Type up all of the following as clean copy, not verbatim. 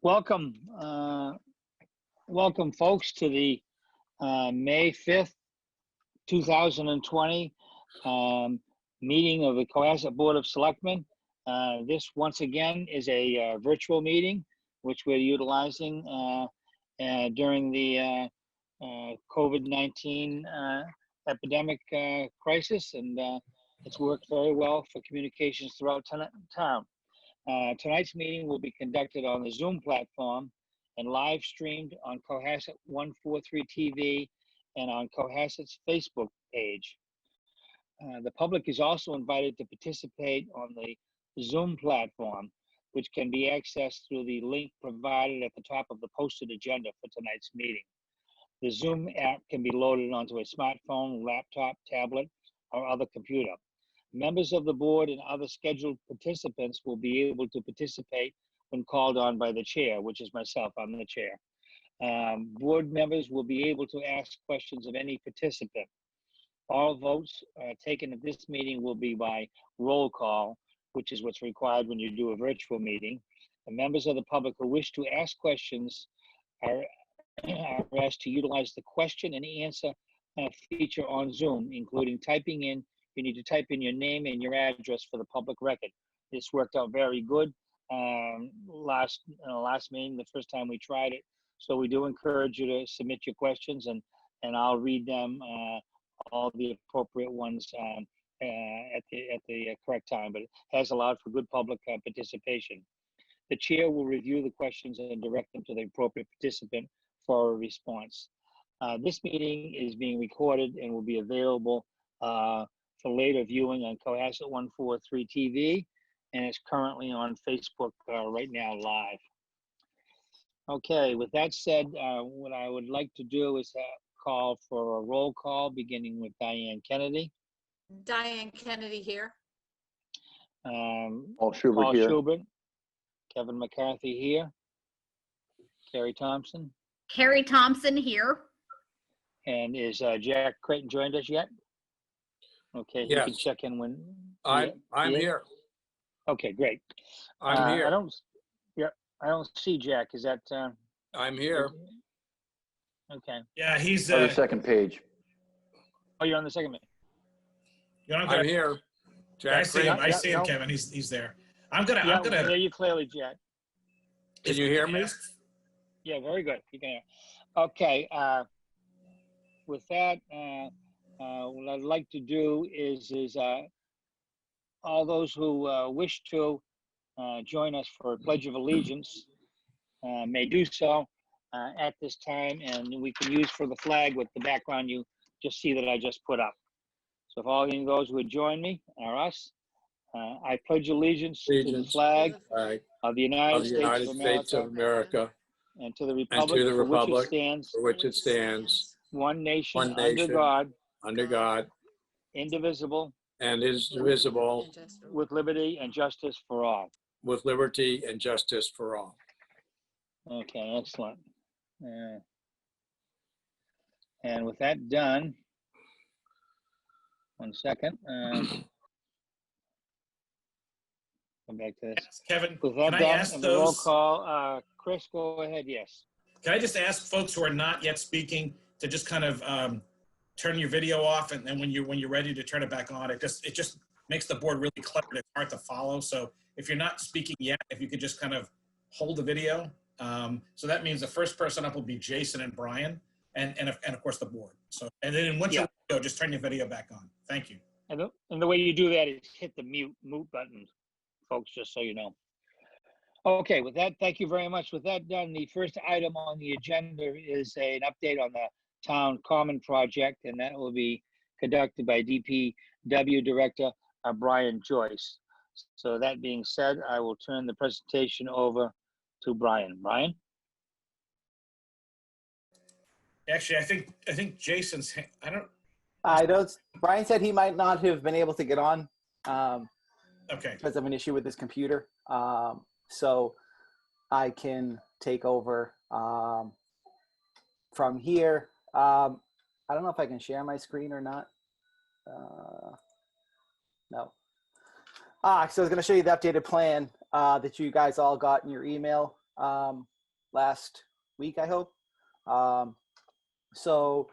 Welcome, welcome, folks, to the May 5th, 2020 meeting of the Cohasset Board of Selectmen. This, once again, is a virtual meeting, which we're utilizing during the COVID-19 epidemic crisis, and it's worked very well for communications throughout town. Tonight's meeting will be conducted on the Zoom platform and live streamed on Cohasset 143 TV and on Cohasset's Facebook page. The public is also invited to participate on the Zoom platform, which can be accessed through the link provided at the top of the posted agenda for tonight's meeting. The Zoom app can be loaded onto a smartphone, laptop, tablet, or other computer. Members of the board and other scheduled participants will be able to participate when called on by the chair, which is myself. I'm the chair. Board members will be able to ask questions of any participant. All votes taken at this meeting will be by roll call, which is what's required when you do a virtual meeting. The members of the public who wish to ask questions are asked to utilize the question and answer feature on Zoom, including typing in. You need to type in your name and your address for the public record. This worked out very good last meeting, the first time we tried it. So we do encourage you to submit your questions, and I'll read them, all the appropriate ones at the correct time. But it has allowed for good public participation. The chair will review the questions and direct them to the appropriate participant for a response. This meeting is being recorded and will be available for later viewing on Cohasset 143 TV, and it's currently on Facebook right now live. Okay, with that said, what I would like to do is call for a roll call, beginning with Diane Kennedy. Diane Kennedy here. Paul Schubert Paul here. Schubert. Kevin McCarthy here. Carrie Thompson. Carrie Thompson here. And is Jack Creighton joined us yet? Okay, you Yes. can check in when. I'm yeah. here. Okay, great. I'm here. I don't see Jack. Is that? I'm here. Okay. Yeah, he's On the second page. Oh, you're on the second minute. I'm here. Jack, I see him. I Yeah, see him, no. Kevin. He's there. I'm gonna. Yeah, I'm gonna. hear you clearly, Jack. can you hear me? Yeah, very good. You can hear. Okay. With that, what I'd like to do is all those who wish to join us for a Pledge of Allegiance may do so at this time, and we can use for the flag with the background you just see that I just put up. So if all of those who would join me are us, I pledge allegiance to the flag Flag of the of United the States United of States of America America and to the and republic to the for which it republic stands, for which it stands, one nation, one under nation, God, under God, indivisible, and is divisible with liberty and justice for all. with liberty and justice for all. Okay, excellent. And with that done, one second. Come back to this. Yes, Kevin, With can that I done, ask and the roll those? call, Chris, go ahead. Yes. Can I just ask folks who are not yet speaking to just kind of turn your video off, and then when you're ready to turn it back on, it just makes the board really cluttered. It's hard to follow. So if you're not speaking yet, if you could just kind of hold the video. So that means the first person up will be Jason and Brian, and of course the board. So and then once you go, just turn your video back on. Thank you. And the way you do that is hit the mute button, folks, just so you know. Okay, with that, thank you very much. With that done, the first item on the agenda is an update on the Town Common Project, and that will be conducted by DPW Director Brian Joyce. So that being said, I will turn the presentation over to Brian. Brian? Actually, I think Jason's. I don't. Brian said he might not have been able to get on Okay. because of an issue with his computer. So I can take over from here. I don't know if I can share my screen or not. No. So I was going to show you the updated plan that you guys all got in your email. last week, I hope. So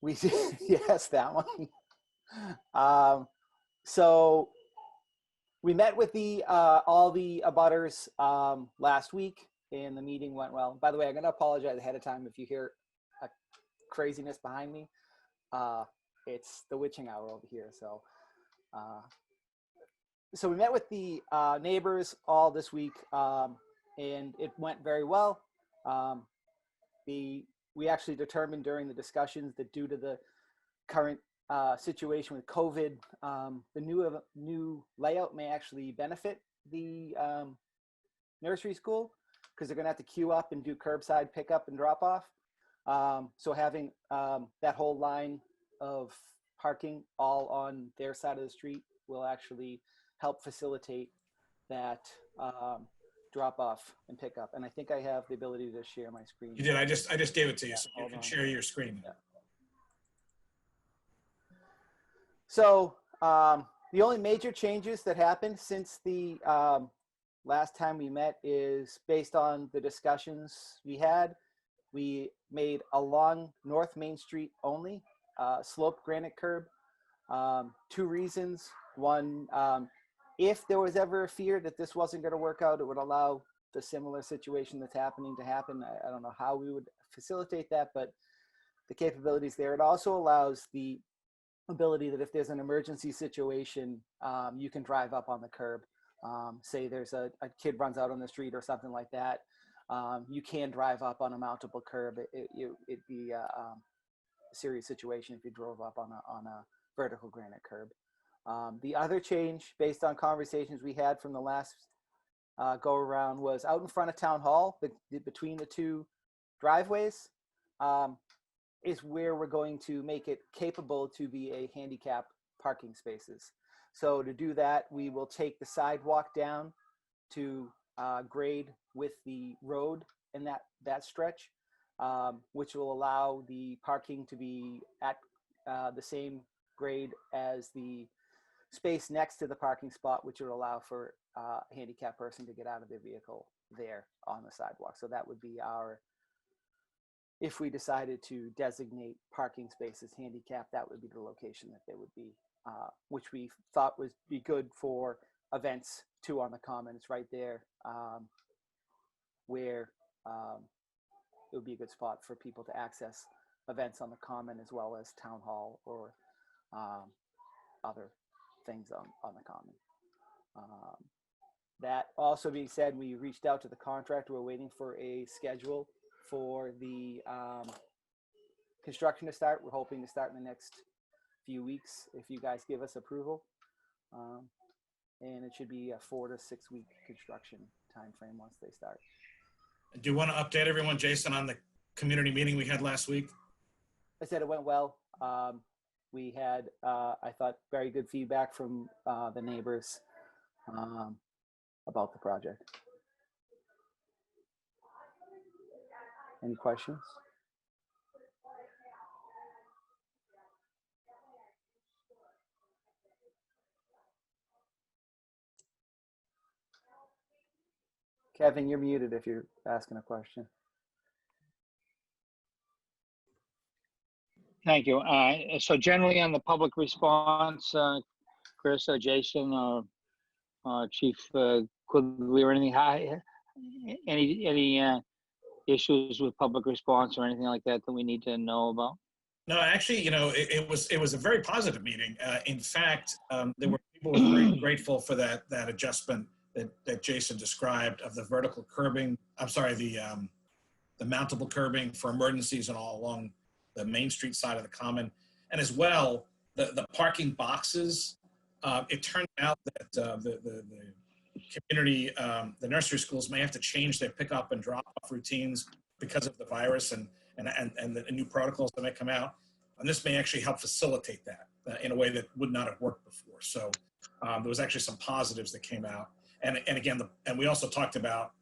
we yes, that one. So we met with the all the abutters last week, and the meeting went well. By the way, I'm going to apologize ahead of time if you hear a craziness behind me. It's the witching hour over here. So we met with the neighbors all this week, and it went very well. We actually determined during the discussions that due to the current situation with COVID, the new layout may actually benefit the nursery school, because they're going to have to queue up and do curbside pickup and drop off. So having that whole line of parking all on their side of the street will actually help facilitate that drop off and pickup. And I think I have the ability to share my screen. You did. I just gave it to you, Yeah, so you hold can on. share your screen. Yeah. So the only major changes that happened since the last time we met is based on the discussions we had. We made along North Main Street only sloped granite curb. 2 reasons. One, if there was ever a fear that this wasn't going to work out, it would allow the similar situation that's happening to happen. I don't know how we would facilitate that, but the capabilities there. It also allows the ability that if there's an emergency situation, you can drive up on the curb. Say there's a kid runs out on the street or something like that. You can drive up on a mountable curb. It'd be a serious situation if you drove up on a vertical granite curb. The other change, based on conversations we had from the last go around, was out in front of Town Hall, between the 2 driveways, is where we're going to make it capable to be a handicap parking spaces. So to do that, we will take the sidewalk down to grade with the road in that stretch, which will allow the parking to be at the same grade as the space next to the parking spot, which would allow for a handicapped person to get out of their vehicle there on the sidewalk. So that would be our, if we decided to designate parking spaces handicap, that would be the location that they would be, which we thought would be good for events too on the common. It's right there where it would be a good spot for people to access events on the common, as well as Town Hall or other things on the common. That also being said, we reached out to the contractor. We're waiting for a schedule for the construction to start. We're hoping to start in the next few weeks if you guys give us approval. And it should be a 4 to 6 week construction time frame once they start. Do you want to update everyone, Jason, on the community meeting we had last week? I said it went well. We had, I thought, very good feedback from the neighbors about the project. Any questions? Kevin, you're muted if you're asking a question. Thank you. So generally on the public response, Chris or Jason or Chief Quigley or anything, any issues with public response or anything like that that we need to know about? No, actually, it was a very positive meeting. In fact, there were people who were very grateful for that adjustment that Jason described of the vertical curbing. I'm sorry, the mountable curbing for emergencies and all along the Main Street side of the common, and as well the parking boxes. It turned out that the community, the nursery schools may have to change their pickup and drop off routines because of the virus and the new protocols that may come out. And this may actually help facilitate that in a way that would not have worked before. So there was actually some positives that came out. And again, and we also talked about,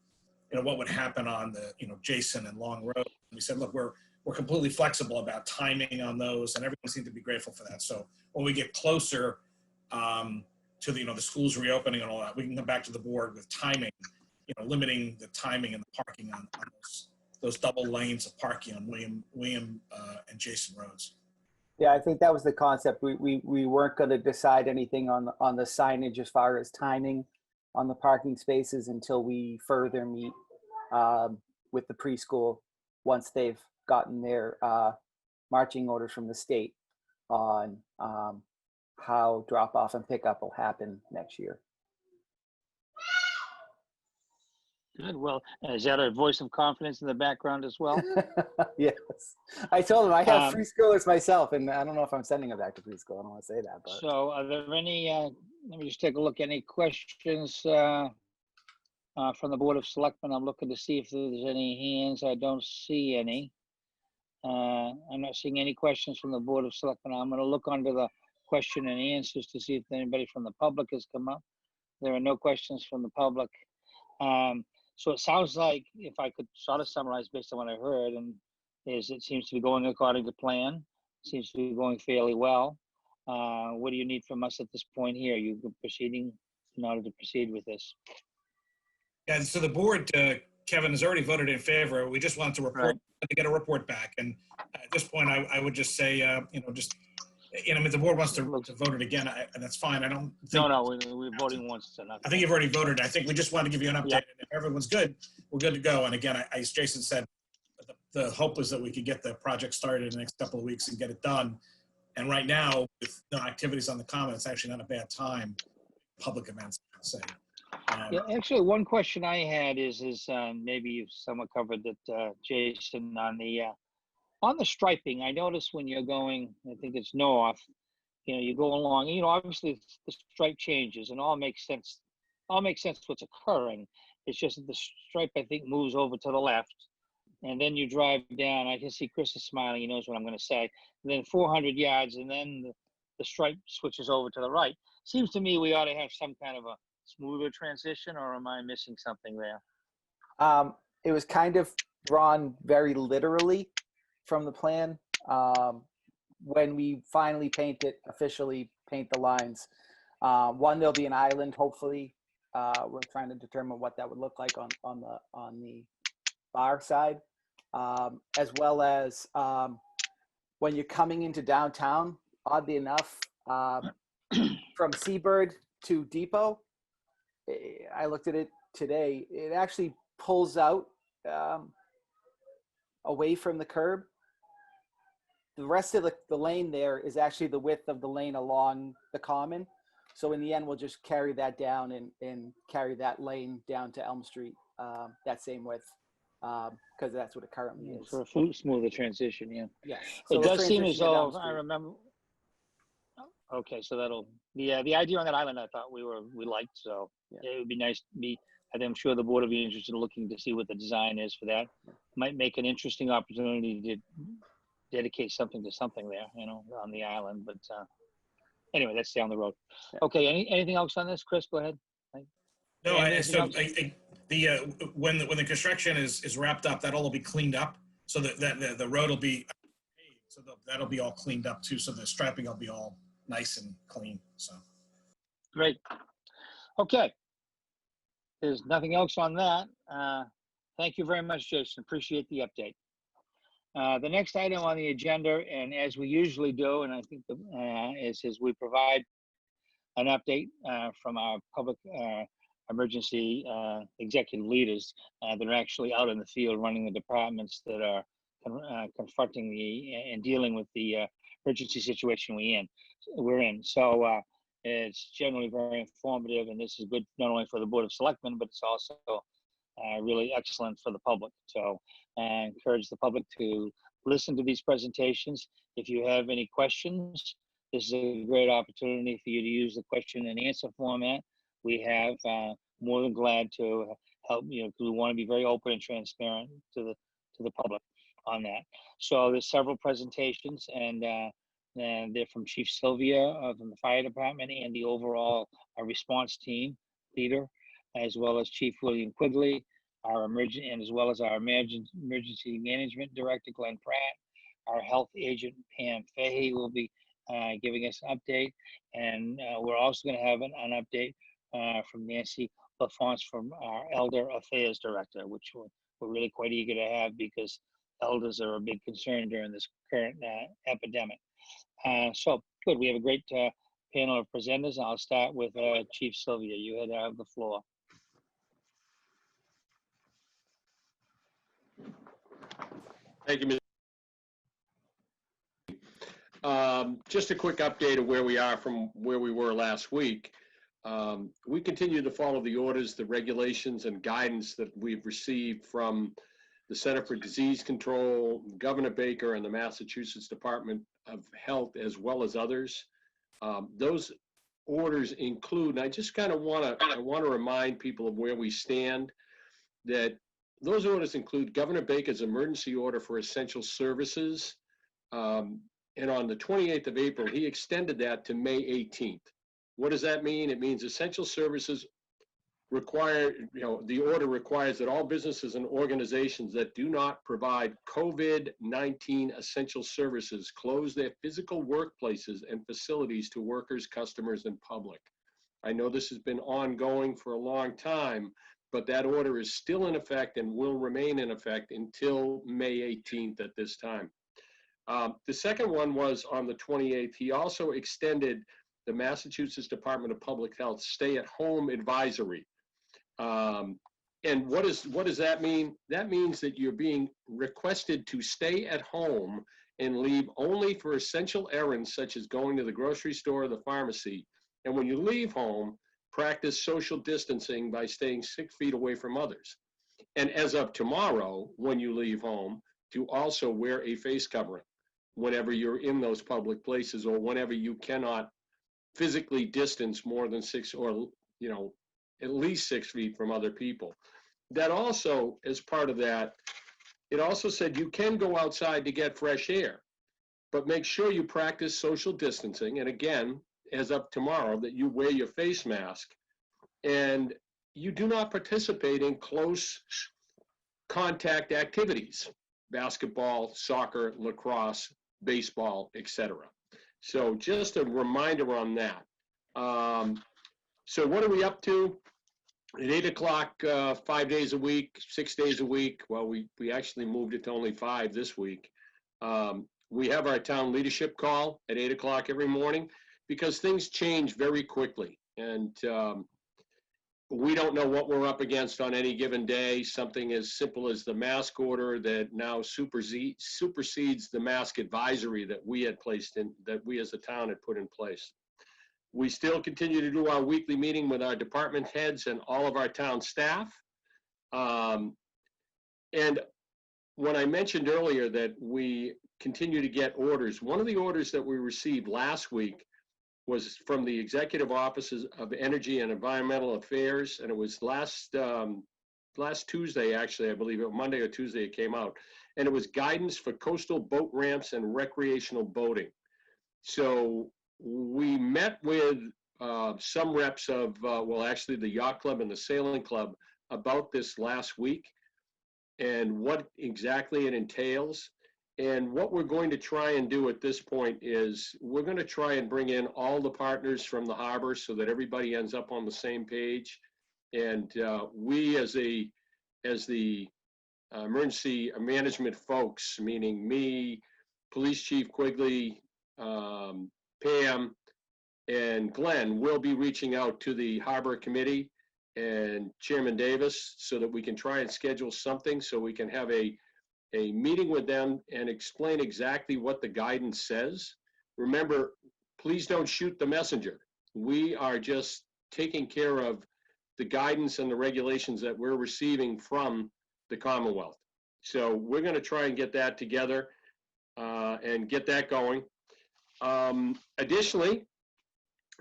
what would happen on the, Jason and Long Road. And we said, look, we're completely flexible about timing on those, and everyone seemed to be grateful for that. So when we get closer to the schools reopening and all that, we can come back to the board with timing, limiting the timing and the parking on those double lanes of parking on William and Jason Roads. Yeah, I think that was the concept. We weren't going to decide anything on the signage as far as timing on the parking spaces until we further meet with the preschool once they've gotten their marching orders from the state on how drop off and pickup will happen next year. Good. Well, is that a voice of confidence in the background as well? Yes, I told them I have Um, preschoolers myself, and I don't know if I'm sending them back to preschool. I don't want to say that, but So are there any, let me just take a look, any questions from the Board of Selectmen? I'm looking to see if there's any hands. I don't see any. I'm not seeing any questions from the Board of Selectmen. I'm going to look under the question and answers to see if anybody from the public has come up. There are no questions from the public. So it sounds like, if I could sort of summarize based on what I heard, and is it seems to be going according to plan, seems to be going fairly well. What do you need from us at this point here? You proceeding in order to proceed with this? Yeah, so the board, Kevin, has already voted in favor. We just wanted to report, Right. to get a report back. And at this point, I would just say, if the board wants to vote it again, that's fine. I don't think. No, we're voting once. So I think you've already voted. I think we just wanted to give you an update. Yeah. And if everyone's good, we're good to go. And again, as Jason said, the hope is that we could get the project started in the next couple of weeks and get it done. And right now, with no activities on the common, it's actually not a bad time. Public events, I'd say. Yeah, actually, one question I had is maybe you've somewhat covered that, Jason, on the striping. I noticed when you're going, I think it's north, you go along, obviously the stripe changes and all makes sense. All makes sense what's occurring. It's just that the stripe, I think, moves over to the left. And then you drive down. I can see Chris is smiling. He knows what I'm going to say. And then 400 yards, and then the stripe switches over to the right. Seems to me we ought to have some kind of a smoother transition, or am I missing something there? it was kind of drawn very literally from the plan. When we finally officially paint the lines, there'll be an island. Hopefully, we're trying to determine what that would look like on the far side, as well as when you're coming into downtown. Oddly enough, from Seabird to Depot, I looked at it today. It actually pulls out away from the curb. The rest of the lane there is actually the width of the lane along the common. So in the end, we'll just carry that down and carry that lane down to Elm Street, that same width, because that's what it currently is. For a smoother transition, yeah. Yes. It does seem as transition to though, Elm if I Street. remember. Okay, so the idea on that island, I thought we liked, so Yeah. it would be nice to be. I'm sure the board will be interested in looking to see what the design is for that. Might make an interesting opportunity to dedicate something to something there, on the island. But anyway, that's down the road. Yeah. Okay, anything else on this, Chris? Go ahead. No, Anything else? when the construction is wrapped up, that'll all be cleaned up, so that the road will be, so that'll be all cleaned up too. So the striping will be all nice and clean. So Great. Okay. There's nothing else on that. Thank you very much, Jason. Appreciate the update. The next item on the agenda, and as we usually do, and I think is we provide an update from our public emergency executive leaders that are actually out in the field running the departments that are confronting and dealing with the emergency situation we're in. So it's generally very informative, and this is good not only for the Board of Selectmen, but it's also really excellent for the public. So I encourage the public to listen to these presentations. If you have any questions, this is a great opportunity for you to use the question and answer format. We have more than glad to help, because we want to be very open and transparent to the public on that. So there's several presentations, and they're from Chief Sylvia from the fire department and the overall response team leader, as well as Chief William Quigley, and as well as our emergency management director, Glenn Pratt. Our health agent, Pam Fahey, will be giving us an update. And we're also going to have an update from Nancy response from our Elder Affairs Director, which we're really quite eager to have because elders are a big concern during this current epidemic. So good, we have a great panel of presenters. I'll start with Chief Sylvia. You have the floor. Thank you, Ms. Just a quick update of where we are from where we were last week. We continue to follow the orders, the regulations, and guidance that we've received from the Center for Disease Control, Governor Baker, and the Massachusetts Department of Health, as well as others. Those orders include, and I just kind of want to remind people of where we stand, that those orders include Governor Baker's emergency order for essential services. And on the 28th of April, he extended that to May 18th. What does that mean? It means essential services require, the order requires that all businesses and organizations that do not provide COVID-19 essential services close their physical workplaces and facilities to workers, customers, and public. I know this has been ongoing for a long time, but that order is still in effect and will remain in effect until May 18th at this time. The second one was on the 28th. He also extended the Massachusetts Department of Public Health stay-at-home advisory. And what does that mean? That means that you're being requested to stay at home and leave only for essential errands such as going to the grocery store or the pharmacy. And when you leave home, practice social distancing by staying 6 feet away from others. And as of tomorrow, when you leave home, to also wear a face covering whenever you're in those public places or whenever you cannot physically distance more than 6 or, at least 6 feet from other people. That also, as part of that, it also said you can go outside to get fresh air, but make sure you practice social distancing. And again, as of tomorrow, that you wear your face mask and you do not participate in close contact activities, basketball, soccer, lacrosse, baseball, etc. So just a reminder on that. So what are we up to? At 8 o'clock, 5 days a week, 6 days a week. Well, we actually moved it to only 5 this week. We have our town leadership call at 8 o'clock every morning because things change very quickly. And we don't know what we're up against on any given day. Something as simple as the mask order that now supersedes the mask advisory that we had placed in, that we as a town had put in place. We still continue to do our weekly meeting with our department heads and all of our town staff. And when I mentioned earlier that we continue to get orders, one of the orders that we received last week was from the Executive Offices of Energy and Environmental Affairs, and it was last Tuesday, actually, I believe it was Monday or Tuesday it came out, and it was guidance for coastal boat ramps and recreational boating. So we met with some reps of, actually the Yacht Club and the Sailing Club about this last week and what exactly it entails. And what we're going to try and do at this point is we're going to try and bring in all the partners from the harbor so that everybody ends up on the same page. And we as the emergency management folks, meaning me, Police Chief Quigley, Pam, and Glenn, will be reaching out to the Harbor Committee and Chairman Davis so that we can try and schedule something so we can have a meeting with them and explain exactly what the guidance says. Remember, please don't shoot the messenger. We are just taking care of the guidance and the regulations that we're receiving from the Commonwealth. So we're going to try and get that together and get that going. Additionally,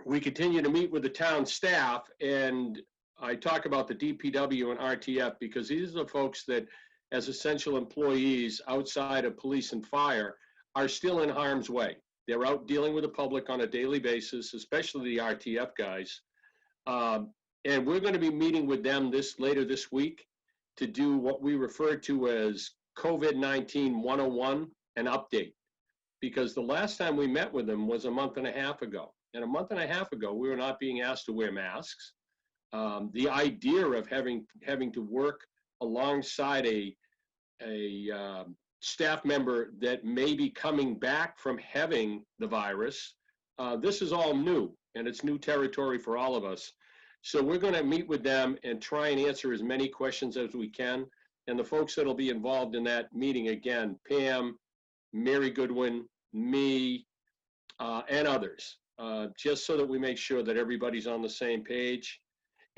we continue to meet with the town staff, and I talk about the DPW and RTF because these are the folks that, as essential employees outside of police and fire, are still in harm's way. They're out dealing with the public on a daily basis, especially the RTF guys. And we're going to be meeting with them later this week to do what we refer to as COVID-19 101, an update. Because the last time we met with them was a month and a half ago. And a month and a half ago, we were not being asked to wear masks. The idea of having to work alongside a staff member that may be coming back from having the virus, this is all new, and it's new territory for all of us. So we're going to meet with them and try and answer as many questions as we can. And the folks that'll be involved in that meeting, again, Pam, Mary Goodwin, me, and others, just so that we make sure that everybody's on the same page.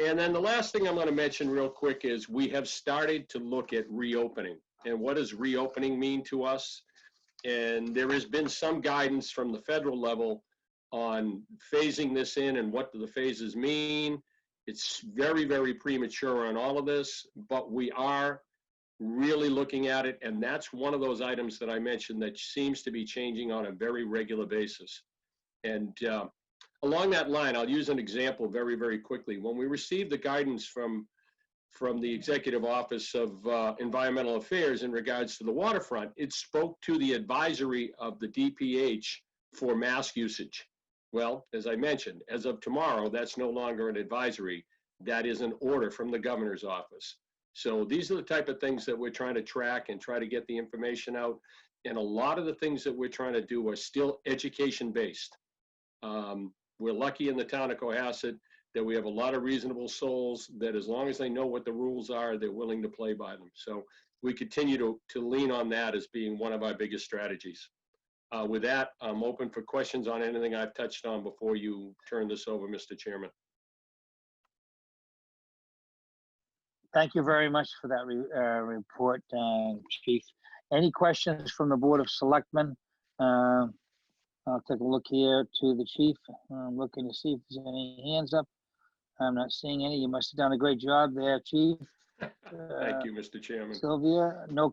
And then the last thing I'm going to mention real quick is we have started to look at reopening. And what does reopening mean to us? And there has been some guidance from the federal level on phasing this in and what do the phases mean. It's very, very premature on all of this, but we are really looking at it. And that's one of those items that I mentioned that seems to be changing on a very regular basis. And along that line, I'll use an example very, very quickly. When we received the guidance from the Executive Office of Environmental Affairs in regards to the waterfront, it spoke to the advisory of the DPH for mask usage. Well, as I mentioned, as of tomorrow, that's no longer an advisory. That is an order from the governor's office. So these are the type of things that we're trying to track and try to get the information out. And a lot of the things that we're trying to do are still education-based. We're lucky in the town of Cohasset that we have a lot of reasonable souls that as long as they know what the rules are, they're willing to play by them. So we continue to lean on that as being one of our biggest strategies. With that, I'm open for questions on anything I've touched on before you turn this over, Mr. Chairman. Thank you very much for that report, Chief. Any questions from the Board of Selectmen? I'll take a look here to the Chief. I'm looking to see if there's any hands up. I'm not seeing any. You must have done a great job there, Chief. Thank you, Mr. Chairman. Sylvia, no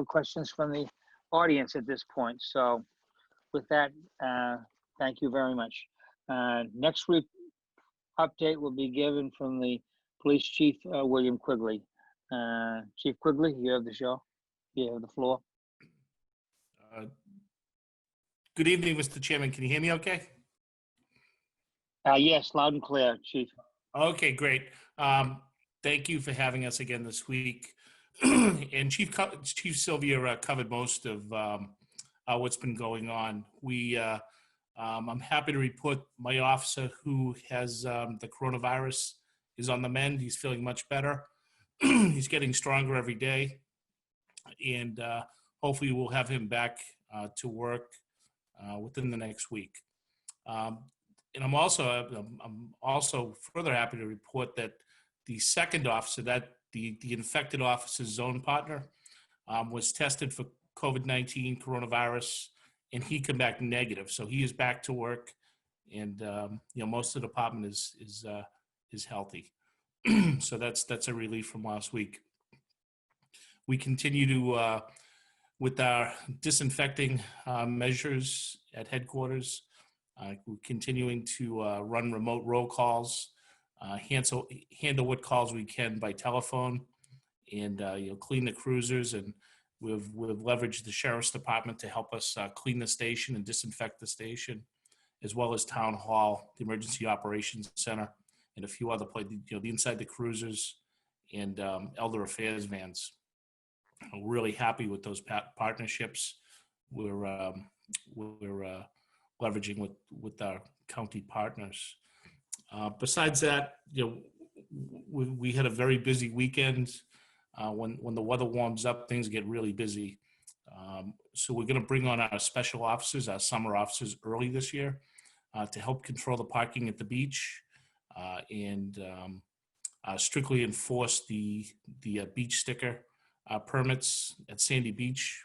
questions from the audience at this point. So with that, thank you very much. Next week update will be given from the Police Chief, William Quigley. Chief Quigley, you have the show. You have the floor. Good evening, Mr. Chairman. Can you hear me okay? Yes, loud and clear, Chief. Okay, great. Thank you for having us again this week. And Chief Sylvia covered most of what's been going on. I'm happy to report my officer who has the coronavirus is on the mend. He's feeling much better. He's getting stronger every day. And hopefully we'll have him back to work within the next week. And I'm also further happy to report that the second officer, that the infected officer's zone partner, was tested for COVID-19 coronavirus, and he came back negative. So he is back to work, and most of the department is healthy. So that's a relief from last week. We continue to with our disinfecting measures at headquarters. We're continuing to run remote roll calls, handle what calls we can by telephone, and clean the cruisers. And we've leveraged the Sheriff's Department to help us clean the station and disinfect the station, as well as Town Hall, the Emergency Operations Center, and a few other places, the inside the cruisers and Elder Affairs vans. I'm really happy with those partnerships. We're leveraging with our county partners. Besides that, we had a very busy weekend. When the weather warms up, things get really busy. So we're going to bring on our special officers, our summer officers, early this year to help control the parking at the beach and strictly enforce the beach sticker permits at Sandy Beach.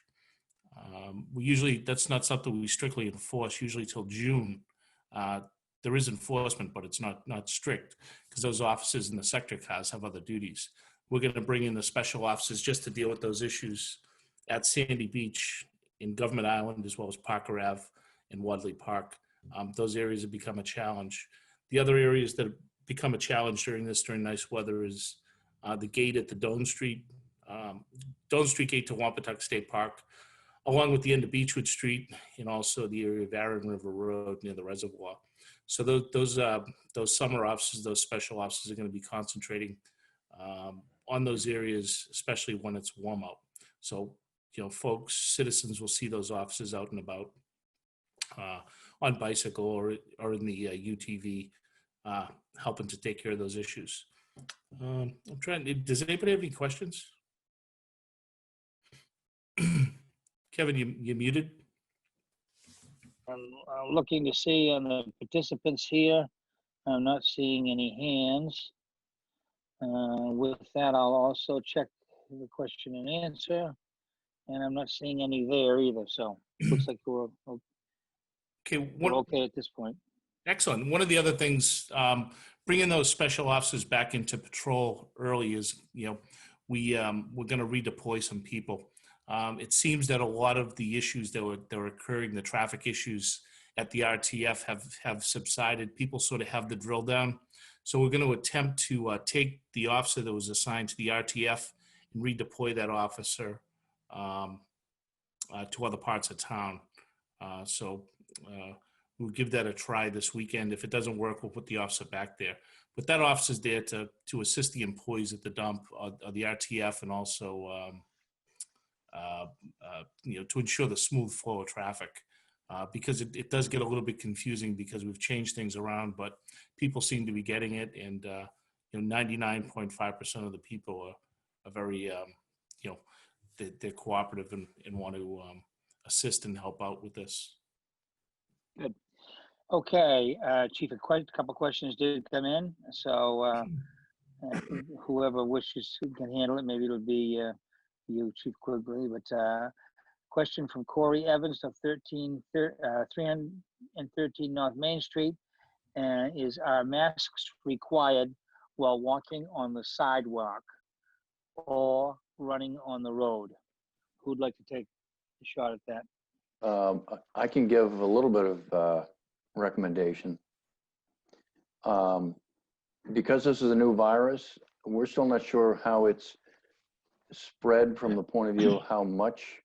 That's not something we strictly enforce usually till June. There is enforcement, but it's not strict because those officers in the sector cars have other duties. We're going to bring in the special officers just to deal with those issues at Sandy Beach, in Government Island, as well as Parker Ave and Wadley Park. Those areas have become a challenge. The other areas that have become a challenge during nice weather is the gate at the Doane Street gate to Wampatuck State Park, along with the end of Beechwood Street, and also the area of Aaron River Road near the reservoir. So those summer officers, those special officers are going to be concentrating on those areas, especially when it's warm out. So, folks, citizens will see those officers out and about on bicycle or in the UTV, helping to take care of those issues. I'm trying. Does anybody have any questions? Kevin, you muted. I'm looking to see on the participants here. I'm not seeing any hands. With that, I'll also check the question and answer, and I'm not seeing any there either. So looks like we're okay at this point. Excellent. One of the other things, bringing those special officers back into patrol early is, we're going to redeploy some people. It seems that a lot of the issues that were occurring, the traffic issues at the RTF have subsided. People sort of have the drill down. So we're going to attempt to take the officer that was assigned to the RTF and redeploy that officer to other parts of town. So we'll give that a try this weekend. If it doesn't work, we'll put the officer back there. But that officer's there to assist the employees at the dump, the RTF, and also to ensure the smooth flow of traffic. Because it does get a little bit confusing because we've changed things around, but people seem to be getting it, and 99.5% of the people are very, they're cooperative and want to assist and help out with this. Good. Okay, Chief, a couple questions did come in, so whoever wishes can handle it. Maybe it'll be you, Chief Quigley, but question from Corey Evans of 313 North Main Street. Is our masks required while walking on the sidewalk or running on the road? Who'd like to take a shot at that? I can give a little bit of recommendation. Because this is a new virus, we're still not sure how it's spread from the point of view of how much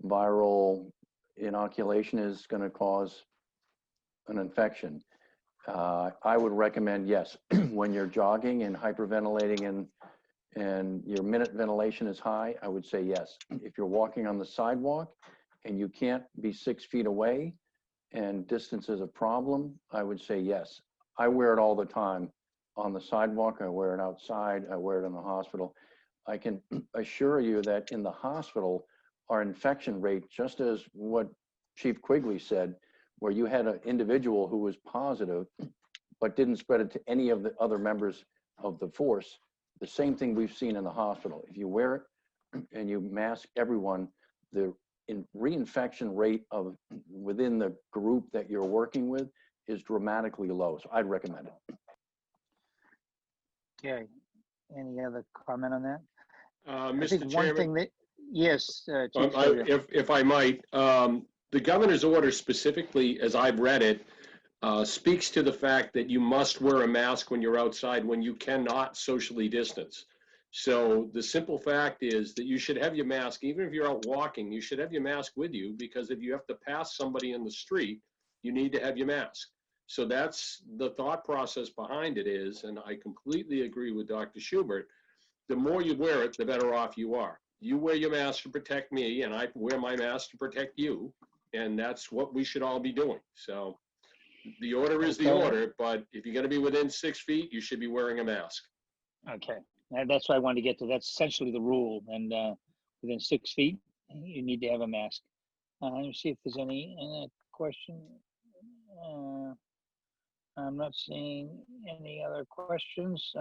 viral inoculation is going to cause an infection. I would recommend, yes, when you're jogging and hyperventilating and your minute ventilation is high, I would say yes. If you're walking on the sidewalk and you can't be 6 feet away and distance is a problem, I would say yes. I wear it all the time on the sidewalk. I wear it outside. I wear it in the hospital. I can assure you that in the hospital, our infection rate, just as what Chief Quigley said, where you had an individual who was positive, but didn't spread it to any of the other members of the force, the same thing we've seen in the hospital. If you wear it and you mask everyone, the reinfection rate of within the group that you're working with is dramatically low. So I'd recommend it. Okay. Any other comment on that? Mr. Chairman, one thing that, yes, Chief if I might, the governor's order specifically, as I've read it, speaks to the fact that you must wear a mask when you're outside when you cannot socially distance. So the simple fact is that you should have your mask, even if you're out walking, you should have your mask with you, because if you have to pass somebody in the street, you need to have your mask. So that's the thought process behind it is, and I completely agree with Dr. Schubert, the more you wear it, the better off you are. You wear your mask to protect me, and I wear my mask to protect you, and that's what we should all be doing. So the order is the order, but if you're going to be within 6 feet, you should be wearing a mask. Okay, and that's what I wanted to get to. That's essentially the rule, and within 6 feet, you need to have a mask. Let me see if there's any question. I'm not seeing any other questions.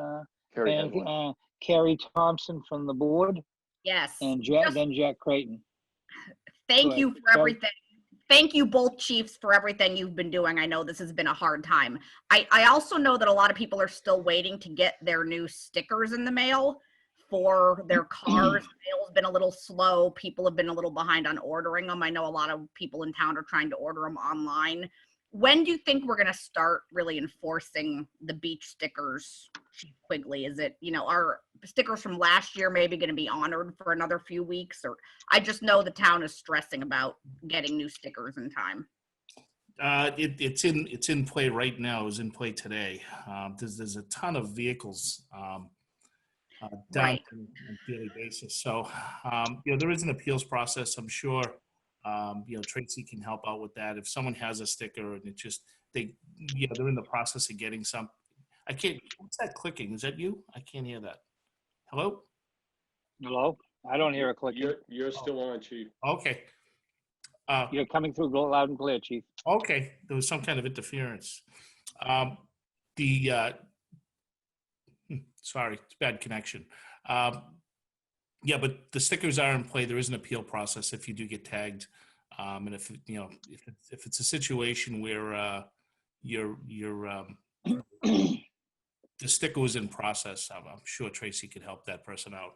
Carrie Thompson from the board. Yes. And then Jack Creighton. Thank you for everything. Thank you both chiefs for everything you've been doing. I know this has been a hard time. I also know that a lot of people are still waiting to get their new stickers in the mail for their cars. Mail's been a little slow. People have been a little behind on ordering them. I know a lot of people in town are trying to order them online. When do you think we're going to start really enforcing the beach stickers, Chief Quigley? Is it, are stickers from last year maybe going to be honored for another few weeks? Or I just know the town is stressing about getting new stickers in time. It's in play right now. It was in play today. There's a ton of vehicles down Right. on a daily basis. So there is an appeals process. I'm sure Tracy can help out with that. If someone has a sticker and they're in the process of getting some. I can't. What's that clicking? Is that you? I can't hear that. Hello? Hello? I don't hear a click. You're still on, Chief. Okay. You're coming through loud and clear, Chief. Okay. There was some kind of interference. Sorry, it's bad connection. Yeah, but the stickers are in play. There is an appeal process if you do get tagged, and if it's a situation where the sticker was in process, I'm sure Tracy could help that person out.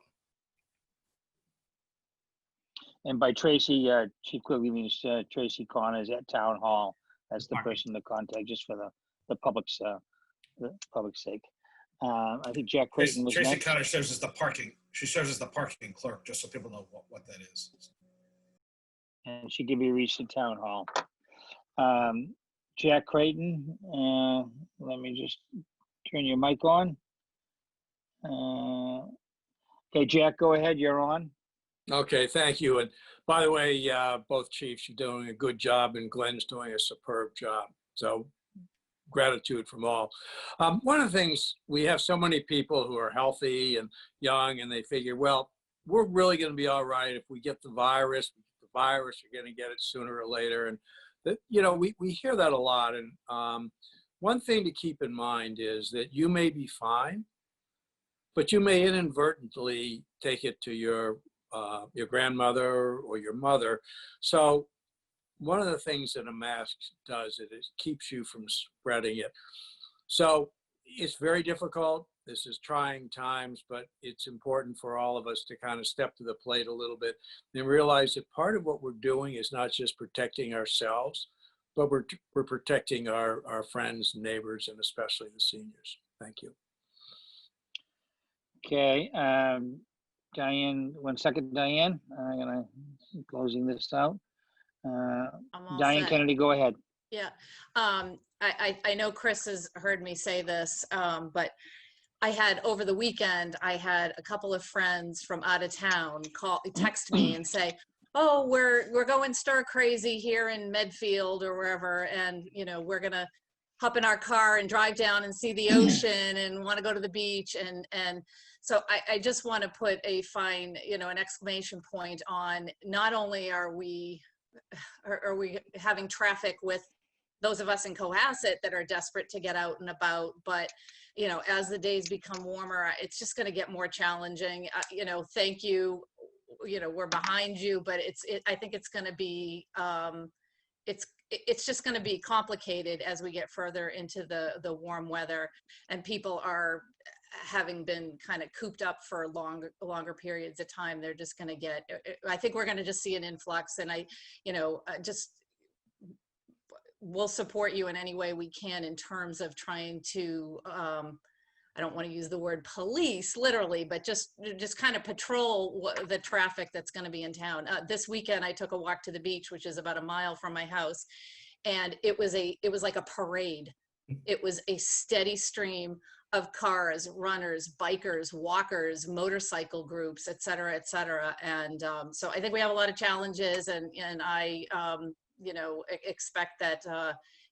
And by Tracy, Chief Quigley means Tracy Connors at Town Hall. That's the person to contact, just for the public's sake. I think Jack Creighton was Tracy next. Connor serves as the parking. She serves as the parking clerk, just so people know what that is. And she can be reached at Town Hall. Jack Creighton, let me just turn your mic on. Okay, Jack, go ahead. You're on. Okay, thank you. And by the way, both chiefs are doing a good job, and Glenn's doing a superb job. So gratitude from all. One of the things, we have so many people who are healthy and young, and they figure, well, we're really going to be all right if we get the virus. You're going to get it sooner or later. And we hear that a lot. And one thing to keep in mind is that you may be fine, but you may inadvertently take it to your grandmother or your mother. So one of the things that a mask does, it keeps you from spreading it. So it's very difficult. This is trying times, but it's important for all of us to kind of step to the plate a little bit and realize that part of what we're doing is not just protecting ourselves, but we're protecting our friends, neighbors, and especially the seniors. Thank you. Okay, Diane, 1 second, Diane. I'm gonna closing this out. I'm all Diane set. Kennedy, go ahead. Yeah. I know Chris has heard me say this, but over the weekend, I had a couple of friends from out of town text me and say, oh, we're going stir crazy here in Medfield or wherever, and we're gonna hop in our car and drive down and see the ocean and want to go to the beach, and so I just want to put a fine, an exclamation point on, not only are we having traffic with those of us in Cohasset that are desperate to get out and about, but as the days become warmer, it's just going to get more challenging. Thank you. We're behind you, but I think it's going to be it's just going to be complicated as we get further into the warm weather, and people are having been kind of cooped up for longer periods of time. They're just going to I think we're going to just see an influx, and we'll support you in any way we can in terms of trying to, I don't want to use the word police literally, but just kind of patrol the traffic that's going to be in town. This weekend, I took a walk to the beach, which is about a mile from my house, and it was like a parade. It was a steady stream of cars, runners, bikers, walkers, motorcycle groups, et cetera, et cetera. And so I think we have a lot of challenges, and I expect that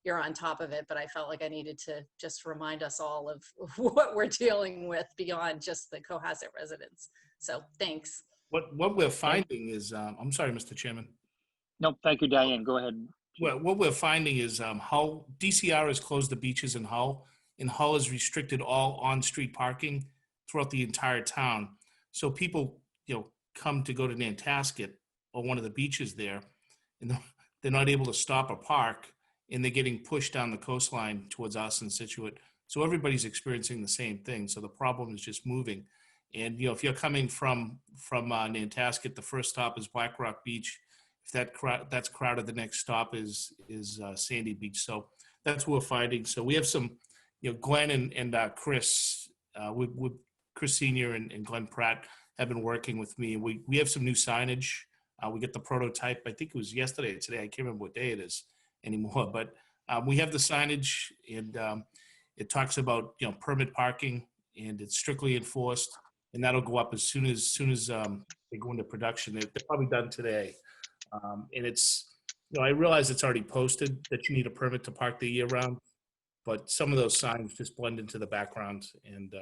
you're on top of it, but I felt like I needed to just remind us all of what we're dealing with beyond just the Cohasset residents. So thanks. What we're finding is, I'm sorry, Mr. Chairman. No, thank you, Diane. Go ahead. Well, what we're finding is Hull, DCR has closed the beaches in Hull, and Hull has restricted all on-street parking throughout the entire town. So people, come to go to Nantasket or one of the beaches there, and they're not able to stop or park, and they're getting pushed down the coastline towards us in Situate. So everybody's experiencing the same thing. So the problem is just moving. And, if you're coming from Nantasket, the first stop is Black Rock Beach. If that's crowded, the next stop is Sandy Beach. So that's what we're finding. So we have some, Glenn and Chris, with Chris Senior and Glenn Pratt have been working with me. We have some new signage. We get the prototype. I think it was yesterday or today. I can't remember what day it is. anymore. But we have the signage, and it talks about, you know, permit parking, and it's strictly enforced, and that'll go up as soon as they go into production. They're probably done today. And it's, you know, I realize it's already posted that you need a permit to park the year round, but some of those signs just blend into the background. And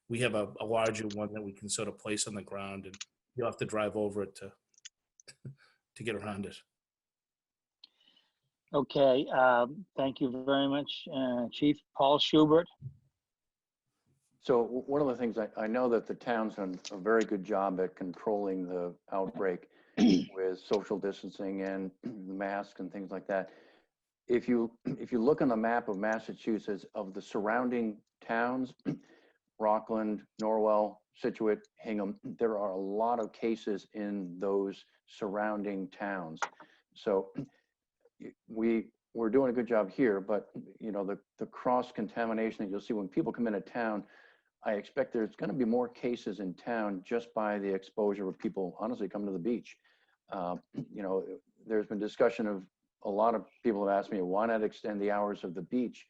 we have a larger one that we can sort of place on the ground, and you'll have to drive over it to get around it. Okay, thank you very much, Chief. Paul Schubert. So one of the things I know that the town's done a very good job at controlling the outbreak with social distancing and masks and things like that. If you look on the map of Massachusetts, of the surrounding towns, Rockland, Norwell, Situate, Hingham, there are a lot of cases in those surrounding towns. So we're doing a good job here, but you know, the cross contamination that you'll see when people come into town, I expect there's going to be more cases in town just by the exposure of people honestly coming to the beach. You know, there's been discussion of, a lot of people have asked me, why not extend the hours of the beach?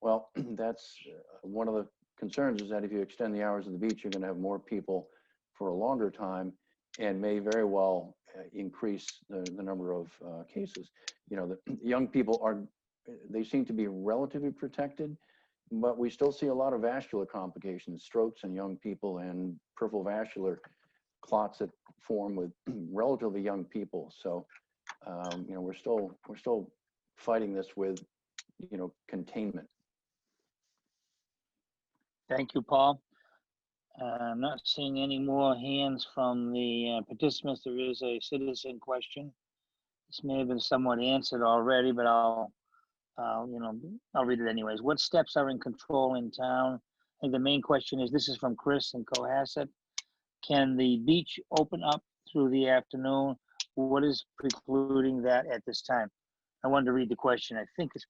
Well, that's one of the concerns, is that if you extend the hours of the beach, you're going to have more people for a longer time, and may very well increase the number of cases. You know, the young people they seem to be relatively protected, but we still see a lot of vascular complications, strokes in young people, and peripheral vascular clots that form with relatively young people. So, you know, we're still fighting this with, you know, containment. Thank you, Paul. I'm not seeing any more hands from the participants. There is a citizen question. This may have been somewhat answered already, but I'll read it anyways. What steps are in control in town? I think the main question is, this is from Chris in Cohasset. Can the beach open up through the afternoon? What is precluding that at this time? I wanted to read the question. I think it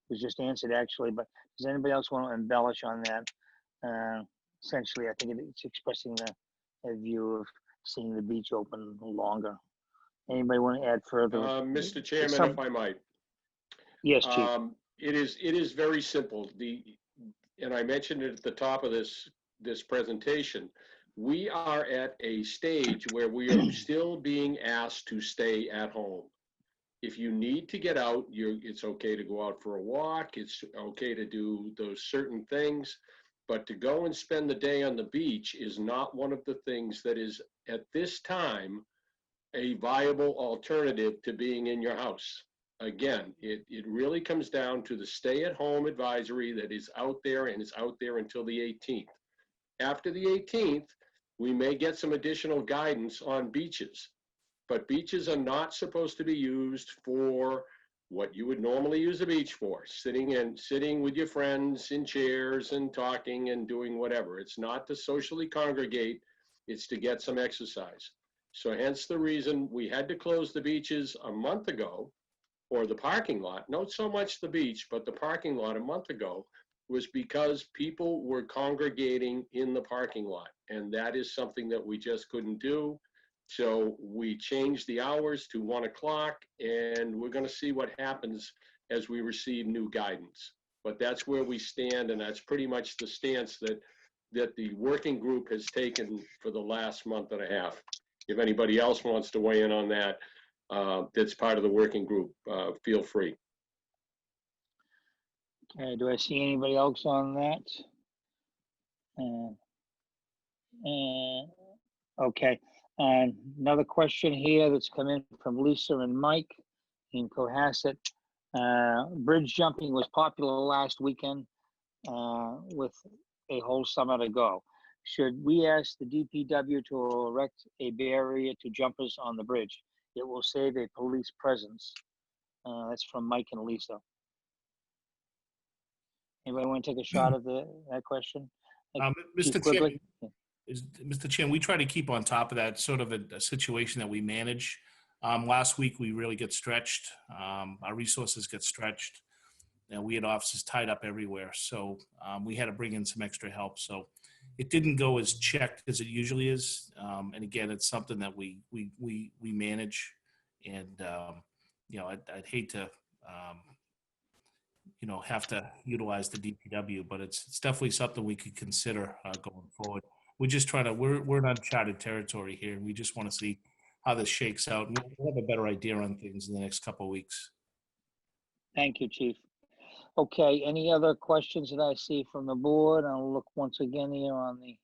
was just answered actually, but does anybody else want to embellish on that? Essentially, I think it's expressing a view of seeing the beach open longer. Anybody want to add further? Mr. Chairman, if I might. Yes, Chief. It is very simple. And I mentioned it at the top of this presentation. We are at a stage where we are still being asked to stay at home. If you need to get out, it's okay to go out for a walk. It's okay to do those certain things, but to go and spend the day on the beach is not one of the things that is at this time a viable alternative to being in your house. Again, it really comes down to the stay-at-home advisory that is out there, and it's out there until the 18th. After the 18th, we may get some additional guidance on beaches, but beaches are not supposed to be used for what you would normally use a beach for, sitting with your friends in chairs and talking and doing whatever. It's not to socially congregate, it's to get some exercise. So hence the reason we had to close the beaches a month ago, or the parking lot, not so much the beach, but the parking lot a month ago, was because people were congregating in the parking lot. And that is something that we just couldn't do. So we changed the hours to 1 o'clock, and we're going to see what happens as we receive new guidance. But that's where we stand, and that's pretty much the stance that the working group has taken for the last month and a half. If anybody else wants to weigh in on that, that's part of the working group, feel free. Okay, do I see anybody else on that? Okay, and another question here that's come in from Lisa and Mike in Cohasset. Bridge jumping was popular last weekend with a whole summer to go. Should we ask the DPW to erect a barrier to jumpers on the bridge? It will save a police presence. That's from Mike and Lisa. Anybody want to take a shot at that question? Mr. Chen, we try to keep on top of that, sort of a situation that we manage. Last week, we really get stretched. Our resources get stretched. And we had offices tied up everywhere. So we had to bring in some extra help. So it didn't go as checked as it usually is. And again, it's something that we manage. And, you know, I'd hate to you know, have to utilize the DPW, but it's definitely something we could consider going forward. We're just trying to, we're in uncharted territory here, and we just want to see how this shakes out. And we'll have a better idea on things in the next couple of weeks. Thank you, Chief. Okay, any other questions that I see from the board? I'll look once again here on the,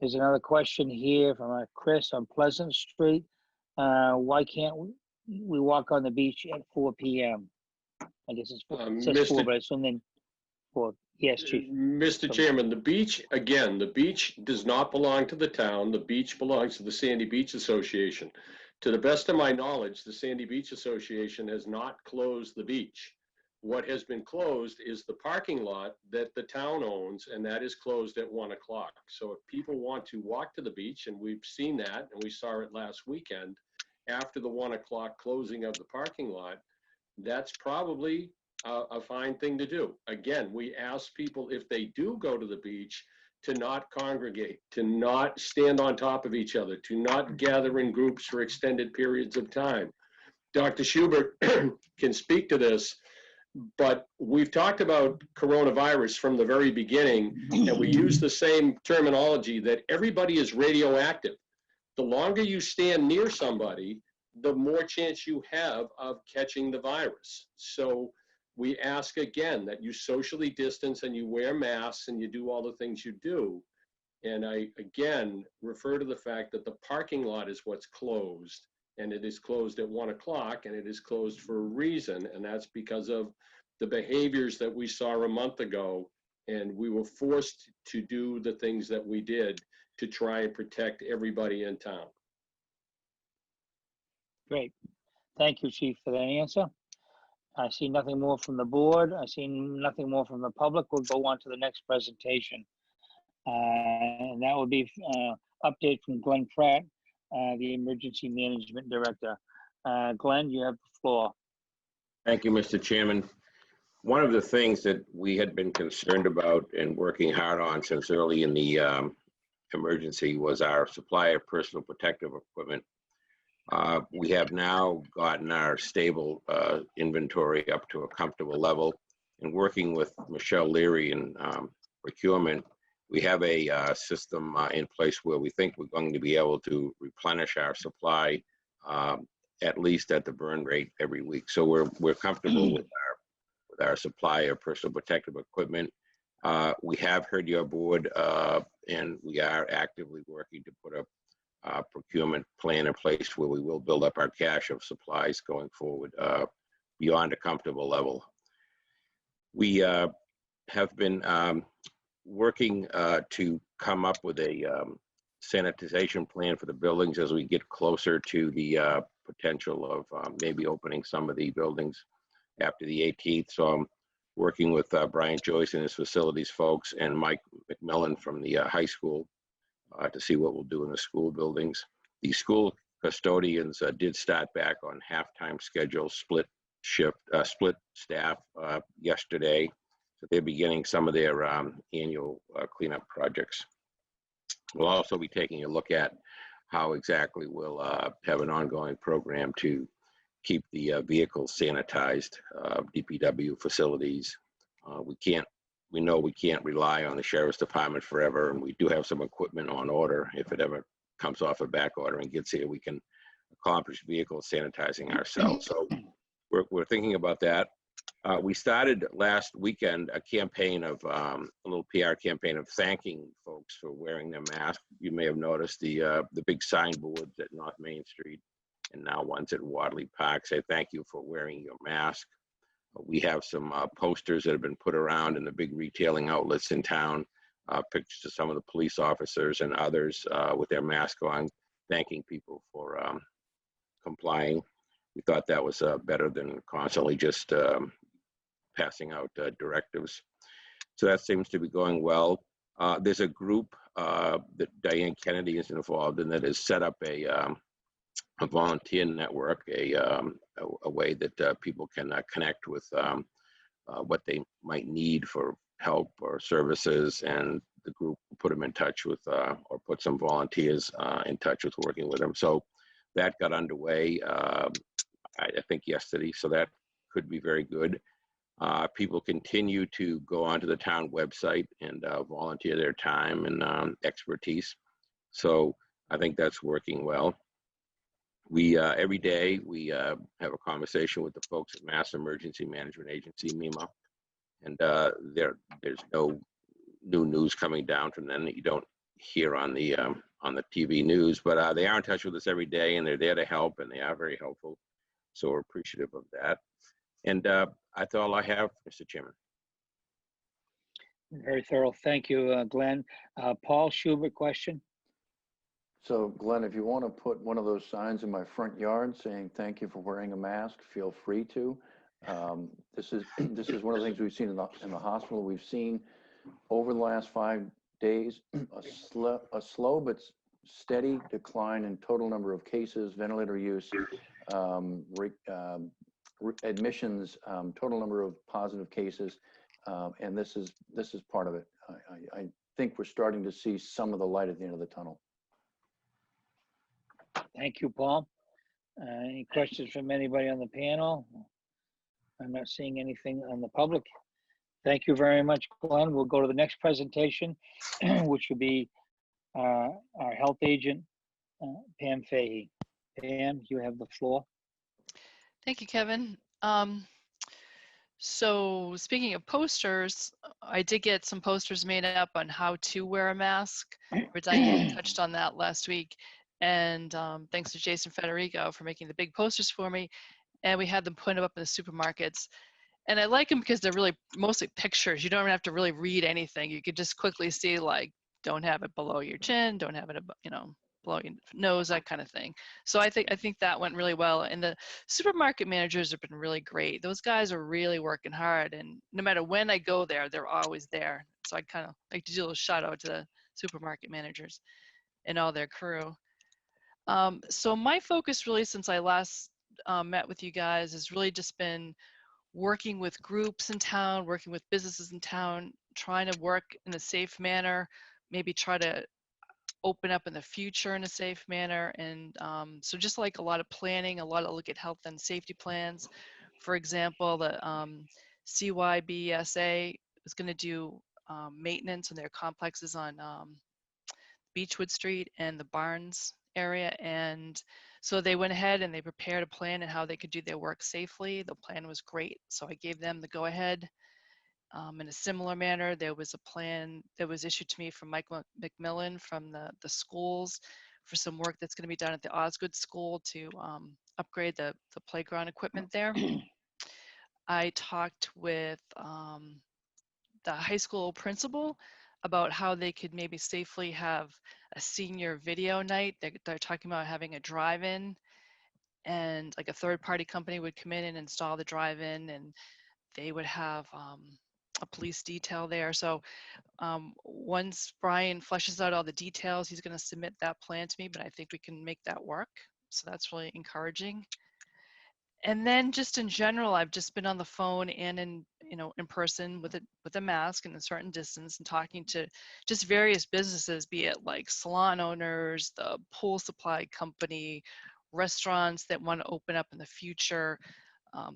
there's another question here from Chris on Pleasant Street. Why can't we walk on the beach at 4 p.m.? I guess it's 4, it says 4, but I assume then 4. Yes, Chief. Mr. Chairman, the beach, again, the beach does not belong to the town. The beach belongs to the Sandy Beach Association. To the best of my knowledge, the Sandy Beach Association has not closed the beach. What has been closed is the parking lot that the town owns, and that is closed at 1 o'clock. So if people want to walk to the beach, and we've seen that, and we saw it last weekend, after the 1 o'clock closing of the parking lot, that's probably a fine thing to do. Again, we ask people, if they do go to the beach, to not congregate, to not stand on top of each other, to not gather in groups for extended periods of time. Dr. Schubert can speak to this, but we've talked about coronavirus from the very beginning, and we use the same terminology that everybody is radioactive. The longer you stand near somebody, the more chance you have of catching the virus. So we ask again that you socially distance and you wear masks and you do all the things you do. And I, again, refer to the fact that the parking lot is what's closed, and it is closed at 1 o'clock, and it is closed for a reason, and that's because of the behaviors that we saw a month ago, and we were forced to do the things that we did to try and protect everybody in town. Great. Thank you, Chief, for that answer. I see nothing more from the board. I see nothing more from the public. We'll go on to the next presentation. And that will be update from Glenn Pratt, the Emergency Management Director. Glenn, you have the floor. Thank you, Mr. Chairman. One of the things that we had been concerned about and working hard on since early in the emergency was our supply of personal protective equipment. We have now gotten our stable inventory up to a comfortable level, and working with Michelle Leary in procurement, we have a system in place where we think we're going to be able to replenish our supply at least at the burn rate every week. So we're comfortable with our supply of personal protective equipment. We have heard your board, and we are actively working to put a procurement plan in place where we will build up our cache of supplies going forward beyond a comfortable level. We have been working to come up with a sanitization plan for the buildings as we get closer to the potential of maybe opening some of the buildings after the 18th. So I'm working with Brian Joyce and his facilities folks and Mike McMillan from the high school to see what we'll do in the school buildings. The school custodians did start back on half-time schedule, split staff yesterday. So they're beginning some of their annual cleanup projects. We'll also be taking a look at how exactly we'll have an ongoing program to keep the vehicles sanitized, DPW facilities. We know we can't rely on the Sheriff's Department forever, and we do have some equipment on order. If it ever comes off a back order and gets here, we can accomplish vehicle sanitizing ourselves. So we're thinking about that. We started last weekend a campaign of a little PR campaign of thanking folks for wearing their masks. You may have noticed the big signboards at North Main Street and now ones at Wadley Park say thank you for wearing your mask. We have some posters that have been put around in the big retailing outlets in town, pictures of some of the police officers and others with their mask on, thanking people for complying. We thought that was better than constantly just passing out directives. So that seems to be going well. There's a group that Diane Kennedy is involved in that has set up a volunteer network, a way that people can connect with what they might need for help or services, and the group will put them in touch with or put some volunteers in touch with working with them. So that got underway, I think yesterday, so that could be very good. People continue to go onto the town website and volunteer their time and expertise. So I think that's working well. We every day we have a conversation with the folks at Mass Emergency Management Agency, MEMA, and there's no new news coming down from them that you don't hear on the TV news. But they are in touch with us every day, and they're there to help, and they are very helpful. So we're appreciative of that. And that's all I have, Mr. Chairman. Very thorough. Thank you, Glenn. Paul Schubert, question? So Glenn, if you want to put one of those signs in my front yard saying, "Thank you for wearing a mask," feel free to. This is one of the things we've seen in the hospital. We've seen over the last 5 days, a slow but steady decline in total number of cases, ventilator use, admissions, total number of positive cases, and this is part of it. I think we're starting to see some of the light at the end of the tunnel. Thank you, Paul. Any questions from anybody on the panel? I'm not seeing anything on the public. Thank you very much, Glenn. We'll go to the next presentation, which will be our health agent, Pam Fahey. Pam, you have the floor. Thank you, Kevin. So speaking of posters, I did get some posters made up on how to wear a mask. Diane touched on that last week. And thanks to Jason Federico for making the big posters for me. And we had them put up in the supermarkets. And I like them because they're really mostly pictures. You don't even have to really read anything. You could just quickly see, like, don't have it below your chin, don't have it, below your nose, that kind of thing. So I think that went really well. And the supermarket managers have been really great. Those guys are really working hard. And no matter when I go there, they're always there. So I kind of like to do a little shout out to the supermarket managers and all their crew. So my focus really since I last met with you guys has really just been working with groups in town, working with businesses in town, trying to work in a safe manner, maybe try to open up in the future in a safe manner. And so just like a lot of planning, a lot of look at health and safety plans. For example, the CYBSA is going to do maintenance on their complexes on Beechwood Street and the Barnes area. And so they went ahead and they prepared a plan and how they could do their work safely. The plan was great. So I gave them the go ahead. In a similar manner, there was a plan that was issued to me from Mike McMillan from the schools for some work that's going to be done at the Osgood School to upgrade the playground equipment there. I talked with the high school principal about how they could maybe safely have a senior video night. They're talking about having a drive-in, and like a third-party company would come in and install the drive-in, and they would have a police detail there. So once Brian fleshes out all the details, he's going to submit that plan to me, but I think we can make that work. So that's really encouraging. And then just in general, I've just been on the phone and in person with a mask and a certain distance and talking to just various businesses, be it like salon owners, the pool supply company, restaurants that want to open up in the future,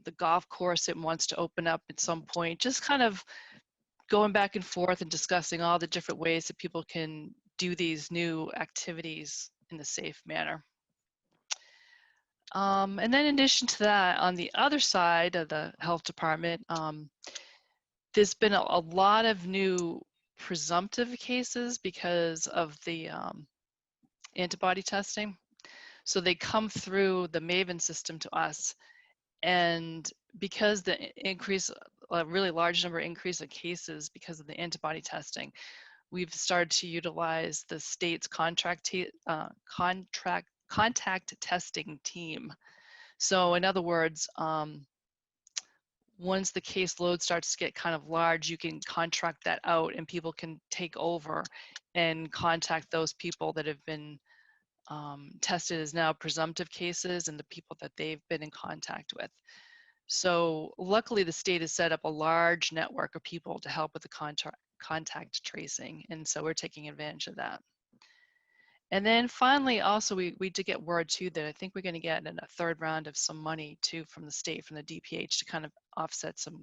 the golf course that wants to open up at some point, just kind of going back and forth and discussing all the different ways that people can do these new activities in a safe manner. And then in addition to that, on the other side of the health department, there's been a lot of new presumptive cases because of the antibody testing. So they come through the Maven system to us, and because the increase, a really large number increase of cases because of the antibody testing, we've started to utilize the state's contact testing team. So in other words, once the caseload starts to get kind of large, you can contract that out and people can take over and contact those people that have been tested as now presumptive cases and the people that they've been in contact with. So luckily the state has set up a large network of people to help with the contact tracing. And so we're taking advantage of that. And then finally, also, we did get word too that I think we're going to get a third round of some money too from the state, from the DPH, to kind of offset some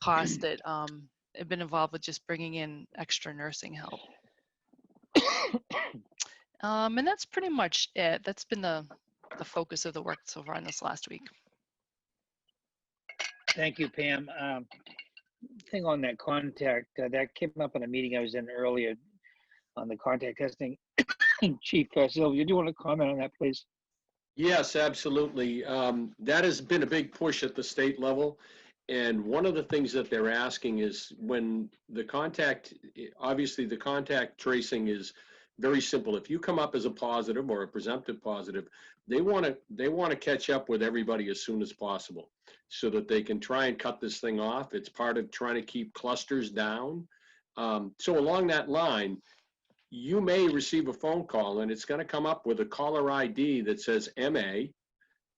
costs that have been involved with just bringing in extra nursing help. And that's pretty much it. That's been the focus of the work so far in this last week. Thank you, Pam. Thing on that contact, that came up in a meeting I was in earlier on the contact testing. Chief Sylvia, do you want to comment on that, please? Yes, absolutely. That has been a big push at the state level. And one of the things that they're asking is when the contact, obviously the contact tracing is very simple. If you come up as a positive or a presumptive positive, they want to catch up with everybody as soon as possible so that they can try and cut this thing off. It's part of trying to keep clusters down. So along that line, you may receive a phone call and it's going to come up with a caller ID that says MA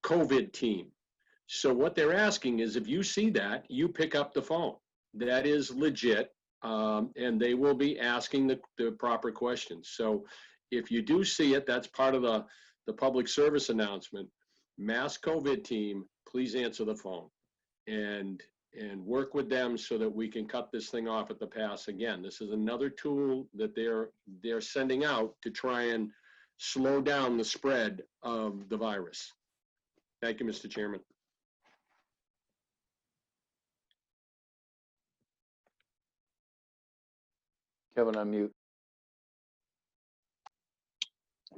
COVID team. So what they're asking is if you see that, you pick up the phone. That is legit, and they will be asking the proper questions. So if you do see it, that's part of the public service announcement. Mass COVID team, please answer the phone and work with them so that we can cut this thing off at the pass. Again, this is another tool that they're sending out to try and slow down the spread of the virus. Thank you, Mr. Chairman. Kevin, on mute.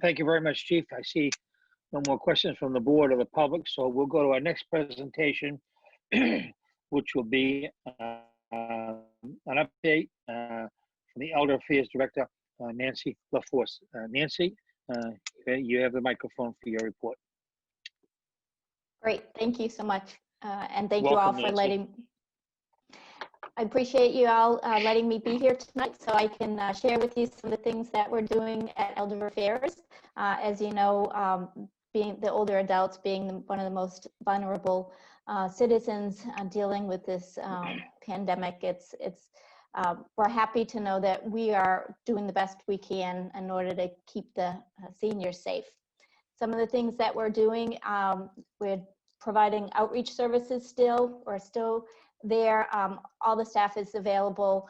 Thank you very much, Chief. I see no more questions from the board or the public, so we'll go to our next presentation, which will be an update from the Elder Affairs Director, Nancy LaForce. Nancy, you have the microphone for your report. Great, thank you so much. And thank you Welcome, all for Nancy. letting, I appreciate you all letting me be here tonight so I can share with you some of the things that we're doing at Elder Affairs. As you know, being the older adults being one of the most vulnerable citizens dealing with this pandemic, we're happy to know that we are doing the best we can in order to keep the seniors safe. Some of the things that we're doing, we're providing outreach services still. We're still there. All the staff is available.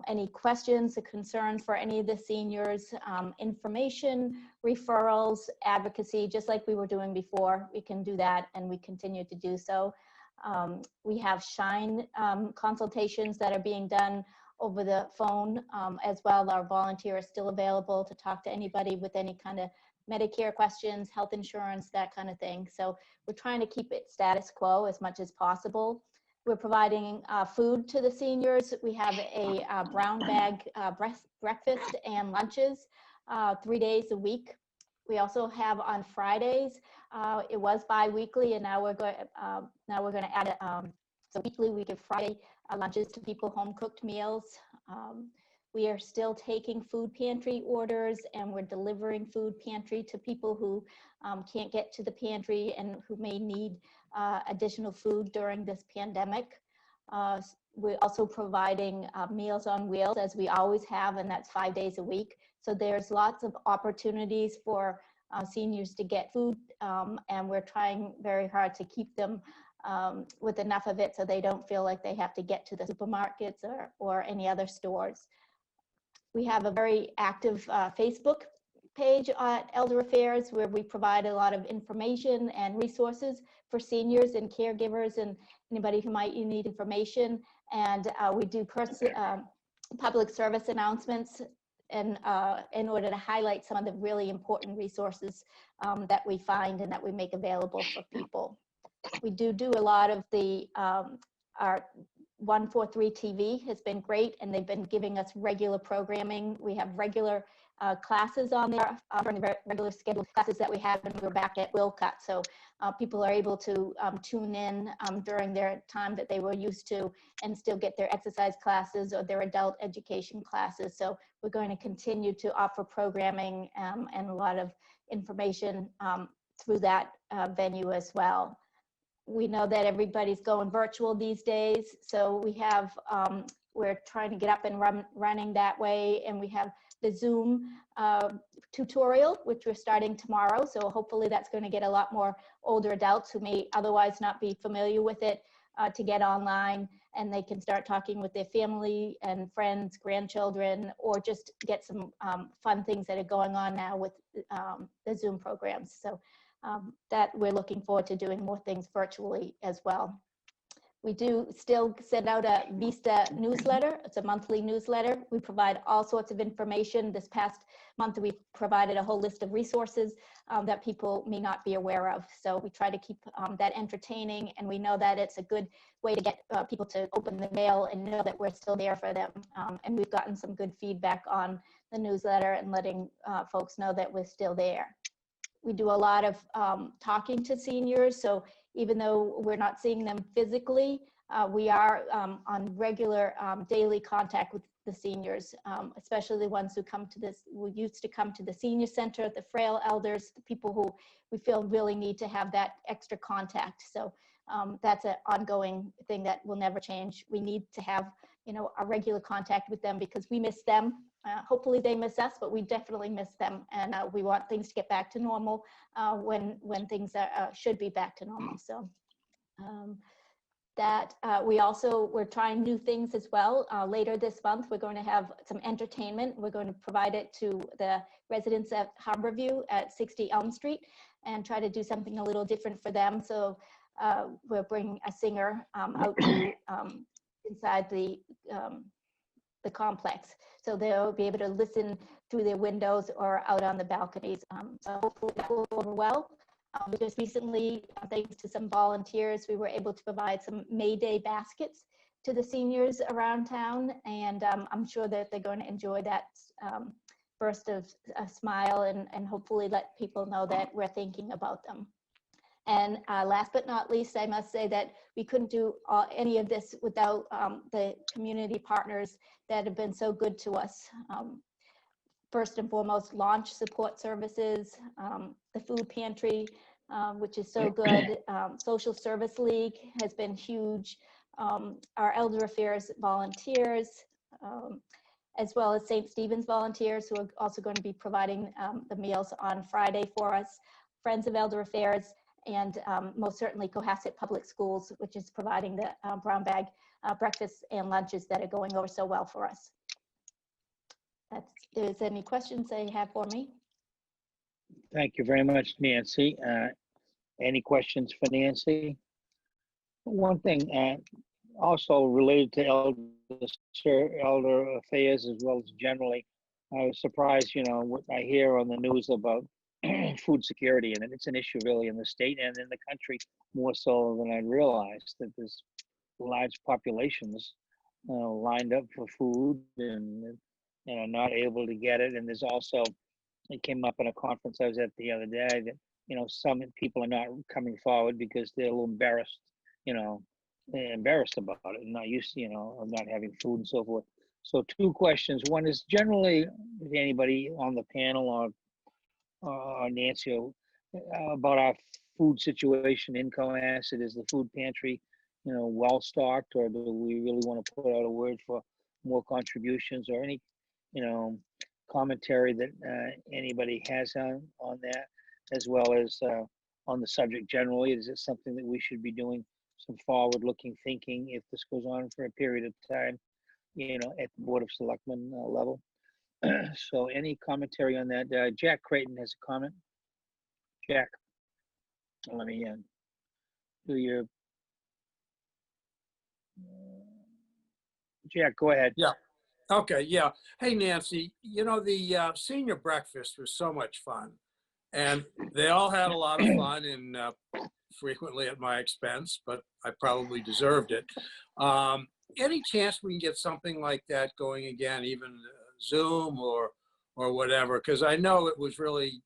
Any questions or concerns for any of the seniors, information, referrals, advocacy, just like we were doing before, we can do that and we continue to do so. We have Shine consultations that are being done over the phone as well. Our volunteer is still available to talk to anybody with any kind of Medicare questions, health insurance, that kind of thing. So we're trying to keep it status quo as much as possible. We're providing food to the seniors. We have a brown bag breakfast and lunches 3 days a week. We also have on Fridays. It was bi-weekly, and now we're going to add it. So weekly, we give Friday lunches to people, home cooked meals. We are still taking food pantry orders, and we're delivering food pantry to people who can't get to the pantry and who may need additional food during this pandemic. We're also providing Meals on Wheels, as we always have, and that's 5 days a week. So there's lots of opportunities for seniors to get food, and we're trying very hard to keep them with enough of it so they don't feel like they have to get to the supermarkets or any other stores. We have a very active Facebook page at Elder Affairs where we provide a lot of information and resources for seniors and caregivers and anybody who might need information. And we do public service announcements in order to highlight some of the really important resources that we find and that we make available for people. We do a lot of the, our 143 TV has been great, and they've been giving us regular programming. We have regular classes on there, from the regular scheduled classes that we had when we were back at Wilcott. So people are able to tune in during their time that they were used to and still get their exercise classes or their adult education classes. So we're going to continue to offer programming and a lot of information through that venue as well. We know that everybody's going virtual these days, so we have we're trying to get up and running that way, and we have the Zoom tutorial, which we're starting tomorrow. So hopefully that's going to get a lot more older adults who may otherwise not be familiar with it to get online, and they can start talking with their family and friends, grandchildren, or just get some fun things that are going on now with the Zoom programs. So that we're looking forward to doing more things virtually as well. We do still send out a Vista newsletter. It's a monthly newsletter. We provide all sorts of information. This past month, we provided a whole list of resources that people may not be aware of. So we try to keep that entertaining, and we know that it's a good way to get people to open the mail and know that we're still there for them. And we've gotten some good feedback on the newsletter and letting folks know that we're still there. We do a lot of talking to seniors. So even though we're not seeing them physically, we are on regular daily contact with the seniors, especially the ones who used to come to the senior center, the frail elders, the people who we feel really need to have that extra contact. So that's an ongoing thing that will never change. We need to have, a regular contact with them because we miss them. Hopefully they miss us, but we definitely miss them. And we want things to get back to normal when things should be back to normal. So we're trying new things as well. Later this month, we're going to have some entertainment. We're going to provide it to the residents at Harborview at 60 Elm Street and try to do something a little different for them. So we're bringing a singer out to inside the complex. So they'll be able to listen through their windows or out on the balconies. So hopefully that will go over well. We just recently, thanks to some volunteers, we were able to provide some May Day baskets to the seniors around town. And I'm sure that they're going to enjoy that burst of a smile and hopefully let people know that we're thinking about them. And last but not least, I must say that we couldn't do any of this without the community partners that have been so good to us. First and foremost, Launch Support Services, the Food Pantry, which is so good. Social Service League has been huge. Our Elder Affairs volunteers, as well as St. Stephen's volunteers, who are also going to be providing the meals on Friday for us. Friends of Elder Affairs, and most certainly Cohasset Public Schools, which is providing the brown bag breakfasts and lunches that are going over so well for us. If there's any questions they have for me. Thank you very much, Nancy. Any questions for Nancy? One thing also related to elder affairs as well as generally, I was surprised, what I hear on the news about food security, and it's an issue really in the state and in the country more so than I realized, that there's large populations lined up for food and not able to get it. And there's also, it came up in a conference I was at the other day that some people are not coming forward because they're a little embarrassed, embarrassed about it and not used to, of not having food and so forth. So two questions. One is generally, if anybody on the panel or Nancy, about our food situation in Cohasset. Is the food pantry, well stocked, or do we really want to put out a word for more contributions, or any, commentary that anybody has on that, as well as on the subject generally? Is it something that we should be doing some forward-looking thinking if this goes on for a period of time, at the Board of Selectmen level? So any commentary on that? Jack Creighton has a comment. Jack, let me do your, Jack, go ahead. Yeah. Okay. Yeah. Hey, Nancy, the senior breakfast was so much fun, and they all had a lot of fun, and frequently at my expense, but I probably deserved it. Any chance we can get something like that going again, even Zoom or whatever? Because I know it was really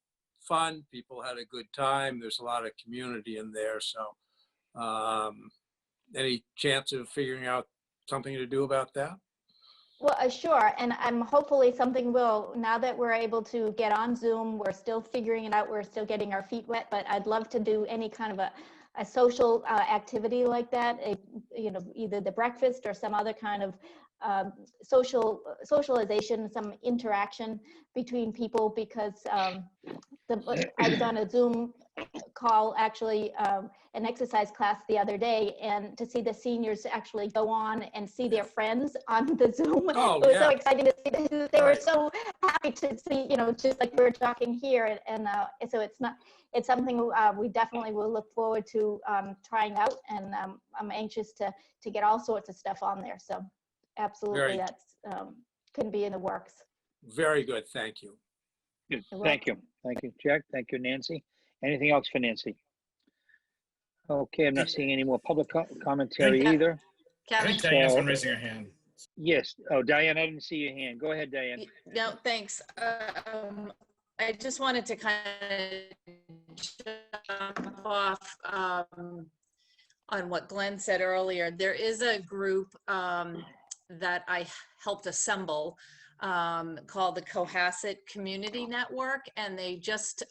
fun. People had a good time. There's a lot of community in there. So any chance of figuring out something to do about that? Well, sure. And I'm hopefully something will, now that we're able to get on Zoom, we're still figuring it out. We're still getting our feet wet, but I'd love to do any kind of a social activity like that, either the breakfast or some other kind of socialization, some interaction between people, because I was on a Zoom call, actually, an exercise class the other day, and to see the seniors actually go on and see their friends on the Zoom. Oh, it was yeah. so exciting to see that they were Right. so happy to see, just like we were talking here. And so it's something we definitely will look forward to trying out, and I'm anxious to get all sorts of stuff on there. So absolutely, Very- that's couldn't be in the works. Very good. Thank you. Good. You're Thank you. welcome. Thank you, Jack. Thank you, Nancy. Anything else for Nancy? Okay, I'm not seeing any more public commentary Thank- either. I Kevin? think Diane's been raising her hand. Yes. Oh, Diane, I didn't see your hand. Go ahead, Diane. No, thanks. I just wanted to kind of jump off on what Glenn said earlier. There is a group that I helped assemble called the Cohasset Community Network, and they just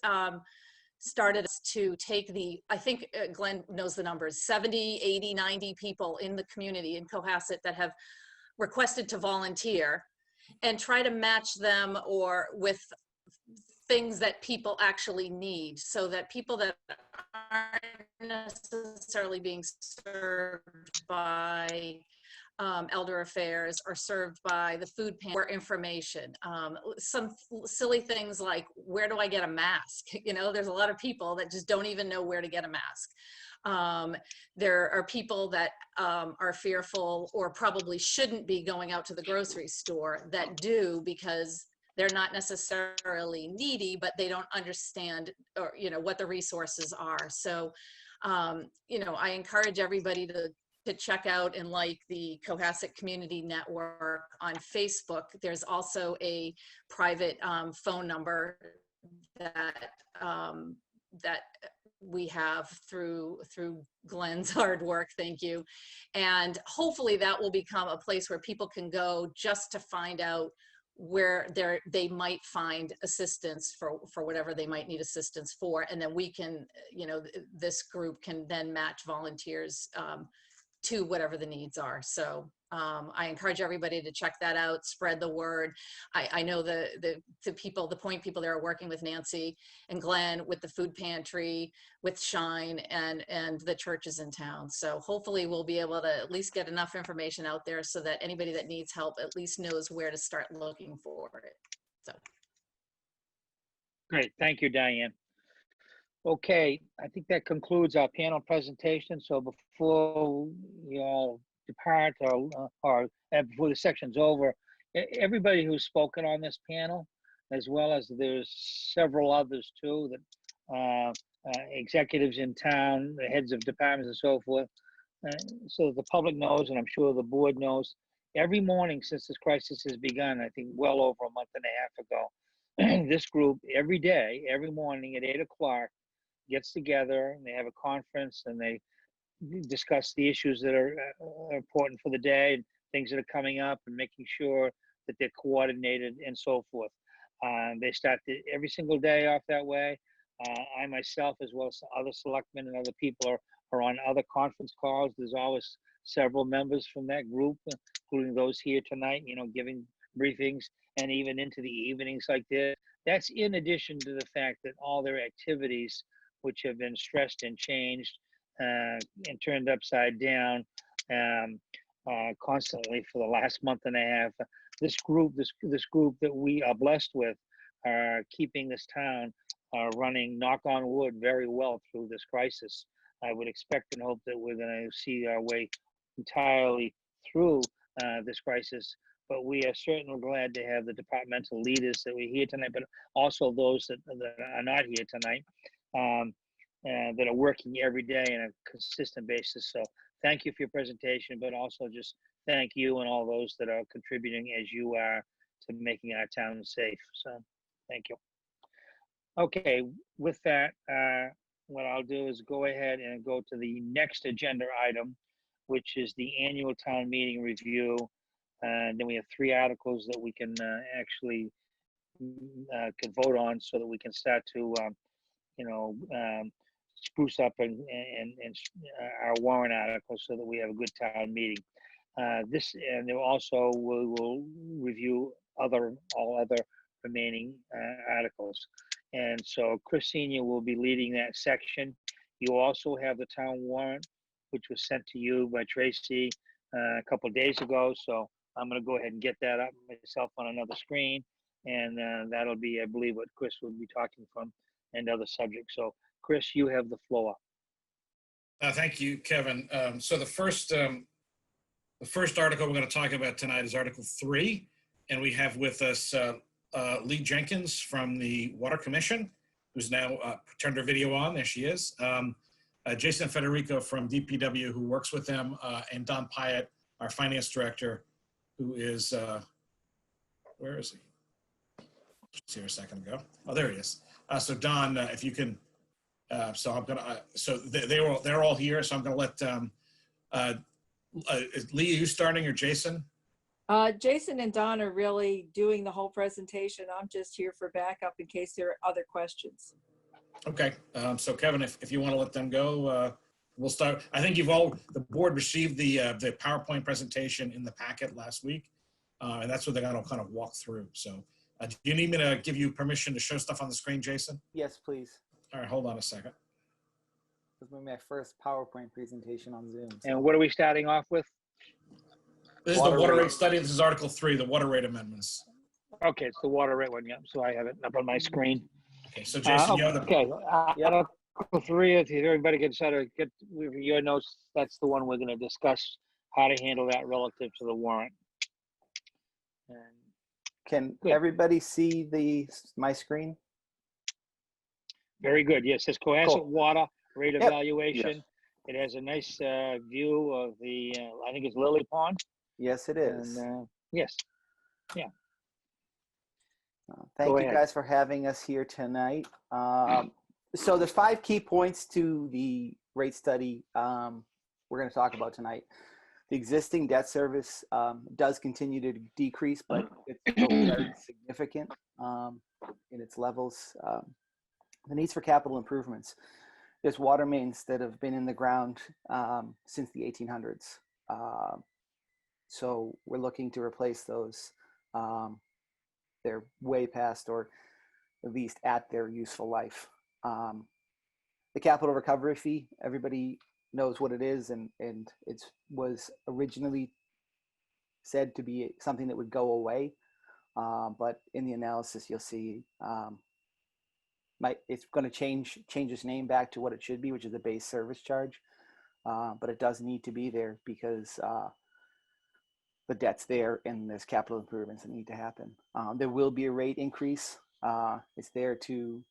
started to take I think Glenn knows the numbers, 70, 80, 90 people in the community in Cohasset that have requested to volunteer, and try to match them or with things that people actually need, so that people that aren't necessarily being served by Elder Affairs are served by the food pantry or information. Some silly things like, where do I get a mask? There's a lot of people that just don't even know where to get a mask. There are people that are fearful or probably shouldn't be going out to the grocery store that do, because they're not necessarily needy, but they don't understand or what the resources are. So I encourage everybody to check out and like the Cohasset Community Network on Facebook. There's also a private phone number that that we have through Glenn's hard work. Thank you. And hopefully that will become a place where people can go just to find out where they might find assistance for whatever they might need assistance for. And then we can, this group can then match volunteers to whatever the needs are. So I encourage everybody to check that out, spread the word. I know the point people there are working with Nancy and Glenn with the food pantry, with Shine, and the churches in town. So hopefully we'll be able to at least get enough information out there so that anybody that needs help at least knows where to start looking for it. So. Great. Thank you, Diane. Okay, I think that concludes our panel presentation. So before you all depart or before the section's over, everybody who's spoken on this panel, as well as there's several others too, that executives in town, the heads of departments and so forth, so the public knows, and I'm sure the board knows, every morning since this crisis has begun, I think well over a month and a half ago, this group every day, every morning at 8 o'clock, gets together and they have a conference and they discuss the issues that are important for the day and things that are coming up, and making sure that they're coordinated and so forth. They start every single day off that way. I myself, as well as other selectmen and other people, are on other conference calls. There's always several members from that group, including those here tonight, giving briefings, and even into the evenings like this. That's in addition to the fact that all their activities, which have been stressed and changed and turned upside down constantly for the last month and a half. This group that we are blessed with are keeping this town running, knock on wood, very well through this crisis. I would expect and hope that we're going to see our way entirely through this crisis. But we are certainly glad to have the departmental leaders that we're here tonight, but also those that are not here tonight, that are working every day on a consistent basis. So thank you for your presentation, but also just thank you and all those that are contributing as you are to making our town safe. So thank you. Okay, with that, what I'll do is go ahead and go to the next agenda item, which is the annual town meeting review. And then we have 3 articles that we can actually can vote on, so that we can start to spruce up and our warrant articles, so that we have a good town meeting. And there also we will review all other remaining articles. And so Chris Senior will be leading that section. You also have the town warrant, which was sent to you by Tracy a couple of days ago. So I'm going to go ahead and get that up myself on another screen. And that'll be, I believe, what Chris will be talking from and other subjects. So Chris, you have the floor. Thank you, Kevin. So the first article we're going to talk about tonight is Article 3. And we have with us Lee Jenkins from the Water Commission, who's now turned her video on. There she is. Jason Federico from DPW, who works with them, and Don Pyatt, our finance director, who is, where is he? Just here a second ago. Oh, there he is. So Don, if you can, so I'm gonna, so they're all here. So I'm gonna let, Lee, are you starting or Jason? Jason and Don are really doing the whole presentation. I'm just here for backup in case there are other questions. Okay, so Kevin, if you want to let them go, we'll start. I think the board received the PowerPoint presentation in the packet last week, and that's what they're going to kind of walk through. So do you need me to give you permission to show stuff on the screen, Jason? Yes, please. All right, hold on a second. This will be my first PowerPoint presentation on Zoom. So. And what are we starting off with? This is the water rate study. This is Article 3, the water rate amendments. Okay, it's the water rate one. Yeah, so I have it up on my screen. Okay, so Jason, you have the. Okay, Article 3. If everybody can sort of get your notes, that's the one we're going to discuss how to handle that relative to the warrant. And can good. Everybody see my screen? Very good. Yes, it's Cohasset Cool. water rate Yep. evaluation. Yes. It has a nice view of the, I think it's Lily Pond. Yes, it is. And, yes. Yeah. Thank Go you ahead. guys for having us here tonight. So there's 5 key points to the rate study we're going to talk about tonight. The existing debt service does continue to decrease, but it's still very significant in its levels. The needs for capital improvements. There's water mains that have been in the ground since the 1800s. So we're looking to replace those. They're way past, or at least at their useful life. The capital recovery fee, everybody knows what it is, and it was originally said to be something that would go away. But in the analysis, you'll see it's going to change its name back to what it should be, which is a base service charge. But it does need to be there because the debt's there and there's capital improvements that need to happen. There will be a rate increase. It's there to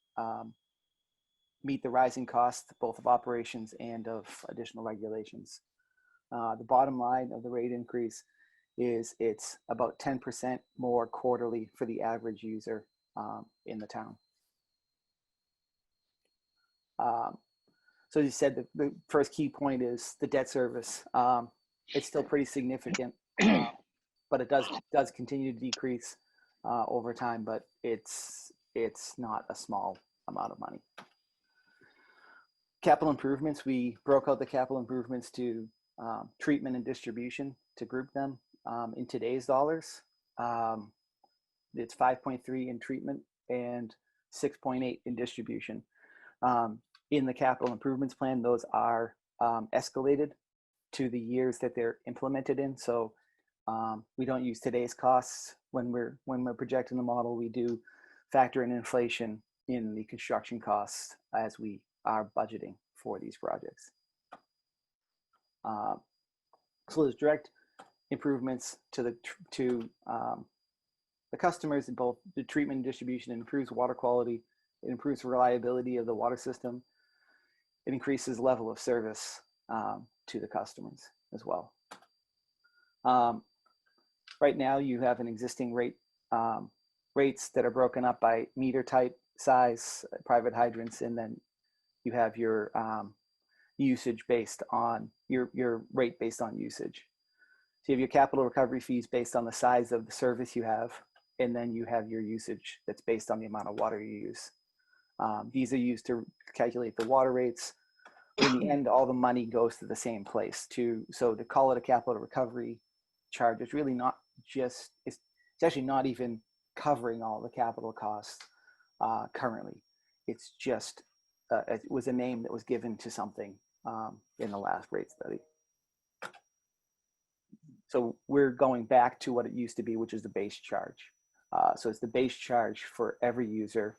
meet the rising costs, both of operations and of additional regulations. The bottom line of the rate increase is it's about 10% more quarterly for the average user in the town. So as you said, the first key point is the debt service. It's still pretty significant, but it does continue to decrease over time, but it's not a small amount of money. Capital improvements, we broke out the capital improvements to treatment and distribution to group them in today's dollars. It's 5.3 in treatment and 6.8 in distribution. In the capital improvements plan, those are escalated to the years that they're implemented in. So we don't use today's costs when we're projecting the model. We do factor in inflation in the construction costs as we are budgeting for these projects. So there's direct improvements to the customers in both the treatment and distribution. It improves water quality. It improves reliability of the water system. It increases level of service to the customers as well. Right now, you have an existing rates that are broken up by meter type, size, private hydrants, and then you have your usage based on your rate based on usage. So you have your capital recovery fees based on the size of the service you have, and then you have your usage that's based on the amount of water you use. These are used to calculate the water rates. In the end, all the money goes to the same place. So to call it a capital recovery charge is really not just, it's actually not even covering all the capital costs currently. It's just, it was a name that was given to something in the last rate study. So we're going back to what it used to be, which is the base charge. So it's the base charge for every user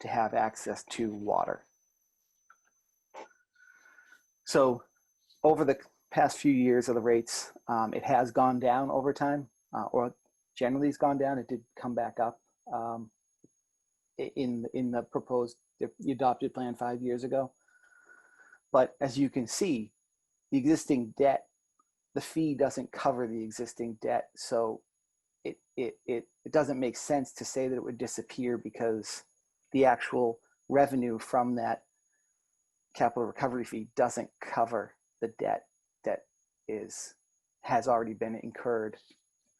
to have access to water. So over the past few years of the rates, it has gone down over time, or generally it's gone down. It did come back up in the proposed, the adopted plan 5 years ago. But as you can see, the existing debt, the fee doesn't cover the existing debt. So it doesn't make sense to say that it would disappear, because the actual revenue from that capital recovery fee doesn't cover the debt that has already been incurred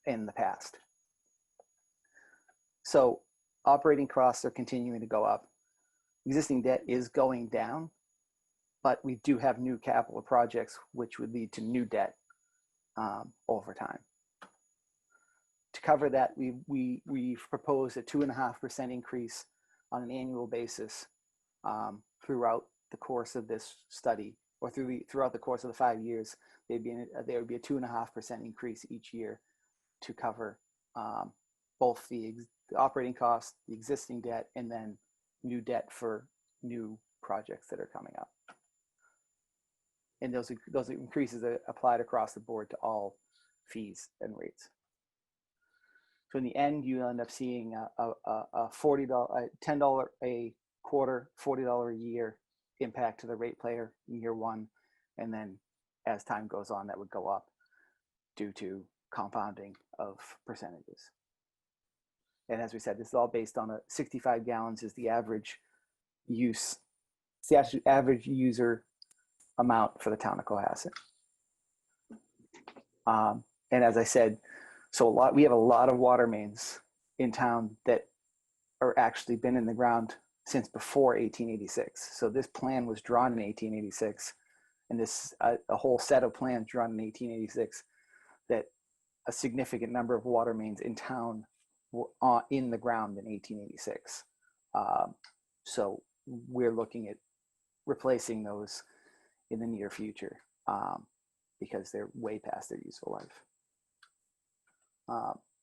in the past. So operating costs are continuing to go up. Existing debt is going down, but we do have new capital projects which would lead to new debt over time. To cover that, we've proposed a 2.5% increase on an annual basis throughout the course of this study, or throughout the course of the 5 years. There would be a 2.5% increase each year to cover both the operating costs, the existing debt, and then new debt for new projects that are coming up. And those increases are applied across the board to all fees and rates. So in the end, you end up seeing a $10 a quarter, $40 a year impact to the rate player in year one. And then as time goes on, that would go up due to compounding of percentages. And as we said, this is all based on 65 gallons is the average use, it's the average user amount for the town of Cohasset. And as I said, we have a lot of water mains in town that are actually been in the ground since before 1886. So this plan was drawn in 1886, and this a whole set of plans drawn in 1886 that a significant number of water mains in town were in the ground in 1886. So we're looking at replacing those in the near future because they're way past their useful life.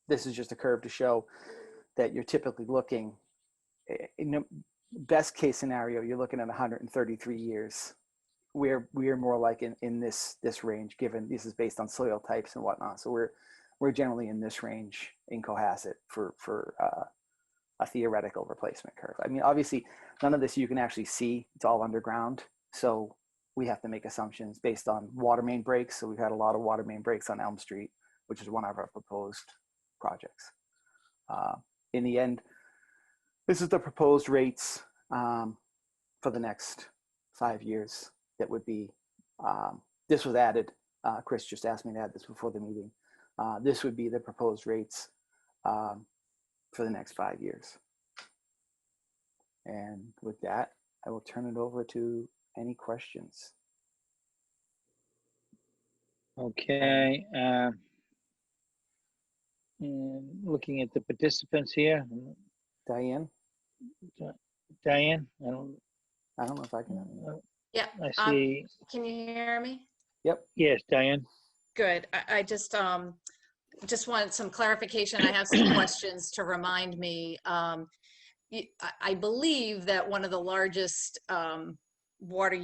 This is just a curve to show that you're typically looking, in the best case scenario, you're looking at 133 years. We're more like in this range, given this is based on soil types and whatnot. So we're generally in this range in Cohasset for a theoretical replacement curve. I mean, obviously, none of this you can actually see. It's all underground. So we have to make assumptions based on water main breaks. So we've had a lot of water main breaks on Elm Street, which is one of our proposed projects. In the end, this is the proposed rates for the next 5 years. That would be, this was added, Chris just asked me to add this before the meeting. This would be the proposed rates for the next 5 years. And with that, I will turn it over to any questions. Okay. And looking at the participants here, Diane? Diane, I don't know if I can. Yeah. I see. Can you hear me? Yep. Yes, Diane. Good. I just wanted some clarification. I have some questions to remind me. I believe that one of the largest water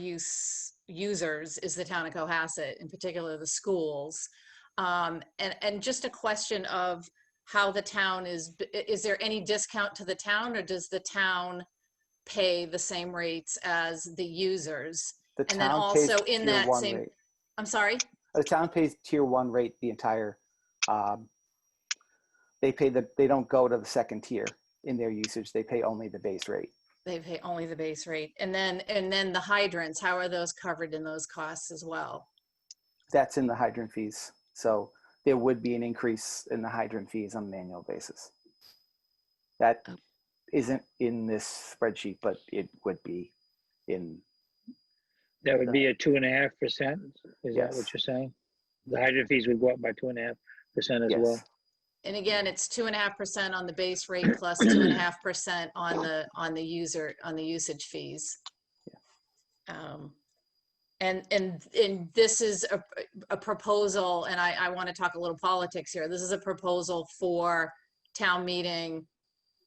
users is the town of Cohasset, in particular the schools. And just a question of how the town is there any discount to the town, or does the town pay the same rates as the users? The and then town also pays in tier that 1 same rate. I'm sorry? The town pays tier 1 rate the entire, they don't go to the second tier in their usage. They pay only the base rate. They pay only the base rate. And then the hydrants, how are those covered in those costs as well? That's in the hydrant fees. So there would be an increase in the hydrant fees on an annual basis. That isn't in this spreadsheet, but it would be in. That would be a 2.5%. Is Yes. that what you're saying? The hydrant fees would go up by 2.5%. as well? Yes. And again, it's 2.5% on the base rate plus 2.5% on the usage fees. And this is a proposal, and I want to talk a little politics here. This is a proposal for town meeting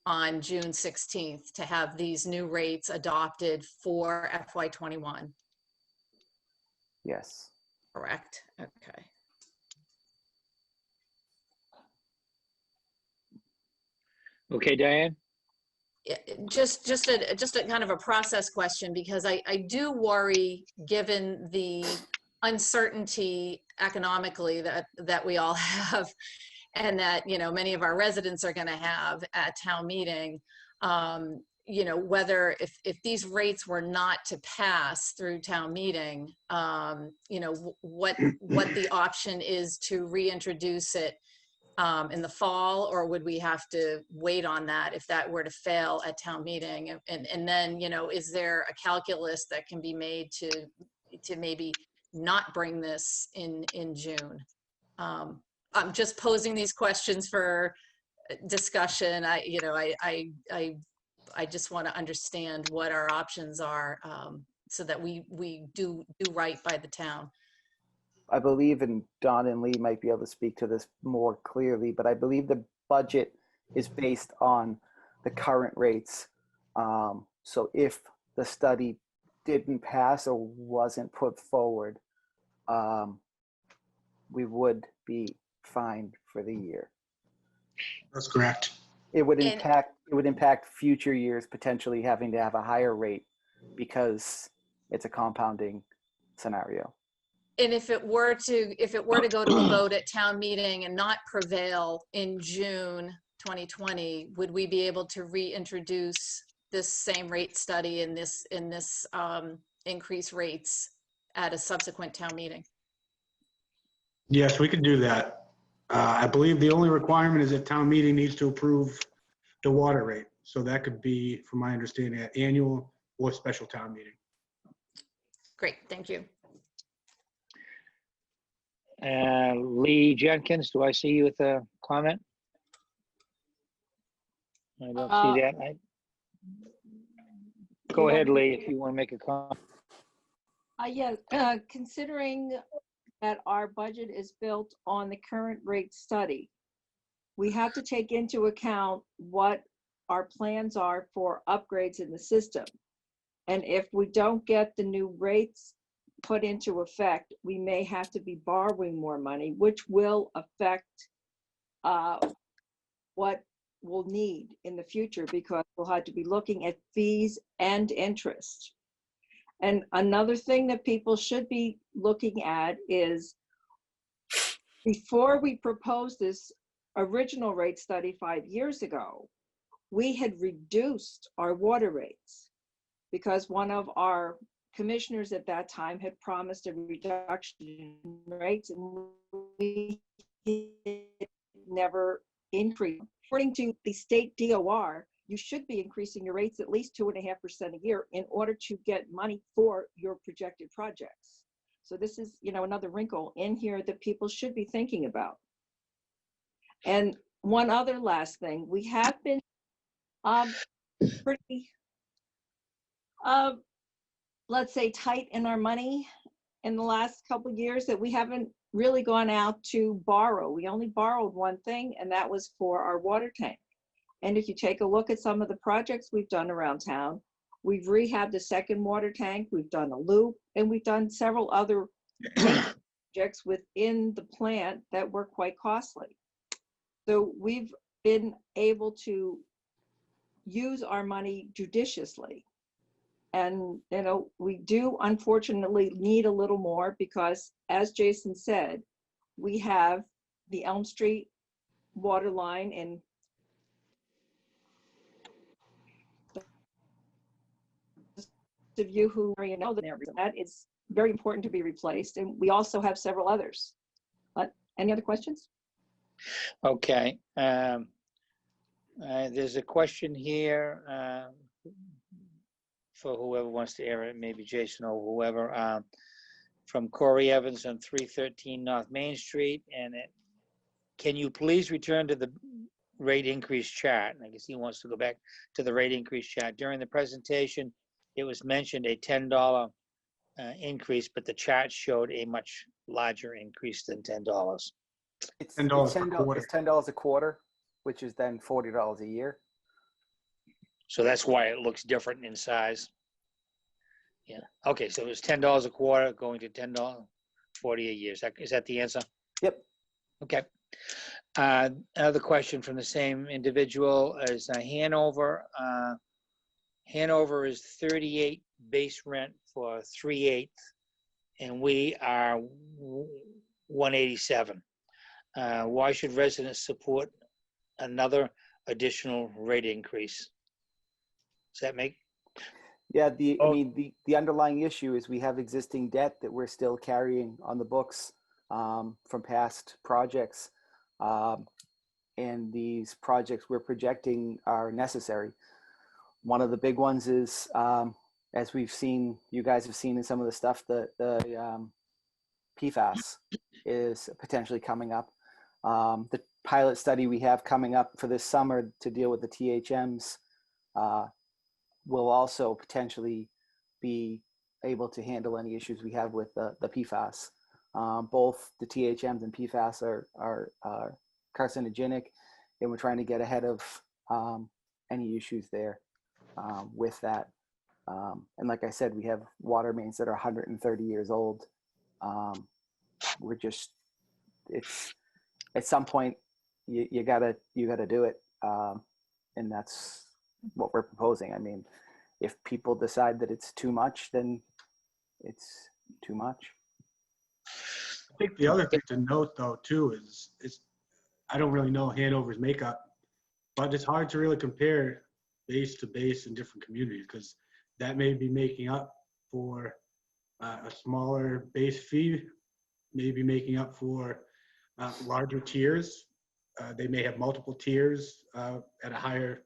on June 16th to have these new rates adopted for FY21. Yes. Correct. Okay. Okay, Diane? Just a kind of a process question, because I do worry, given the uncertainty economically that we all have, and that, you know, many of our residents are going to have at town meeting, you know, whether if these rates were not to pass through town meeting, you know, what the option is to reintroduce it in the fall, or would we have to wait on that if that were to fail at town meeting? And then, you know, is there a calculus that can be made to maybe not bring this in June? I'm just posing these questions for discussion. I just want to understand what our options are, so that we do right by the town. I believe, and Don and Lee might be able to speak to this more clearly, but I believe the budget is based on the current rates. So if the study didn't pass or wasn't put forward, we would be fined for the year. That's correct. It would impact future years potentially having to have a higher rate because it's a compounding scenario. And if it were to go to a vote at town meeting and not prevail in June 2020, would we be able to reintroduce this same rate study and this increase rates at a subsequent town meeting? Yes, we could do that. I believe the only requirement is that town meeting needs to approve the water rate. So that could be, from my understanding, an annual or special town meeting. Great, thank you. Lee Jenkins, do I see you with a comment? I don't see that. Go ahead, Lee, if you want to make a comment. Considering that our budget is built on the current rate study, we have to take into account what our plans are for upgrades in the system. And if we don't get the new rates put into effect, we may have to be borrowing more money, which will affect what we'll need in the future, because we'll have to be looking at fees and interest. And another thing that people should be looking at is, before we proposed this original rate study 5 years ago, we had reduced our water rates because one of our commissioners at that time had promised a reduction in rates, and we never increased. According to the state DOR, you should be increasing your rates at least 2.5% a year in order to get money for your projected projects. So this is, you know, another wrinkle in here that people should be thinking about. And one other last thing, we have been pretty let's say tight in our money in the last couple of years, that we haven't really gone out to borrow. We only borrowed one thing, and that was for our water tank. And if you take a look at some of the projects we've done around town, we've rehabbed a second water tank, we've done a loop, and we've done several other projects within the plant that were quite costly. So we've been able to use our money judiciously. And, you know, we do unfortunately need a little more because, as Jason said, we have the Elm Street water line, and of you who already know that is very important to be replaced. And we also have several others. But any other questions? Okay. There's a question here for whoever wants to air it, maybe Jason or whoever, from Corey Evans on 313 North Main Street. And Can you please return to the rate increase chart? And I guess he wants to go back to the rate increase chart. During the presentation, it was mentioned a $10 increase, but the chart showed a much larger increase than $10. It's $10 per $10, quarter. it's $10 a quarter, which is then $40 a year. So that's why it looks different in size. Yeah. Okay, so it was $10 a quarter going to $10, $40 a year. Is that the answer? Yep. Okay. Another question from the same individual is Hanover. Hanover is 38 base rent for 3/8, and we are 187. Why should residents support another additional rate increase? Does that make? Yeah, I mean, the underlying issue is we have existing debt that we're still carrying on the books from past projects. And these projects we're projecting are necessary. One of the big ones is, as we've seen, you guys have seen in some of the stuff, the PFAS is potentially coming up. The pilot study we have coming up for this summer to deal with the THMs will also potentially be able to handle any issues we have with the PFAS. Both the THMs and PFAS are carcinogenic, and we're trying to get ahead of any issues there with that. And like I said, we have water mains that are 130 years old. We're just, it's at some point you gotta do it, and that's what we're proposing. I mean, if people decide that it's too much, then it's too much. I think the other thing to note, though, too, is I don't really know Hanover's makeup, but it's hard to really compare base to base in different communities, because that may be making up for a smaller base fee, maybe making up for larger tiers. They may have multiple tiers at a higher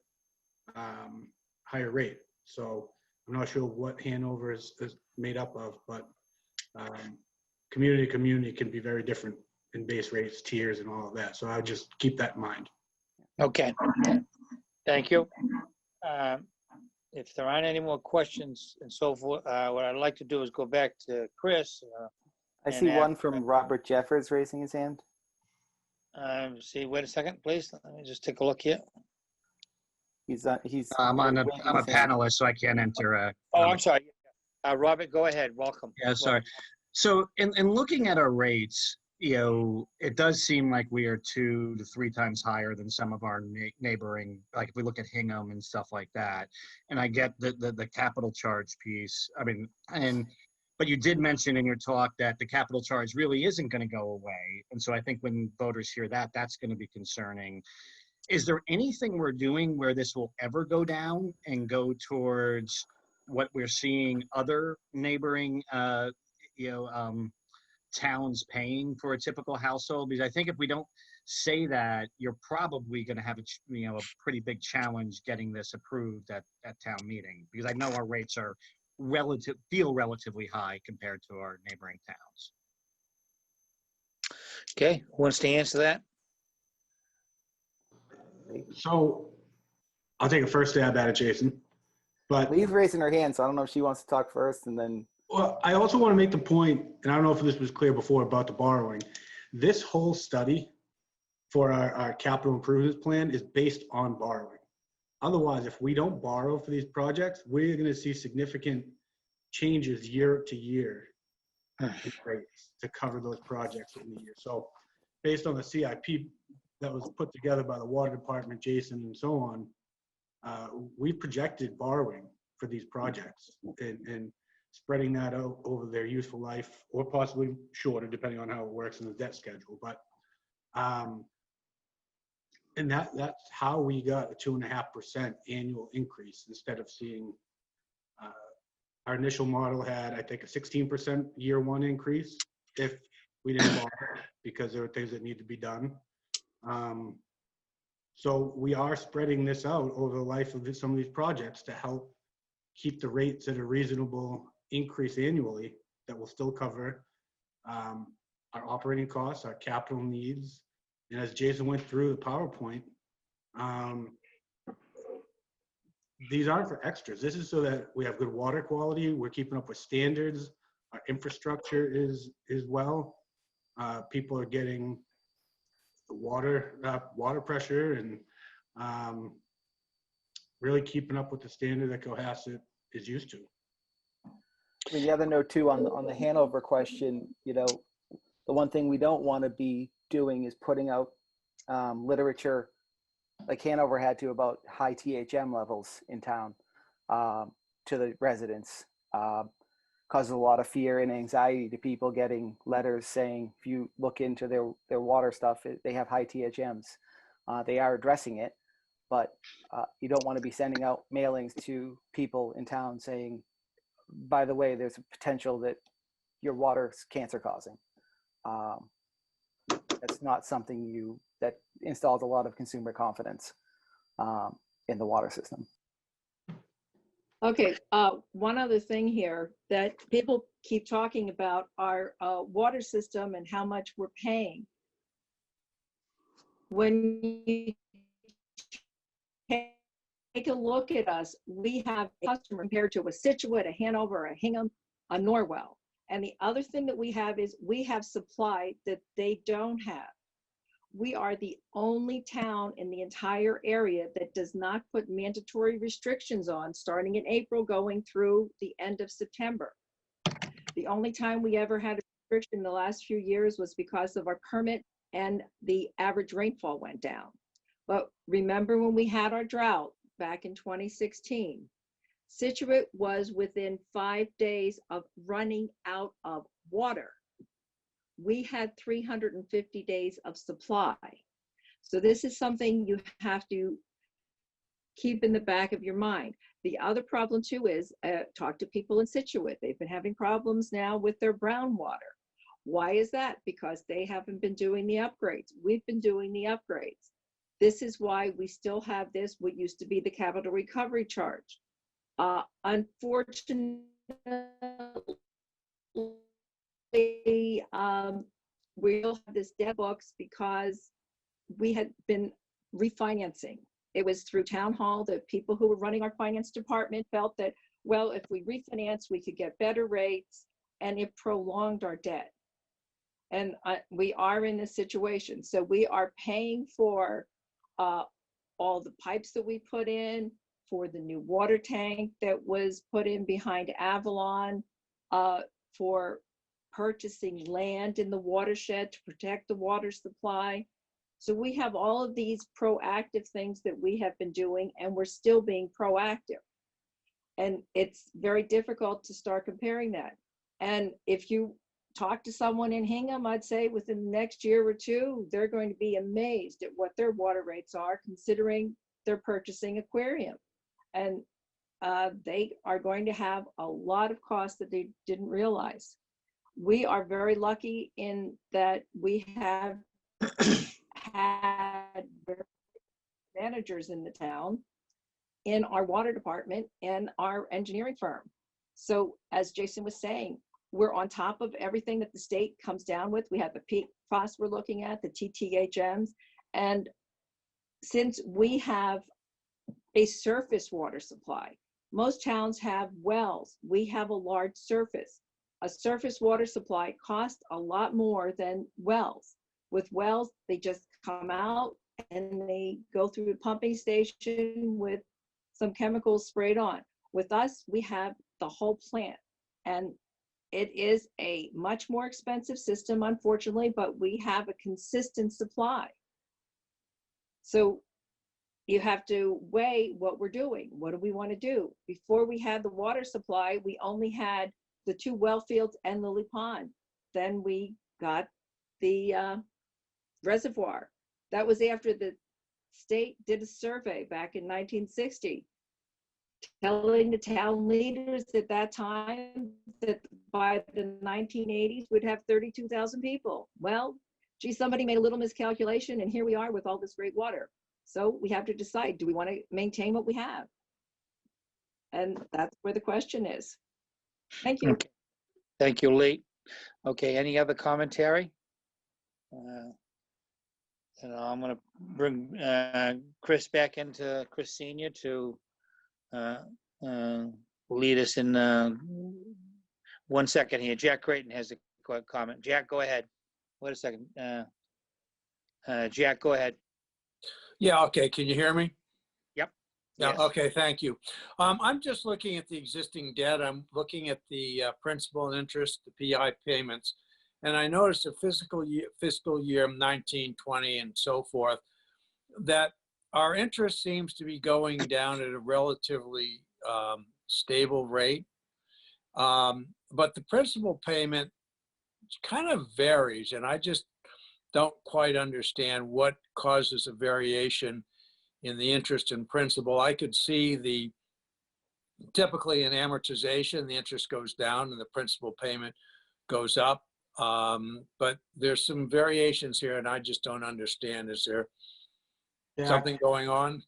rate. So I'm not sure what Hanover is made up of, but community to community can be very different in base rates, tiers, and all of that. So I would just keep that in mind. Okay. Thank you. If there aren't any more questions and so forth, what I'd like to do is go back to Chris. I see one from Robert Jeffers raising his hand. Wait a second, please. Let me just take a look here. I'm a panelist, so I can't enter. Oh, I'm sorry. Robert, go ahead. Welcome. Yeah, sorry. So in looking at our rates, it does seem like we are 2 to 3 times higher than some of our neighboring, like if we look at Hingham and stuff like that. And I get the capital charge piece. I mean, but you did mention in your talk that the capital charge really isn't going to go away. And so I think when voters hear that, that's going to be concerning. Is there anything we're doing where this will ever go down and go towards what we're seeing other neighboring, towns paying for a typical household? Because I think if we don't say that, you're probably going to have a pretty big challenge getting this approved at town meeting, because I know our rates are feel relatively high compared to our neighboring towns. Okay, who wants to answer that? So I'll take a first stab at it, Jason. But Lee's raising her hand, so I don't know if she wants to talk first and then. Well, I also want to make the point, and I don't know if this was clear before about the borrowing. This whole study for our capital improvements plan is based on borrowing. Otherwise, if we don't borrow for these projects, we're going to see significant changes year to year in rates to cover those projects in the year. So based on the CIP that was put together by the water department, Jason, and so on, we projected borrowing for these projects and spreading that out over their useful life, or possibly shorter, depending on how it works in the debt schedule. But and that's how we got a 2.5% annual increase, instead of seeing our initial model had, I think, a 16% year one increase if we didn't borrow, because there were things that need to be done. So we are spreading this out over the life of some of these projects to help keep the rates at a reasonable increase annually that will still cover our operating costs, our capital needs, And as Jason went through the PowerPoint, these aren't for extras. This is so that we have good water quality. We're keeping up with standards. Our infrastructure is well. People are getting the water pressure and really keeping up with the standard that Cohasset is used to. I mean, the other note too on the Hanover question, you know, the one thing we don't want to be doing is putting out literature like Hanover had to about high THM levels in town to the residents. Causes a lot of fear and anxiety to people getting letters saying, if you look into their water stuff, they have high THMs. They are addressing it, but you don't want to be sending out mailings to people in town saying, by the way, there's a potential that your water's cancer causing. That's not something that installs a lot of consumer confidence in the water system. Okay, one other thing here that people keep talking about our water system and how much we're paying. When you take a look at us, we have a customer compared to a Scituate, a Hanover, a Hingham, a Norwell. And the other thing that we have is we have supply that they don't have. We are the only town in the entire area that does not put mandatory restrictions on starting in April going through the end of September. The only time we ever had a restriction in the last few years was because of our permit and the average rainfall went down. But remember when we had our drought back in 2016, Scituate was within 5 days of running out of water. We had 350 days of supply. So this is something you have to keep in the back of your mind. The other problem too is, talk to people in Scituate. They've been having problems now with their brown water. Why is that? Because they haven't been doing the upgrades. We've been doing the upgrades. This is why we still have this, what used to be the capital recovery charge. Unfortunately, we'll have this debt books because we had been refinancing. It was through town hall that people who were running our finance department felt that, well, if we refinance, we could get better rates, and it prolonged our debt. And we are in this situation. So we are paying for all the pipes that we put in, for the new water tank that was put in behind Avalon, for purchasing land in the watershed to protect the water supply. So we have all of these proactive things that we have been doing, and we're still being proactive. And it's very difficult to start comparing that. And if you talk to someone in Hingham, I'd say within the next year or two, they're going to be amazed at what their water rates are, considering they're purchasing aquarium. And they are going to have a lot of costs that they didn't realize. We are very lucky in that we have had managers in the town, in our water department, and our engineering firm. So as Jason was saying, we're on top of everything that the state comes down with. We have the PFAS we're looking at, the TTHMs. And since we have a surface water supply, most towns have wells. We have a large surface. A surface water supply costs a lot more than wells. With wells, they just come out and they go through a pumping station with some chemicals sprayed on. With us, we have the whole plant. And it is a much more expensive system, unfortunately, but we have a consistent supply. So you have to weigh what we're doing. What do we want to do? Before we had the water supply, we only had the 2 well fields and Lily Pond. Then we got the reservoir. That was after the state did a survey back in 1960, telling the town leaders at that time that by the 1980s we'd have 32,000 people. Well, gee, somebody made a little miscalculation, and here we are with all this great water. So we have to decide, do we want to maintain what we have? And that's where the question is. Thank you. Okay. Thank you, Lee. Okay, any other commentary? And I'm gonna bring Chris back into Chris Senior to lead us in 1 second here. Jack Creighton has a comment. Jack, go ahead. Wait a second. Jack, go ahead. Yeah, okay, can you hear me? Yep. Yeah, Yes. okay, thank you. I'm just looking at the existing debt. I'm looking at the principal and interest, the PI payments. And I noticed a fiscal year 19, 20, and so forth, that our interest seems to be going down at a relatively stable rate. But the principal payment kind of varies, and I just don't quite understand what causes a variation in the interest and principal. I could see typically in amortization, the interest goes down and the principal payment goes up. But there's some variations here and I just don't understand. Is there something going on?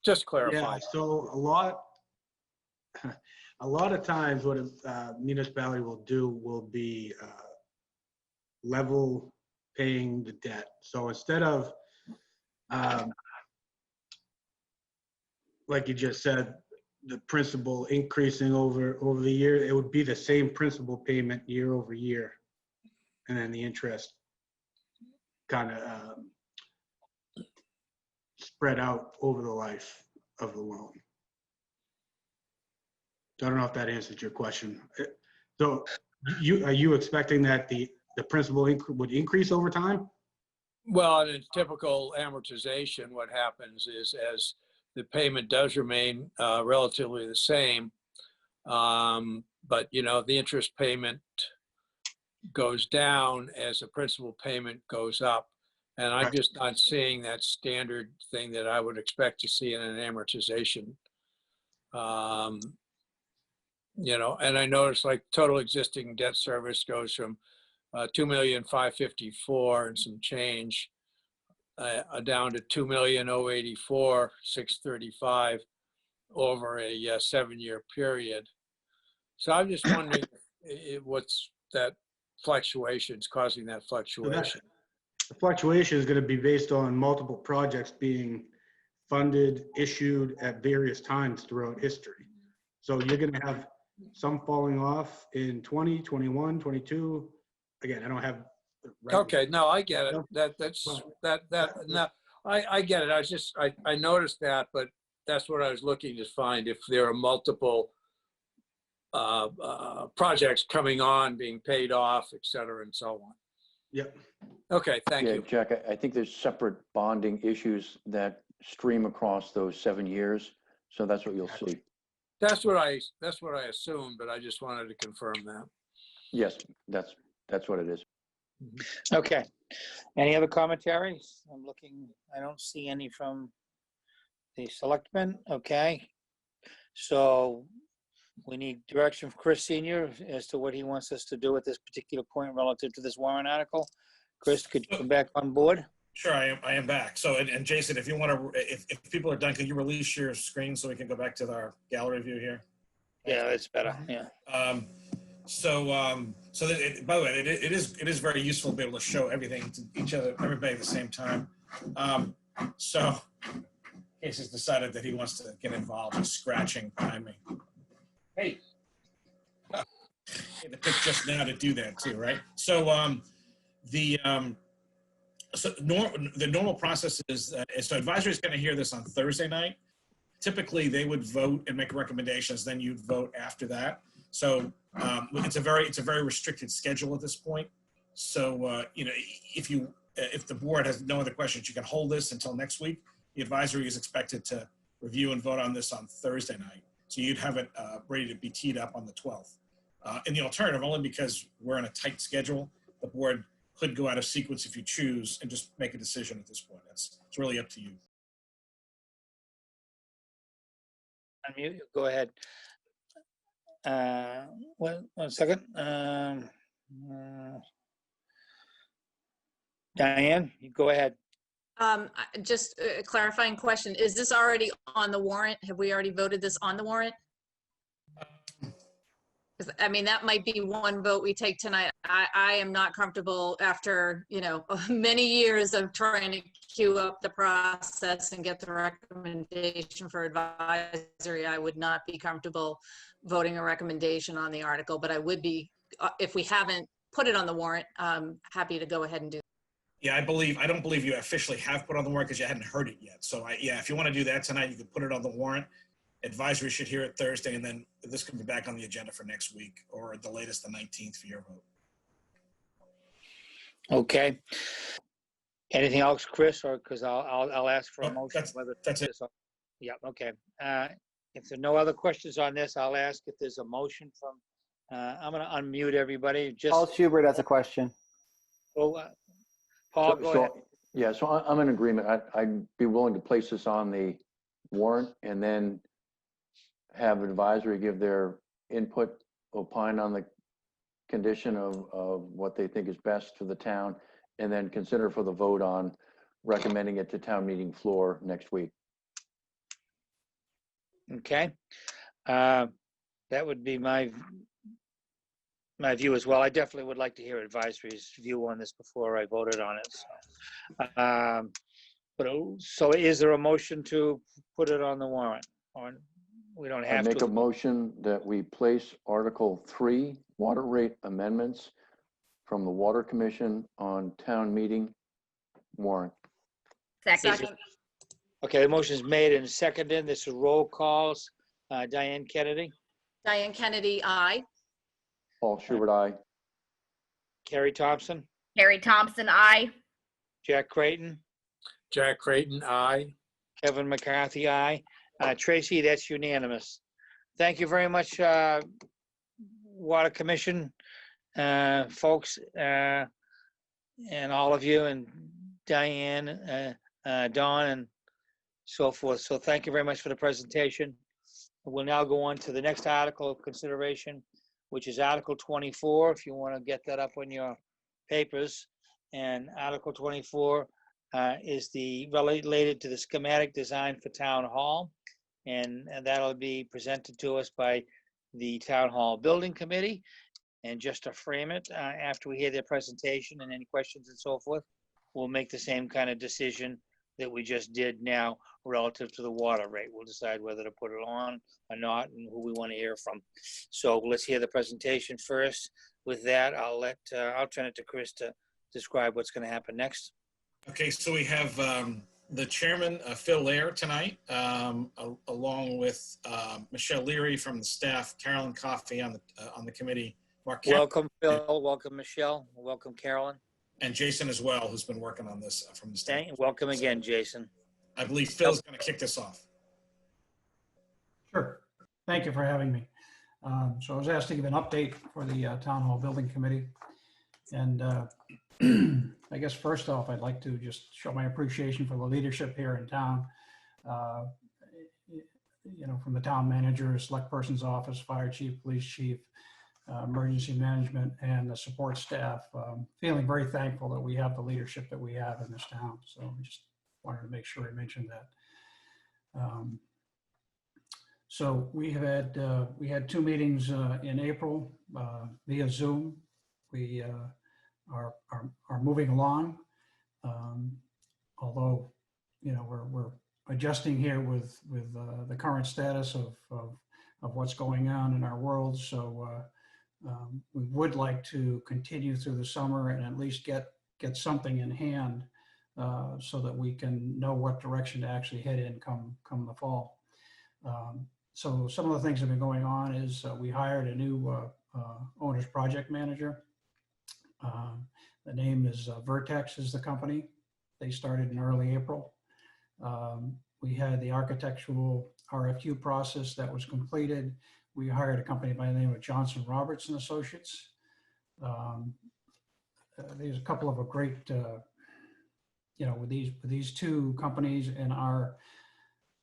Just clarify. Yeah, so a lot of times what a municipality will do will be level paying the debt. So instead of, like you just said, the principal increasing over the year, it would be the same principal payment year over year. And then the interest kind of spread out over the life of the loan. I don't know if that answers your question. So are you expecting that the principal would increase over time? Well, in typical amortization, what happens is as the payment does remain relatively the same, but the interest payment goes down as the principal payment goes up. And I'm just not seeing that standard thing that I would expect to see in an amortization. And I noticed like total existing debt service goes from 2,554,000 and some change down to 2,084,635 over a 7-year period. So I'm just wondering what's that fluctuations causing that fluctuation. The fluctuation is going to be based on multiple projects being funded, issued at various times throughout history. So you're going to have some falling off in 20, 21, 22. Again, I don't have. Okay, no, I get it. I get it. I noticed that, but that's what I was looking to find, if there are multiple projects coming on, being paid off, et cetera, and so on. Yep. Okay, thank you. Jack, I think there's separate bonding issues that stream across those 7 years. So that's what you'll see. That's what I assumed, but I just wanted to confirm that. Yes, that's what it is. Okay. Any other commentaries? I'm looking, I don't see any from the selectmen. Okay. So we need direction from Chris Senior as to what he wants us to do at this particular point relative to this warrant article. Chris, could you come back on board? Sure, I am back. So, and Jason, if you want to, if people are done, can you release your screen so we can go back to our gallery view here? Yeah, it's better. Yeah. So by the way, it is very useful to be able to show everything to everybody at the same time. So Case has decided that he wants to get involved. He's scratching behind me. Hey, the pick just now to do that too, right? So the normal process is so advisory is going to hear this on Thursday night. Typically, they would vote and make recommendations. Then you'd vote after that. So it's a very restricted schedule at this point. So if the board has no other questions, you can hold this until next week. The advisory is expected to review and vote on this on Thursday night. So you'd have it ready to be teed up on the 12th. And the alternative, only because we're in a tight schedule, the board could go out of sequence if you choose and just make a decision at this point. It's really up to you. Unmute. Go ahead. One second. Diane, you go ahead. Just a clarifying question. Is this already on the warrant? Have we already voted this on the warrant? 'Cause, I mean, that might be one vote we take tonight. I am not comfortable after, you know, many years of trying to queue up the process and get the recommendation for advisory. I would not be comfortable voting a recommendation on the article, but I would be, if we haven't put it on the warrant, I'm happy to go ahead and do. Yeah, I don't believe you officially have put on the warrant because you hadn't heard it yet. So yeah, if you want to do that tonight, you could put it on the warrant. Advisory should hear it Thursday, and then this could be back on the agenda for next week, or at the latest, the 19th for your vote. Okay. Anything else, Chris, or because I'll ask for a Nope, motion. that's it. Yeah, okay. If there are no other questions on this, I'll ask if there's a motion from, I'm going to unmute everybody. Paul Just, Schubert has a question. oh, Paul, go ahead. Yeah, so I'm in agreement. I'd be willing to place this on the warrant and then have advisory give their input, opine on the condition of what they think is best for the town, and then consider for the vote on recommending it to town meeting floor next week. Okay. That would be my view as well. I definitely would like to hear advisory's view on this before I voted on it. So is there a motion to put it on the warrant? Or we don't I have make to? a motion that we place Article 3, water rate amendments from the Water Commission on town meeting warrant. Second. Okay, the motion's made and seconded. This is roll calls. Diane Kennedy, Diane Kennedy, aye. Paul Schubert, aye. Carrie Thompson, Carrie Thompson, aye. Jack Creighton, Jack Creighton, aye. Kevin McCarthy, aye. Tracy, that's unanimous. Thank you very much, Water Commission folks, and all of you, and Diane, Dawn, and so forth. So thank you very much for the presentation. We'll now go on to the next article of consideration, which is Article 24, if you want to get that up on your papers. And Article 24 is related to the schematic design for Town Hall. And that'll be presented to us by the Town Hall Building Committee. And just to frame it, after we hear their presentation and any questions and so forth, we'll make the same kind of decision that we just did now relative to the water rate. We'll decide whether to put it on or not and who we want to hear from. So let's hear the presentation first. With that, I'll turn it to Chris to describe what's going to happen next. Okay, so we have the chairman, Phil Lair, tonight, along with Michelle Leary from the staff, Carolyn Coffey on the committee. Mark Welcome, Phil. Welcome, Michelle. Welcome, Carolyn. And Jason as well, who's been working on this from the staff. Welcome again, Jason. I believe Phil's going to kick this off. Sure. Thank you for having me. So I was asked to give an update for the Town Hall Building Committee. And I guess first off, I'd like to just show my appreciation for the leadership here in town. You know, from the town manager, select person's office, fire chief, police chief, emergency management, and the support staff. Feeling very thankful that we have the leadership that we have in this town. So I just wanted to make sure I mentioned that. So we had 2 meetings in April via Zoom. We are moving along, although you know we're adjusting here with the current status of what's going on in our world. So we would like to continue through the summer and at least get something in hand so that we can know what direction to actually head in come the fall. So some of the things that have been going on is we hired a new owner's project manager. The name is Vertex is the company. They started in early April. We had the architectural RFQ process that was completed. We hired a company by the name of Johnson Roberts and Associates. There's a couple of a great, you know, with these 2 companies in our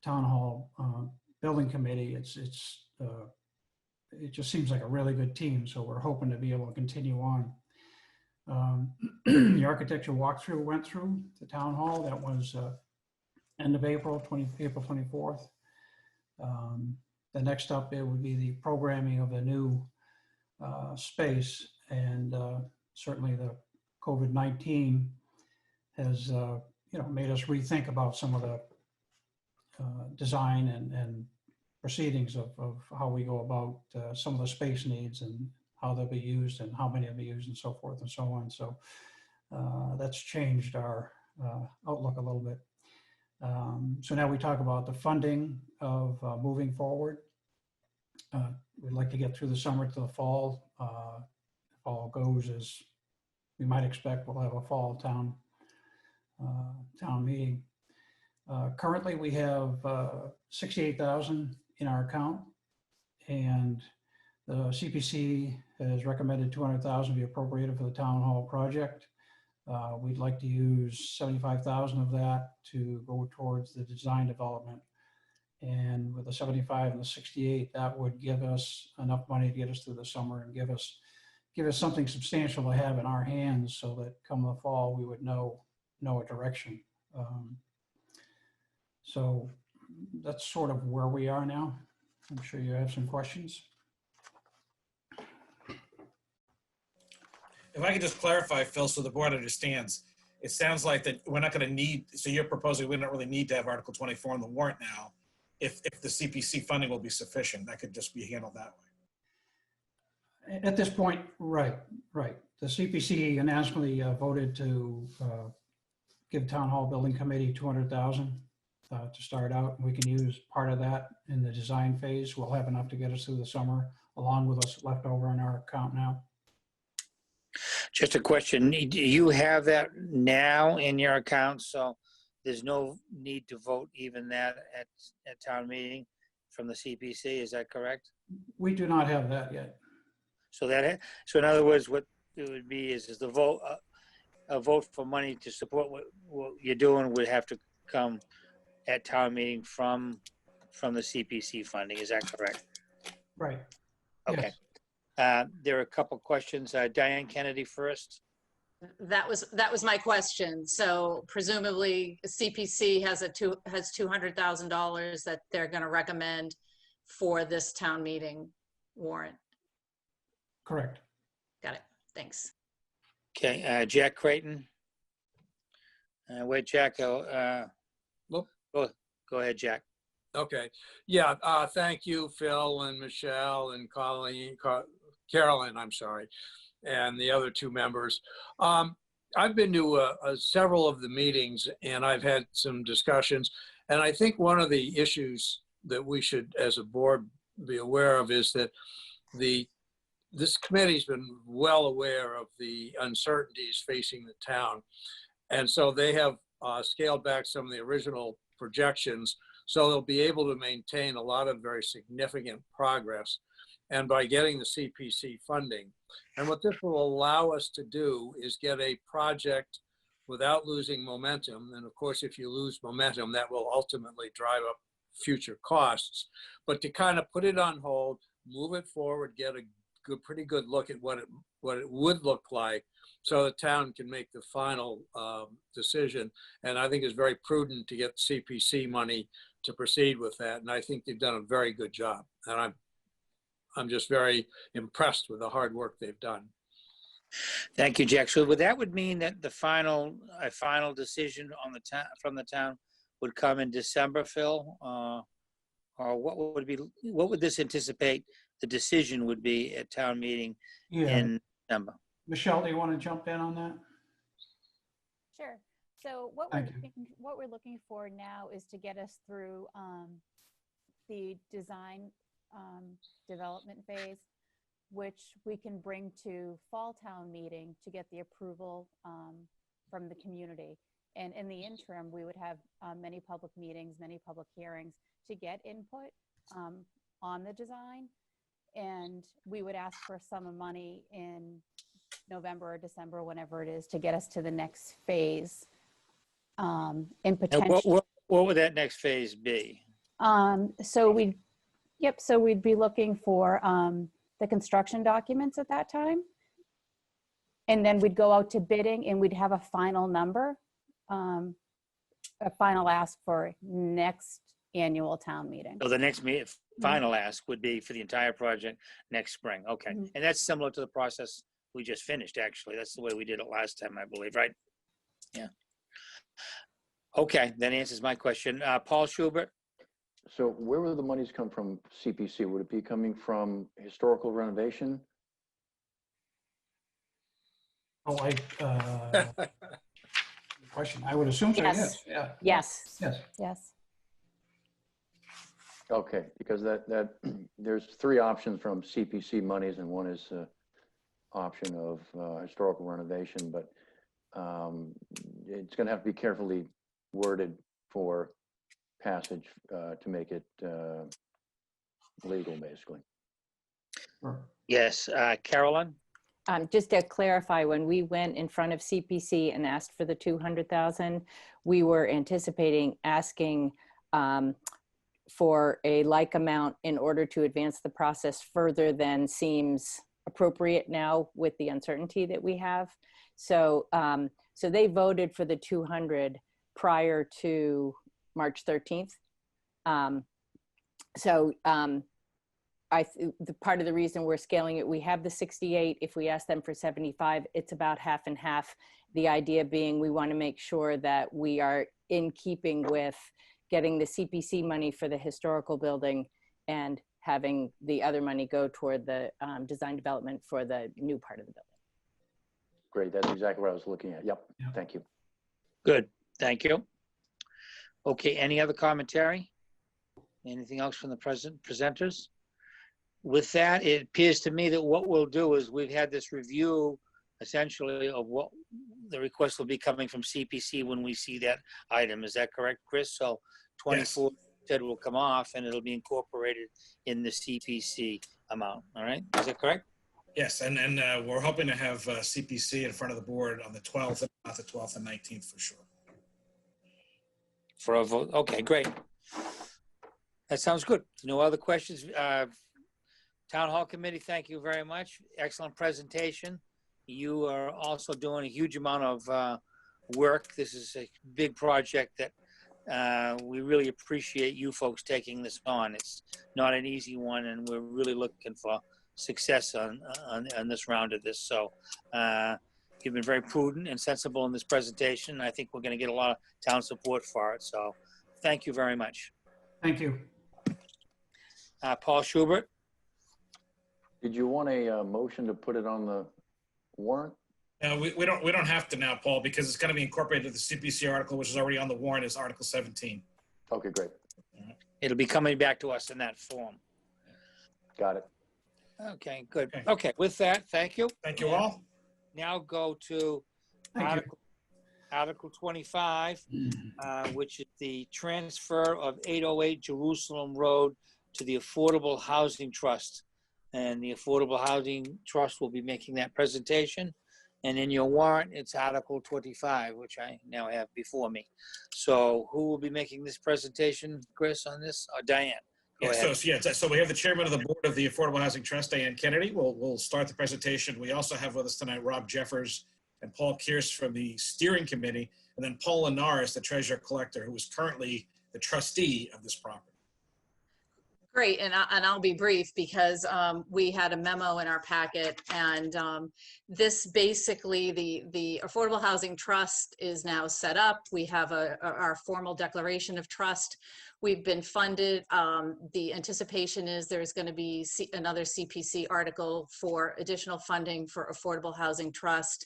Town Hall Building Committee, it just seems like a really good team. So we're hoping to be able to continue on. The architectural walkthrough went through the Town Hall. That was end of April, April 24th. The next up, it would be the programming of the new space. And certainly the COVID-19 has made us rethink about some of the design and proceedings of how we go about some of the space needs and how they'll be used and how many will be used and so forth and so on. So that's changed our outlook a little bit. So now we talk about the funding of moving forward. We'd like to get through the summer to the fall. If all goes as we might expect, we'll have a fall town meeting. Currently, we have 68,000 in our account, and the CPC has recommended 200,000 be appropriated for the town hall project. We'd like to use 75,000 of that to go towards the design development. And with the 75 and the 68, that would give us enough money to get us through the summer and give us something substantial to have in our hands, so that come the fall we would know a direction. So that's sort of where we are now. I'm sure you have some questions. If I could just clarify, Phil, so the board understands, it sounds like that we're not going to need, so you're proposing we don't really need to have Article 24 on the warrant now, if the CPC funding will be sufficient. That could just be handled that way. At this point, right. The CPC unanimously voted to give Town Hall Building Committee 200,000 to start out. We can use part of that in the design phase. We'll have enough to get us through the summer, along with what's left over in our account now. Just a question, do you have that now in your account? So there's no need to vote even that at town meeting from the CPC, is that correct? We do not have that yet. So so in other words, what it would be is the vote, a vote for money to support what you're doing would have to come at town meeting from the CPC funding, is that correct? Right. Okay. Yes. There are a couple questions. Diane Kennedy first. That was my question. So presumably CPC has $200,000 that they're going to recommend for this town meeting warrant. Correct. Got it. Thanks. Okay, Jack Creighton. Wait, Jack. Go ahead, Jack. Okay. Yeah. Thank you, Phil and Michelle and Carolyn, I'm sorry, and the other two members. I've been to several of the meetings, and I've had some discussions. And I think one of the issues that we should, as a board, be aware of is that this committee's been well aware of the uncertainties facing the town. And so they have scaled back some of the original projections, so they'll be able to maintain a lot of very significant progress. And by getting the CPC funding. And what this will allow us to do is get a project without losing momentum. And of course, if you lose momentum, that will ultimately drive up future costs. But to kind of put it on hold, move it forward, get a pretty good look at what it would look like, so the town can make the final decision. And I think it's very prudent to get CPC money to proceed with that. And I think they've done a very good job. And I'm just very impressed with the hard work they've done. Thank you, Jack. So that would mean that a final decision on from the town would come in December, Phil, or what would this anticipate the decision would be at town meeting in December? Michelle, do you want to jump in on that? Sure. So what we're looking for now is to get us through the design development phase, which we can bring to fall town meeting to get the approval from the community. And in the interim, we would have many public meetings, many public hearings to get input on the design. And we would ask for a sum of money in November or December, whenever it is, to get us to the next phase. In potential. What would that next phase be? So we'd be looking for the construction documents at that time. And then we'd go out to bidding and we'd have a final number, a final ask for next annual town meeting. So the next final ask would be for the entire project next spring. Okay. Mhm. And that's similar to the process we just finished, actually. That's the way we did it last time, I believe, right? Yeah. Okay, that answers my question. Paul Schubert? So where will the monies come from CPC? Would it be coming from historical renovation? Oh, question. I would assume so, yes. Yeah. Yes. Yes. Yes. Okay, because that there's three options from CPC monies, and one is option of historical renovation, but it's going to have to be carefully worded for passage to make it legal, basically. Yes, Carolyn? Just to clarify, when we went in front of CPC and asked for the 200,000, we were anticipating asking for a like amount in order to advance the process further than seems appropriate now with the uncertainty that we have. So, so they voted for the 200 prior to March 13th. The part of the reason we're scaling it, we have the 68. If we ask them for 75, it's about half and half. The idea being we want to make sure that we are in keeping with getting the CPC money for the historical building and having the other money go toward the design development for the new part of the building. Great, that's exactly what I was looking at. Yep, thank you. Good, thank you. Okay, any other commentary? Anything else from the presenters? With that, it appears to me that what we'll do is we've had this review essentially of what the request will be coming from CPC when we see that item. Is that correct, Chris? So 24 said will come off and it'll be incorporated in the CPC amount. All right, is that correct? Yes, and we're hoping to have CPC in front of the board on the 12th, if not the 12th and 19th for sure. For a vote, okay, great. That sounds good. No other questions? Town Hall Committee, thank you very much. Excellent presentation. You are also doing a huge amount of work. This is a big project that we really appreciate you folks taking this on. It's not an easy one, and we're really looking for success on this round of this. So you've been very prudent and sensible in this presentation. I think we're going to get a lot of town support for it. So thank you very much. Thank you. Paul Schubert? Did you want a motion to put it on the warrant? We don't have to now, Paul, because it's going to be incorporated to the CPC article, which is already on the warrant, is Article 17. Okay, great. It'll be coming back to us in that form. Got it. Okay, good. Okay, with that, thank you. Thank you all. Now go to Article 25, which is the transfer of 808 Jerusalem Road to the Affordable Housing Trust. And the Affordable Housing Trust will be making that presentation. And in your warrant, it's Article 25, which I now have before me. So who will be making this presentation, Chris, on this? Or Diane? Go ahead. So we have the chairman of the board of the Affordable Housing Trust, Diane Kennedy. We'll start the presentation. We also have with us tonight Rob Jeffers and Paul Pierce from the steering committee, and then Paul Linares, the treasurer collector, who is currently the trustee of this property. Great, and I'll be brief because we had a memo in our packet, and this basically, the Affordable Housing Trust is now set up. We have our formal declaration of trust. We've been funded. The anticipation is there's going to be another CPC article for additional funding for Affordable Housing Trust.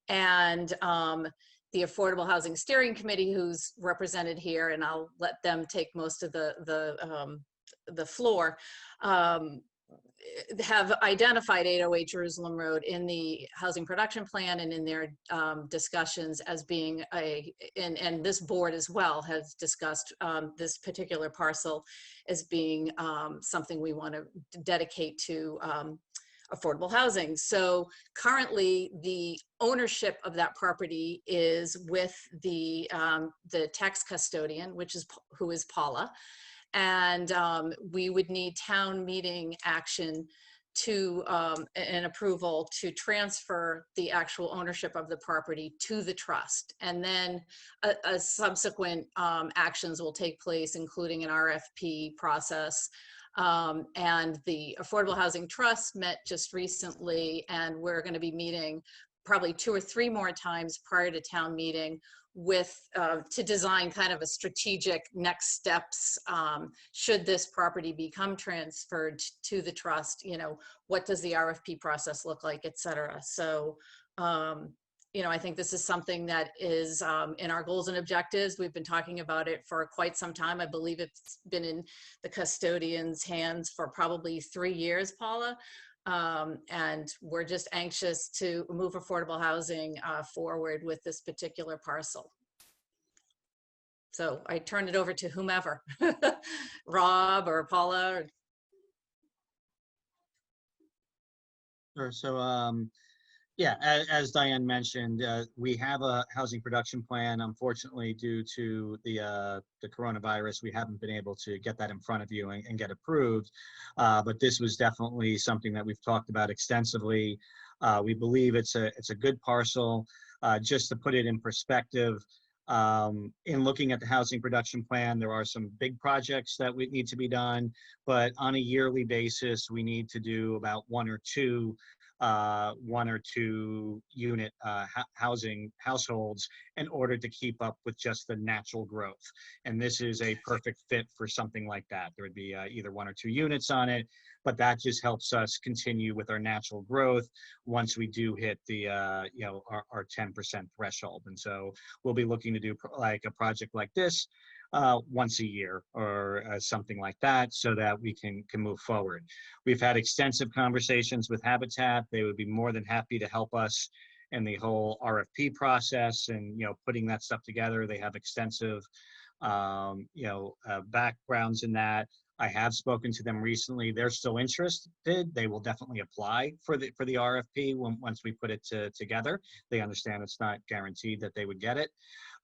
And the Affordable Housing Steering Committee, who's represented here, and I'll let them take most of the floor, have identified 808 Jerusalem Road in the housing production plan and in their discussions as being and this board as well has discussed this particular parcel as being something we want to dedicate to affordable housing. So currently the ownership of that property is with the tax custodian, who is Paula. And we would need town meeting action to an approval to transfer the actual ownership of the property to the trust. And then a subsequent actions will take place, including an RFP process. And the Affordable Housing Trust met just recently, and we're going to be meeting probably 2 or 3 more times prior to town meeting with to design kind of a strategic next steps. Should this property become transferred to the trust, you know, what does the RFP process look like, et cetera. So, you know, I think this is something that is in our goals and objectives. We've been talking about it for quite some time. I believe it's been in the custodian's hands for probably 3 years, Paula. And we're just anxious to move affordable housing forward with this particular parcel. So I turn it over to whomever, Rob or Paula. Or... Sure. So, yeah, as Diane mentioned, we have a housing production plan. Unfortunately, due to the coronavirus, we haven't been able to get that in front of you and get approved. But this was definitely something that we've talked about extensively. We believe it's a good parcel. Just to put it in perspective, in looking at the housing production plan, there are some big projects that would need to be done, but on a yearly basis, we need to do about one or two unit housing households in order to keep up with just the natural growth. And this is a perfect fit for something like that. There would be either 1 or 2 units on it, but that just helps us continue with our natural growth once we do hit the you know, our 10% threshold. And so we'll be looking to do like a project like this once a year or something like that, so that we can move forward. We've had extensive conversations with Habitat. They would be more than happy to help us in the whole RFP process and, you know, putting that stuff together. They have extensive, you know, backgrounds in that. I have spoken to them recently. They're still interested. They will definitely apply for the RFP once we put it together. They understand it's not guaranteed that they would get it.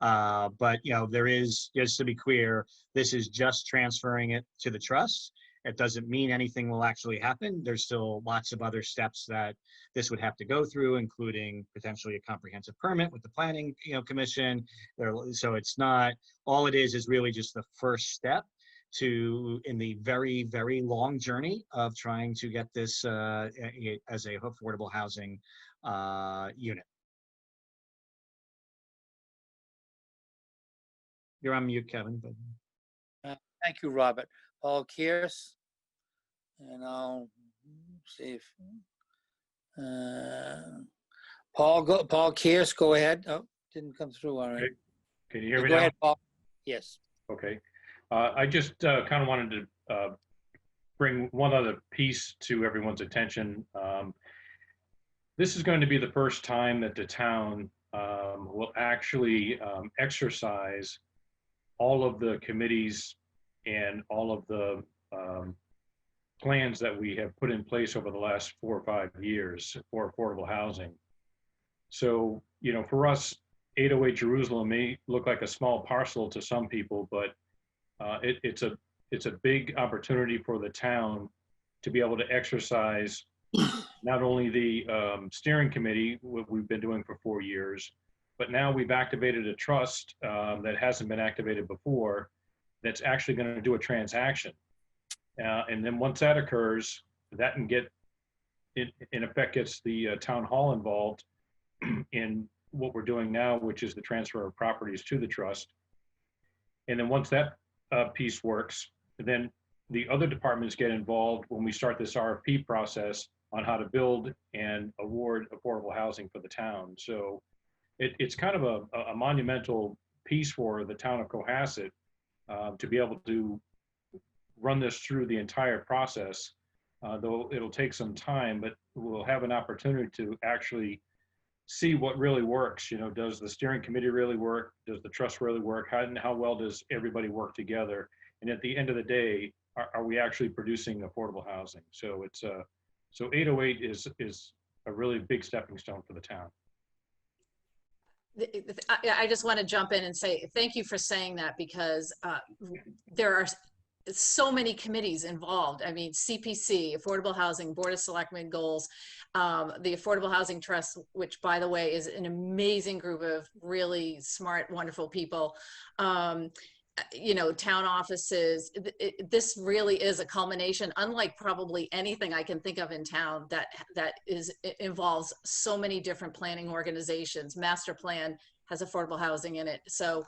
But, you know, there is, just to be clear, this is just transferring it to the trust. It doesn't mean anything will actually happen. There's still lots of other steps that this would have to go through, including potentially a comprehensive permit with the planning, you know, commission. So it's not, all it is really just the first step in the very, very long journey of trying to get this as a affordable housing unit. You're on mute, Kevin. But thank you, Robert. Paul Kears, and I'll see if Paul Kears, go ahead. Oh, didn't come through. All right. Okay. Can you hear me go now? Ahead, Paul. Yes. Okay. I just kind of wanted to bring one other piece to everyone's attention. This is going to be the first time that the town will actually exercise all of the committees and all of the plans that we have put in place over the last 4 or 5 years for affordable housing. So, you know, for us, 808 Jerusalem may look like a small parcel to some people, but it's a big opportunity for the town to be able to exercise not only the steering committee, what we've been doing for 4 years, but now we've activated a trust that hasn't been activated before, that's actually going to do a transaction. And then once that occurs, that can get, in effect, gets the town hall involved in what we're doing now, which is the transfer of properties to the trust. And then once that piece works, then the other departments get involved when we start this RFP process on how to build and award affordable housing for the town. So it's kind of a monumental piece for the town of Cohasset to be able to run this through the entire process, though it'll take some time, but we'll have an opportunity to actually see what really works. You know, does the steering committee really work? Does the trust really work? How well does everybody work together? And at the end of the day, are we actually producing affordable housing? So it's so 808 is a really big stepping stone for the town. I just want to jump in and say thank you for saying that, because there are so many committees involved. I mean, CPC, Affordable Housing, Board of Selectmen goals, the Affordable Housing Trust, which by the way is an amazing group of really smart, wonderful people. You know, town offices. This really is a culmination, unlike probably anything I can think of in town that involves so many different planning organizations. Master plan has affordable housing in it. So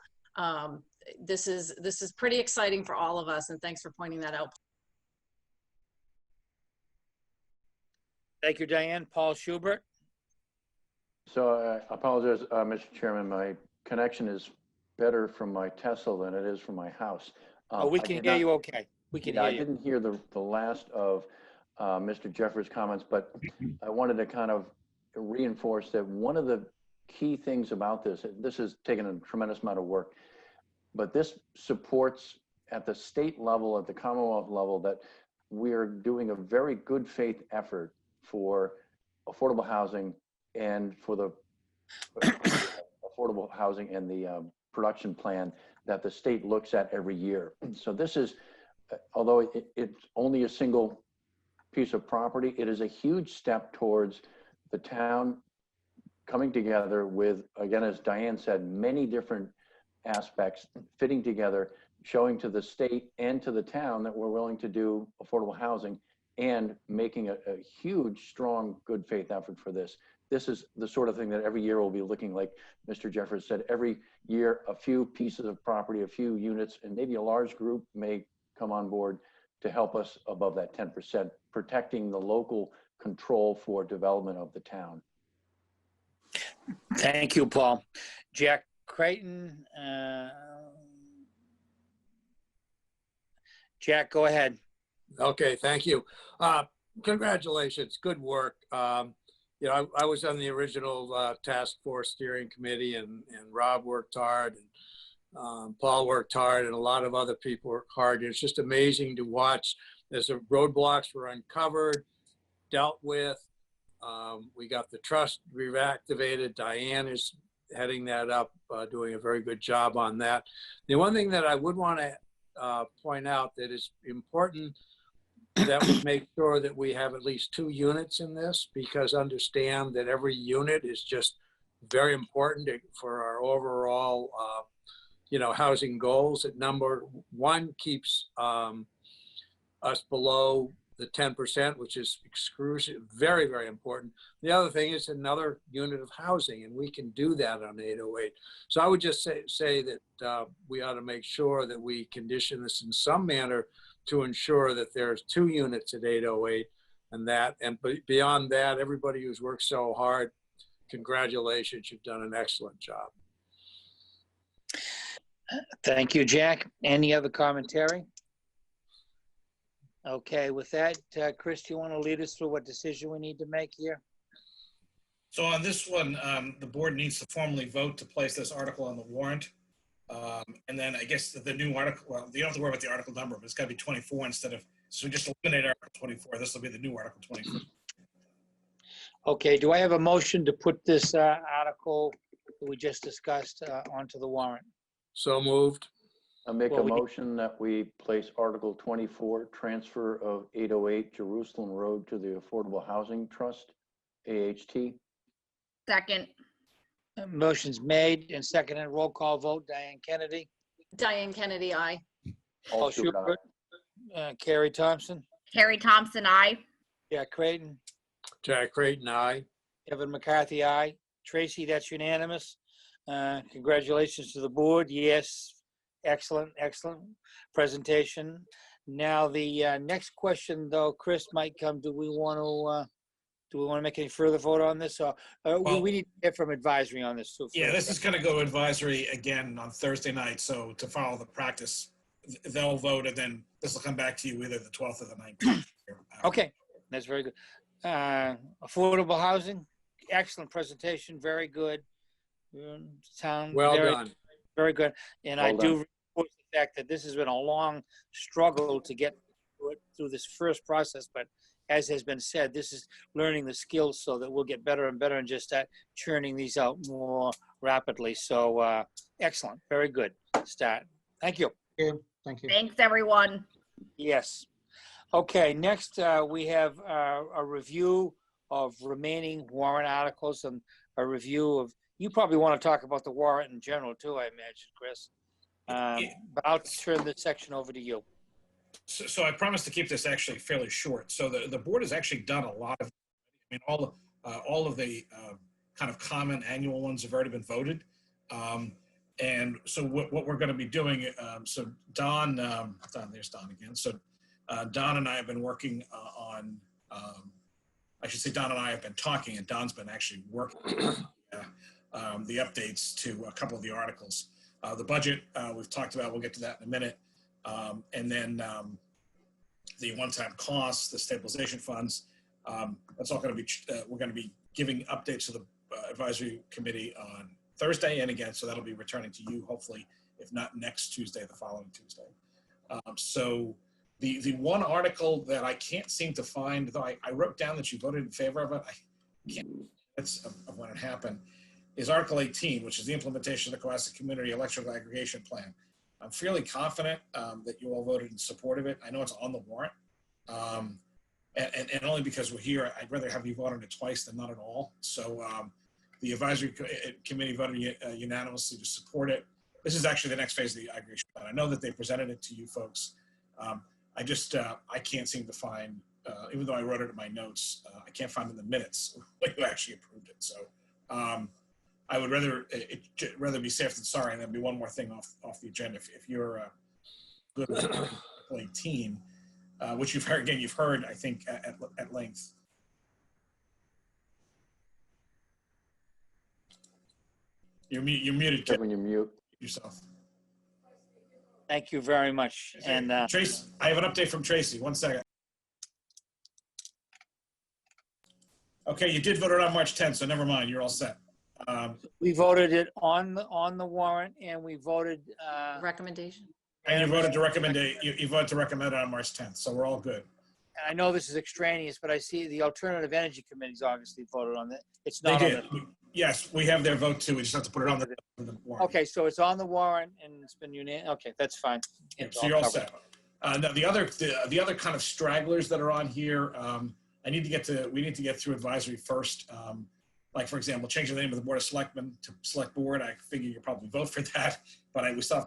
this is pretty exciting for all of us, and thanks for pointing that out. Thank you, Diane. Paul Schubert. So I apologize, Mr. Chairman, my connection is better from my Tesla than it is from my house. We can hear you okay. We can hear you. I didn't hear the last of Mr. Jeffers' comments, but I wanted to kind of reinforce that one of the key things about this has taken a tremendous amount of work, but this supports at the state level, at the Commonwealth level, that we're doing a very good faith effort for affordable housing and for the affordable housing and the production plan that the state looks at every year. So this is, although it's only a single piece of property, it is a huge step towards the town coming together with, again, as Diane said, many different aspects fitting together, showing to the state and to the town that we're willing to do affordable housing and making a huge, strong, good faith effort for this. This is the sort of thing that every year we'll be looking, like Mr. Jeffers said, every year a few pieces of property, a few units, and maybe a large group may come on board to help us above that 10%, protecting the local control for development of the town. Thank you, Paul. Jack Creighton. Jack, go ahead. Okay, thank you. Congratulations, good work. You know, I was on the original task force steering committee, and Rob worked hard, and Paul worked hard, and a lot of other people worked hard. It's just amazing to watch as the roadblocks were uncovered, dealt with. We got the trust reactivated. Diane is heading that up, doing a very good job on that. The one thing that I would want to point out that is important, that would make sure that we have at least 2 units in this, because understand that every unit is just very important for our overall, you know, housing goals. At number 1 keeps us below the 10%, which is very, very important. The other thing is another unit of housing, and we can do that on 808. So I would just say that we ought to make sure that we condition this in some manner to ensure that there's 2 units at 808, and beyond that, everybody who's worked so hard, congratulations, you've done an excellent job. Thank you, Jack. Any other commentary? Okay, with that, Chris, do you want to lead us through what decision we need to make here? So on this one, the board needs to formally vote to place this article on the warrant. And then I guess the new article, well, you don't have to worry about the article number, but it's got to be 24 instead of, so we just eliminate Article 24. This will be the new Article 24. Okay, do I have a motion to put this article that we just discussed onto the warrant? So moved. I make a motion that we place Article 24, transfer of 808 Jerusalem Road to the Affordable Housing Trust, AHT. Second. Motion's made and seconded. Roll call vote. Diane Kennedy. Diane Kennedy, aye. Paul Schubert. Carrie Thompson. Carrie Thompson, aye. Jack Creighton. Jack Creighton, aye. Kevin McCarthy, aye. Tracy, that's unanimous. Congratulations to the board. Yes, excellent, excellent presentation. Now the next question, though, Chris, might come. Do we want to make any further vote on this, or Well, we need to get from advisory on this too? Yeah, this is going to go advisory again on Thursday night. So to follow the practice, they'll vote, and then this will come back to you either the 12th or the 19th. Okay, that's very good. Affordable housing, excellent presentation, very good. Town, Well very, done. very good. And I do report the fact that this has been a long struggle to get through this first process, but as has been said, this is learning the skills so that we'll get better and better and just start churning these out more rapidly. So excellent, very good start. Thank you. Thank you. Thanks, everyone. Yes. Okay, next we have a review of remaining warrant articles and a review of, you probably want to talk about the warrant in general too, I imagine, Chris. But I'll turn this section over to you. So I promise to keep this actually fairly short. So the board has actually done a lot of, I mean, all of the kind of common annual ones have already been voted. And so what we're going to be doing, so Don, there's Don again. So Don and I have been working on, I should say Don and I have been talking, and Don's been actually working the updates to a couple of the articles. The budget we've talked about, we'll get to that in a minute. And then the one-time costs, the stabilization funds, that's all going to be, we're going to be giving updates to the advisory committee on Thursday and again, so that'll be returning to you hopefully, if not next Tuesday, the following Tuesday. So the one article that I can't seem to find, though I wrote down that you voted in favor of it, I can't, it's of when it happened, is Article 18, which is the implementation of the Cohasset Community Electrical Aggregation Plan. I'm fairly confident that you all voted in support of it. I know it's on the warrant. And only because we're here, I'd rather have you vote on it twice than not at all. So the advisory committee voted unanimously to support it. This is actually the next phase of the aggregation plan. I know that they presented it to you folks. I just, I can't seem to find, even though I wrote it in my notes, I can't find in the minutes when you actually approved it. So I would rather be safe than sorry, and then be one more thing off the agenda. If you're good with Article 18, which you've heard, again, you've heard, I think, at length. You're muted, Kevin. When you mute yourself. Thank you very much. And Tracy, I have an update from Tracy. 1 second. Okay, you did vote it on March 10th, so never mind. You're all set. we voted it on the warrant, and we voted recommendation. And you voted to recommend it. You voted to recommend it on March 10th, so we're all good. And I know this is extraneous, but I see the Alternative Energy Committee's obviously voted on it. It's not They on did. Yes, we have their vote too. We just have to put it on the warrant. Okay, so it's on the warrant and it's been unanimous. Okay, that's fine. Yeah, so you're all set. Now the other kind of stragglers that are on here, we need to get through advisory first. Like for example, changing the name of the Board of Selectmen to Select Board. I figure you'll probably vote for that, but we still have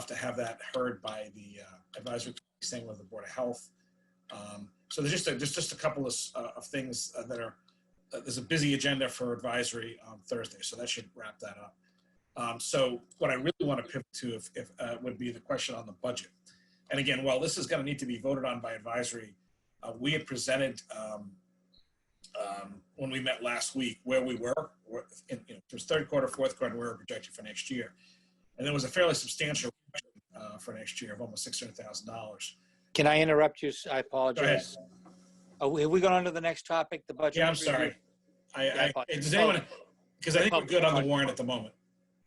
to have that heard by the advisory committee, same with the Board of Health. So there's just a couple of things that are. There's a busy agenda for advisory on Thursday, so that should wrap that up. So what I really want to pivot to would be the question on the budget. And again, while this is going to need to be voted on by advisory, we had presented when we met last week where we were. It was third quarter, fourth quarter, where we're projected for next year. And there was a fairly substantial for next year of almost $600,000. Can I interrupt you? I apologize. Have we gone on to the next topic, the budget? Yeah, I'm sorry. Does anyone, because I think we're good on the warrant at the moment.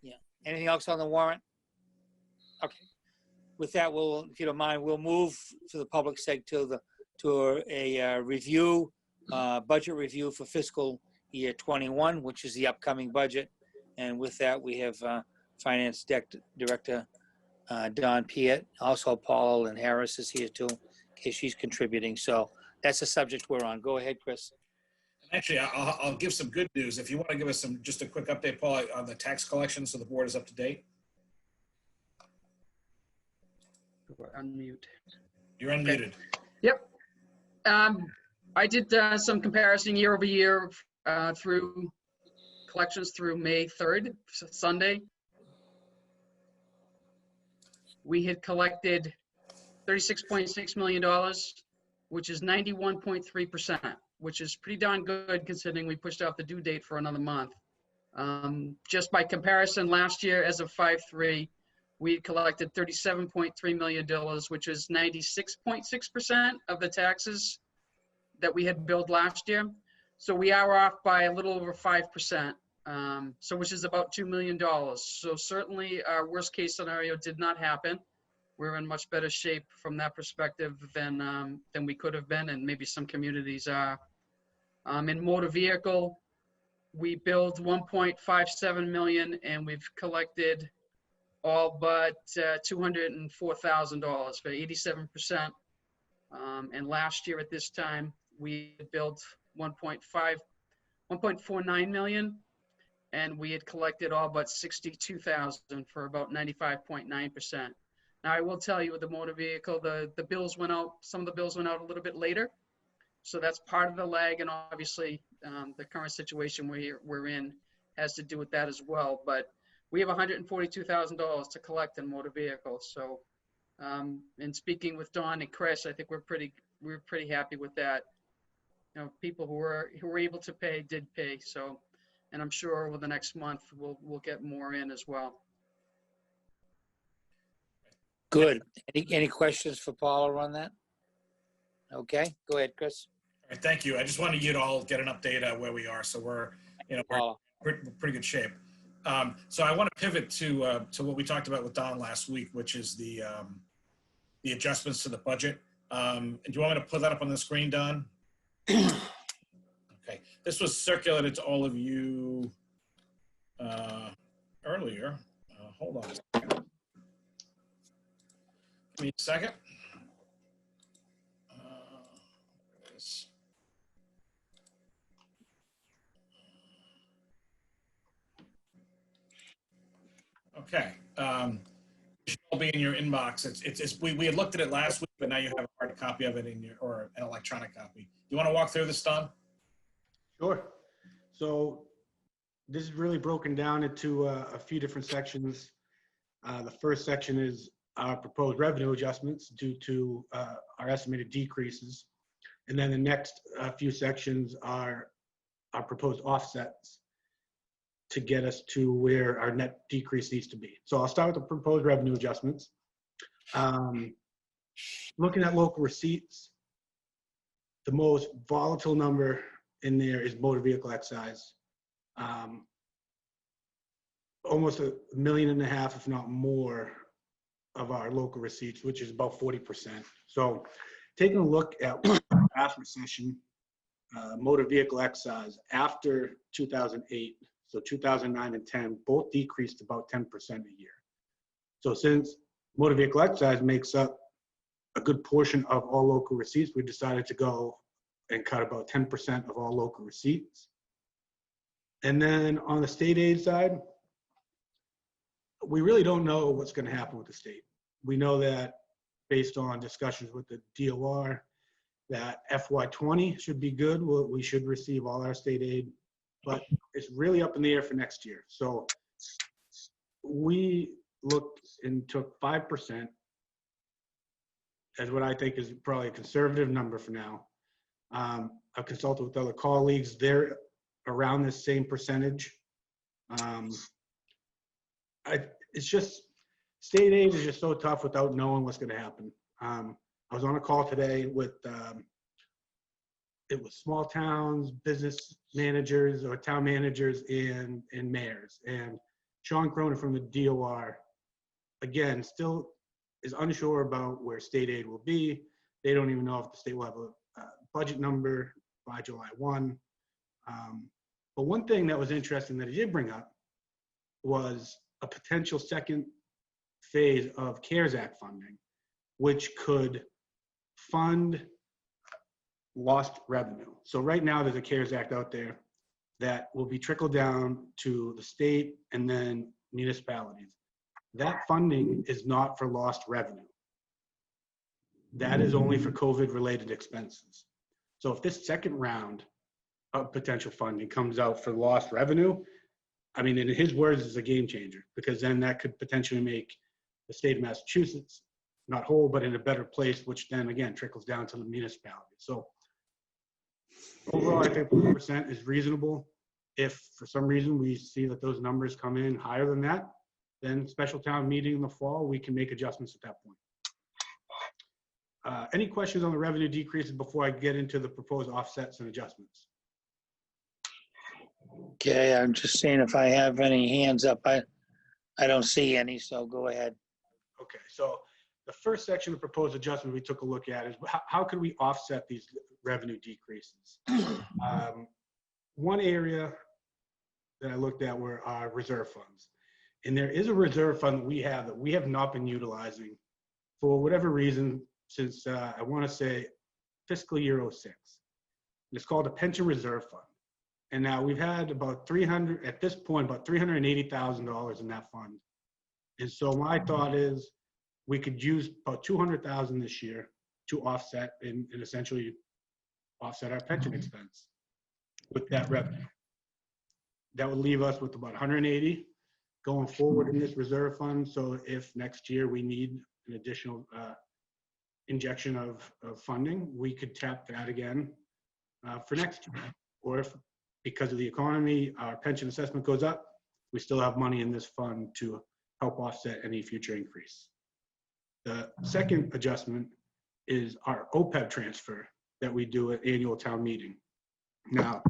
Yeah. Anything else on the warrant? Okay. With that, if you don't mind, we'll move to the public seg to a review, budget review for fiscal year 21, which is the upcoming budget. And with that, we have Finance Director Don Piet. Also, Paul and Harris is here too, in case she's contributing. So that's the subject we're on. Go ahead, Chris. Actually, I'll give some good news. If you want to give us just a quick update, Paul, on the tax collection, so the board is up to date. Unmute. You're unmuted. Yep. I did some comparison year over year through collections through May 3rd, Sunday. We had collected $36.6 million, which is 91.3%, which is pretty darn good considering we pushed out the due date for another month. Just by comparison, last year as of 5/3, we had collected $37.3 million, which is 96.6% of the taxes that we had billed last year. So we are off by a little over 5%, so which is about $2 million. So certainly our worst case scenario did not happen. We're in much better shape from that perspective than we could have been, and maybe some communities are. In motor vehicle, we billed $1.57 million, and we've collected all but $204,000 for 87%. And last year at this time, we had billed 1.49 million, and we had collected all but 62,000 for about 95.9%. Now, I will tell you with the motor vehicle, the bills went out, some of the bills went out a little bit later. So that's part of the lag, and obviously the current situation we're in has to do with that as well. But we have $142,000 to collect in motor vehicles. So, in speaking with Don and Chris, I think we're pretty happy with that. You know, people who were able to pay did pay. So, and I'm sure over the next month we'll get more in as well. Good. Any questions for Paula on that? Okay, go ahead, Chris. All right, thank you. I just wanted you to all get an update on where we are. So we're in pretty good shape. So I want to pivot to what we talked about with Don last week, which is the adjustments to the budget. Do you want me to put that up on the screen, Don? Okay. This was circulated to all of you earlier. Hold on a second. Give me a second. Okay. It should all be in your inbox. We had looked at it last week, but now you have a hard copy of it or an electronic copy. You want to walk through this, Don? Sure. So this is really broken down into a few different sections. The first section is our proposed revenue adjustments due to our estimated decreases. And then the next few sections are our proposed offsets to get us to where our net decrease needs to be. So I'll start with the proposed revenue adjustments. Looking at local receipts, the most volatile number in there is motor vehicle excise. Almost $1.5 million, if not more, of our local receipts, which is about 40%. So taking a look at last recession, motor vehicle excise after 2008, so 2009 and 10, both decreased about 10% a year. So since motor vehicle excise makes up a good portion of all local receipts, we decided to go and cut about 10% of all local receipts. And then on the state aid side, we really don't know what's going to happen with the state. We know that based on discussions with the DOR, that FY20 should be good. We should receive all our state aid, but it's really up in the air for next year. So we looked and took 5% as what I think is probably a conservative number for now. I've consulted with other colleagues. They're around this same percentage. It's just, state aid is just so tough without knowing what's going to happen. I was on a call today with, it was small towns, business managers or town managers and mayors. And Sean Cronin from the DOR, again, still is unsure about where state aid will be. They don't even know if the state will have a budget number by July 1. But one thing that was interesting that he did bring up was a potential second phase of CARES Act funding, which could fund lost revenue. So right now there's a CARES Act out there that will be trickled down to the state and then municipalities. That funding is not for lost revenue. That is only for COVID-related expenses. So if this second round of potential funding comes out for lost revenue, I mean, in his words, it's a game changer, because then that could potentially make the state of Massachusetts not whole, but in a better place, which then again trickles down to the municipality. So overall, I think 4% is reasonable. If for some reason we see that those numbers come in higher than that, then special town meeting in the fall, we can make adjustments at that point. Any questions on the revenue decreases before I get into the proposed offsets and adjustments? Okay, I'm just seeing if I have any hands up. I don't see any, so go ahead. Okay, so the first section of proposed adjustment we took a look at is how could we offset these revenue decreases? One area that I looked at were our reserve funds. And there is a reserve fund that we have not been utilizing for whatever reason since I want to say fiscal year 06. It's called a pension reserve fund. And now we've had about at this point, about $380,000 in that fund. And so my thought is we could use about $200,000 this year to offset and essentially offset our pension expense with that revenue. That would leave us with about 180 going forward in this reserve fund. So if next year we need an additional injection of funding, we could tap that again for next year. Or if because of the economy, our pension assessment goes up, we still have money in this fund to help offset any future increase. The second adjustment is our OPEB transfer that we do at annual town meeting. Now,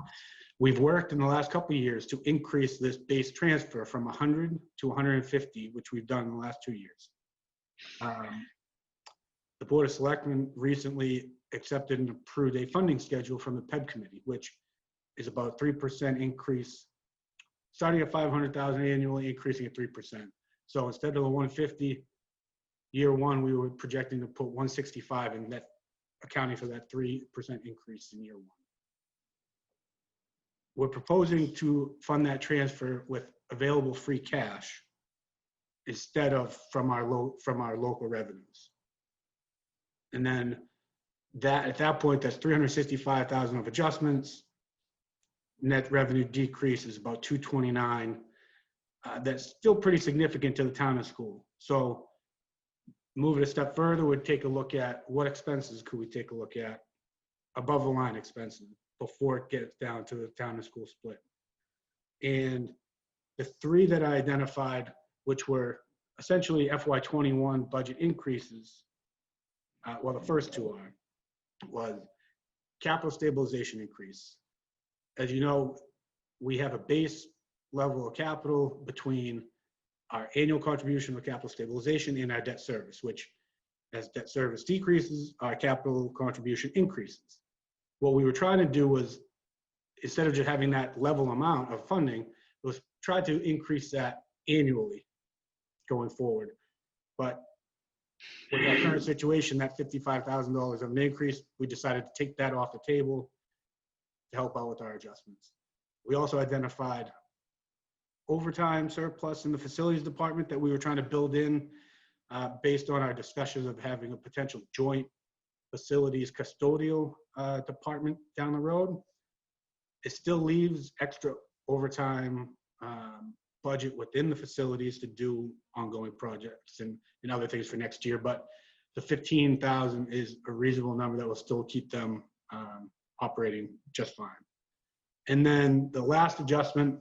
we've worked in the last couple of years to increase this base transfer from 100 to 150, which we've done in the last 2 years. The Board of Selectmen recently accepted and approved a funding schedule from the PEB committee, which is about 3% increase, starting at 500,000 annually, increasing at 3%. So instead of the 150, year one, we were projecting to put 165, and that accounting for that 3% increase in year one. We're proposing to fund that transfer with available free cash instead of from our local revenues. And then at that point, that's 365,000 of adjustments. Net revenue decrease is about 229. That's still pretty significant to the town and school. So moving a step further, we'd take a look at what expenses could we take a look at above the line expenses before it gets down to the town and school split. And the three that I identified, which were essentially FY21 budget increases, well, the first two was capital stabilization increase. As you know, we have a base level of capital between our annual contribution of capital stabilization and our debt service, which as debt service decreases, our capital contribution increases. What we were trying to do was, instead of just having that level amount of funding, was try to increase that annually going forward. But with our current situation, that $55,000 of an increase, we decided to take that off the table to help out with our adjustments. We also identified overtime surplus in the facilities department that we were trying to build in based on our discussions of having a potential joint facilities custodial department down the road. It still leaves extra overtime budget within the facilities to do ongoing projects and other things for next year, but the 15,000 is a reasonable number that will still keep them operating just fine. And then the last adjustment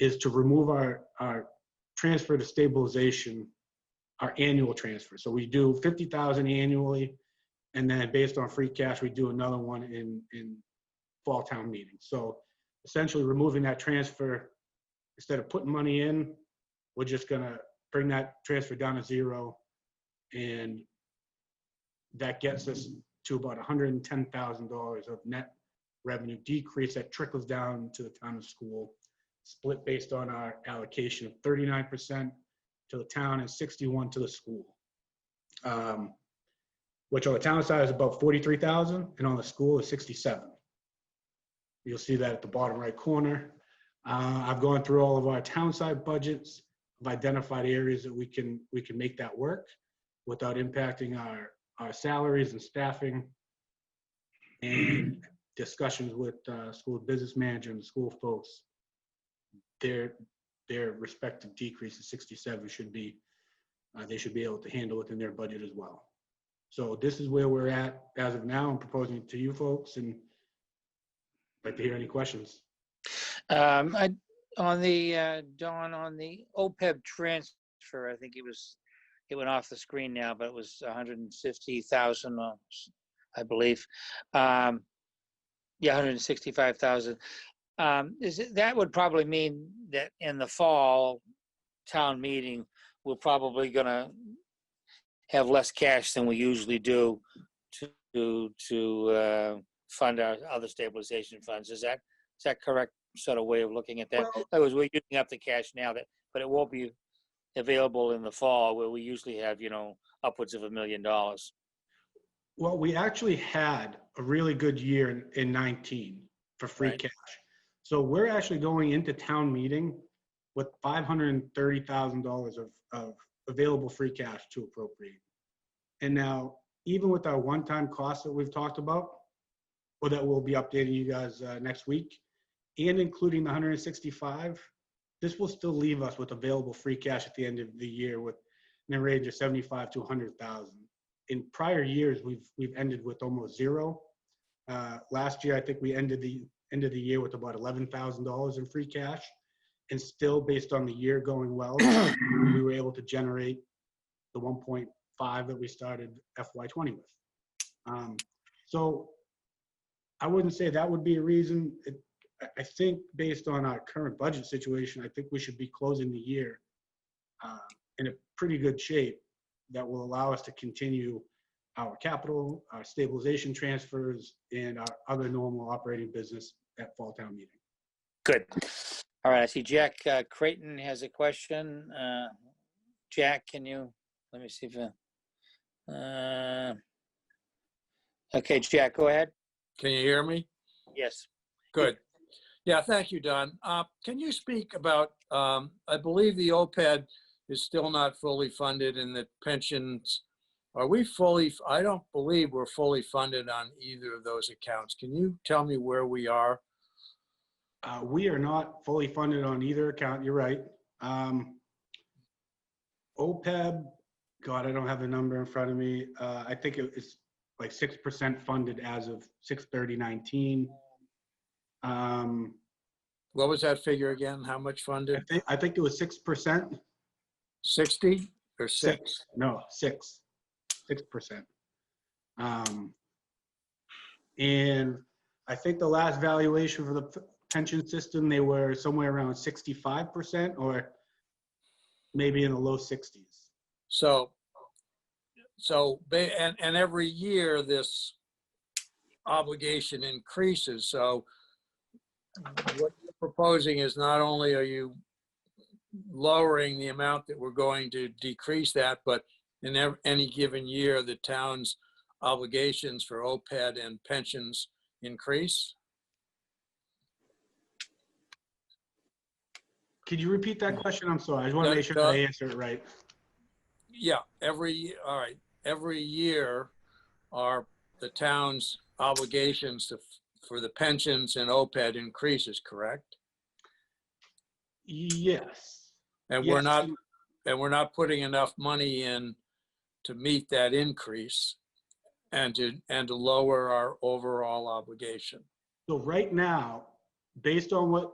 is to remove our transfer to stabilization, our annual transfer. So we do 50,000 annually, and then based on free cash, we do another one in fall town meeting. So essentially removing that transfer, instead of putting money in, we're just gonna bring that transfer down to zero, and that gets us to about $110,000 of net revenue decrease that trickles down to the town and school, split based on our allocation of 39% to the town and 61% to the school. Which on the town side is about 43,000, and on the school is 67. You'll see that at the bottom right corner. I've gone through all of our town side budgets. I've identified areas that we can make that work without impacting our salaries and staffing. And discussions with school business manager and the school folks, their respective decrease of 67 should be, they should be able to handle within their budget as well. So this is where we're at as of now. I'm proposing it to you folks, and I'd like to hear any questions. On the Don, on the OPEB transfer, I think it went off the screen now, but it was 150,000, I believe. Yeah, 165,000. That would probably mean that in the fall town meeting, we're probably going to have less cash than we usually do to fund our other stabilization funds. Is that correct sort of way of looking at that? In other words, we're using up the cash now, but it won't be available in the fall where we usually have, upwards of $1 million. Well, we actually had a really good year in 19 for free Right. cash. So we're actually going into town meeting with $530,000 of available free cash to appropriate. And now, even with our one-time costs that we've talked about, or that we'll be updating you guys next week, and including the 165, this will still leave us with available free cash at the end of the year with in the range of 75 to 100,000. In prior years, we've ended with almost zero. Last year, I think we ended the end of the year with about $11,000 in free cash, and still, based on the year going well, we were able to generate the 1.5 that we started FY20 with. So I wouldn't say that would be a reason. I think based on our current budget situation, I think we should be closing the year in a pretty good shape that will allow us to continue our capital, our stabilization transfers, and our other normal operating business at fall town meeting. Good. All right, I see Jack Creighton has a question. Jack, can you, let me see if, okay, Jack, go ahead. Can you hear me? Yes. Good. Yeah, thank you, Don. Can you speak about, I believe the OPEB is still not fully funded and the pensions, are we fully, I don't believe we're fully funded on either of those accounts. Can you tell me where we are? We are not fully funded on either account, you're right. OPEB, God, I don't have the number in front of me. I think it's like 6% funded as of 6/30/19. What was that figure again? How much funded? I think it was 6%. 60 or 6? No, 6%. And I think the last valuation for the pension system, they were somewhere around 65% or maybe in the low 60s. So and every year this obligation increases. So what you're proposing is not only are you lowering the amount that we're going to decrease that, but in any given year, the town's obligations for OPEB and pensions increase? Could you repeat that question? I'm sorry. I just want to make sure that I answer it right. Yeah, all right. Every year are the town's obligations for the pensions and OPEB increases, correct? Yes. And yes. we're not putting enough money in to meet that increase and to lower our overall obligation. So right now, based on what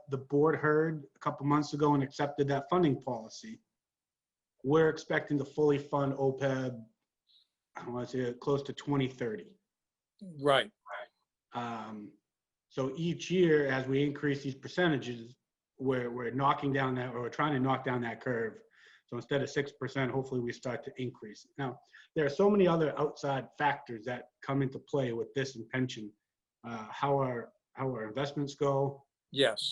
the board heard a couple months ago and accepted that funding policy, we're expecting to fully fund OPEB, I want to say close to 2030. Right. So each year, as we increase these percentages, we're knocking down that, or we're trying to knock down that curve. So instead of 6%, hopefully we start to increase. Now, there are so many other outside factors that come into play with this and pension. How our investments go. Yes.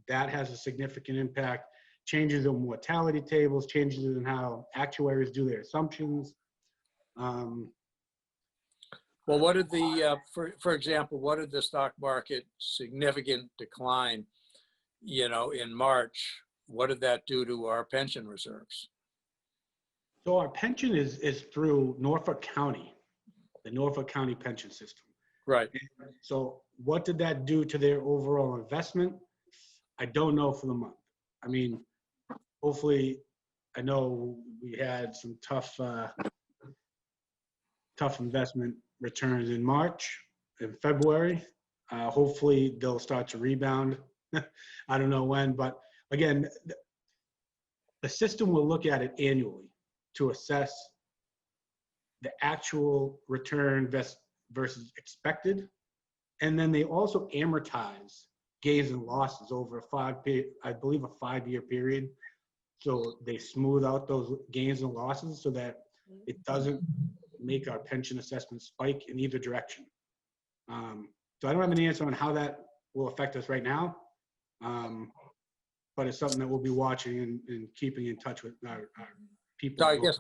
That has a significant impact. Changes in mortality tables, changes in how actuaries do their assumptions. Well, what did the, for example, what did the stock market significant decline, in March? What did that do to our pension reserves? So our pension is through Norfolk County, the Norfolk County pension system. Right. So what did that do to their overall investment? I don't know for the month. I mean, hopefully, I know we had some tough investment returns in March and February. Hopefully they'll start to rebound. I don't know when, but again, the system will look at it annually to assess the actual return versus expected. And then they also amortize gains and losses over I believe a 5-year period. So they smooth out those gains and losses so that it doesn't make our pension assessment spike in either direction. So I don't have an answer on how that will affect us right now. but it's something that we'll be watching and keeping in touch with our people. So I guess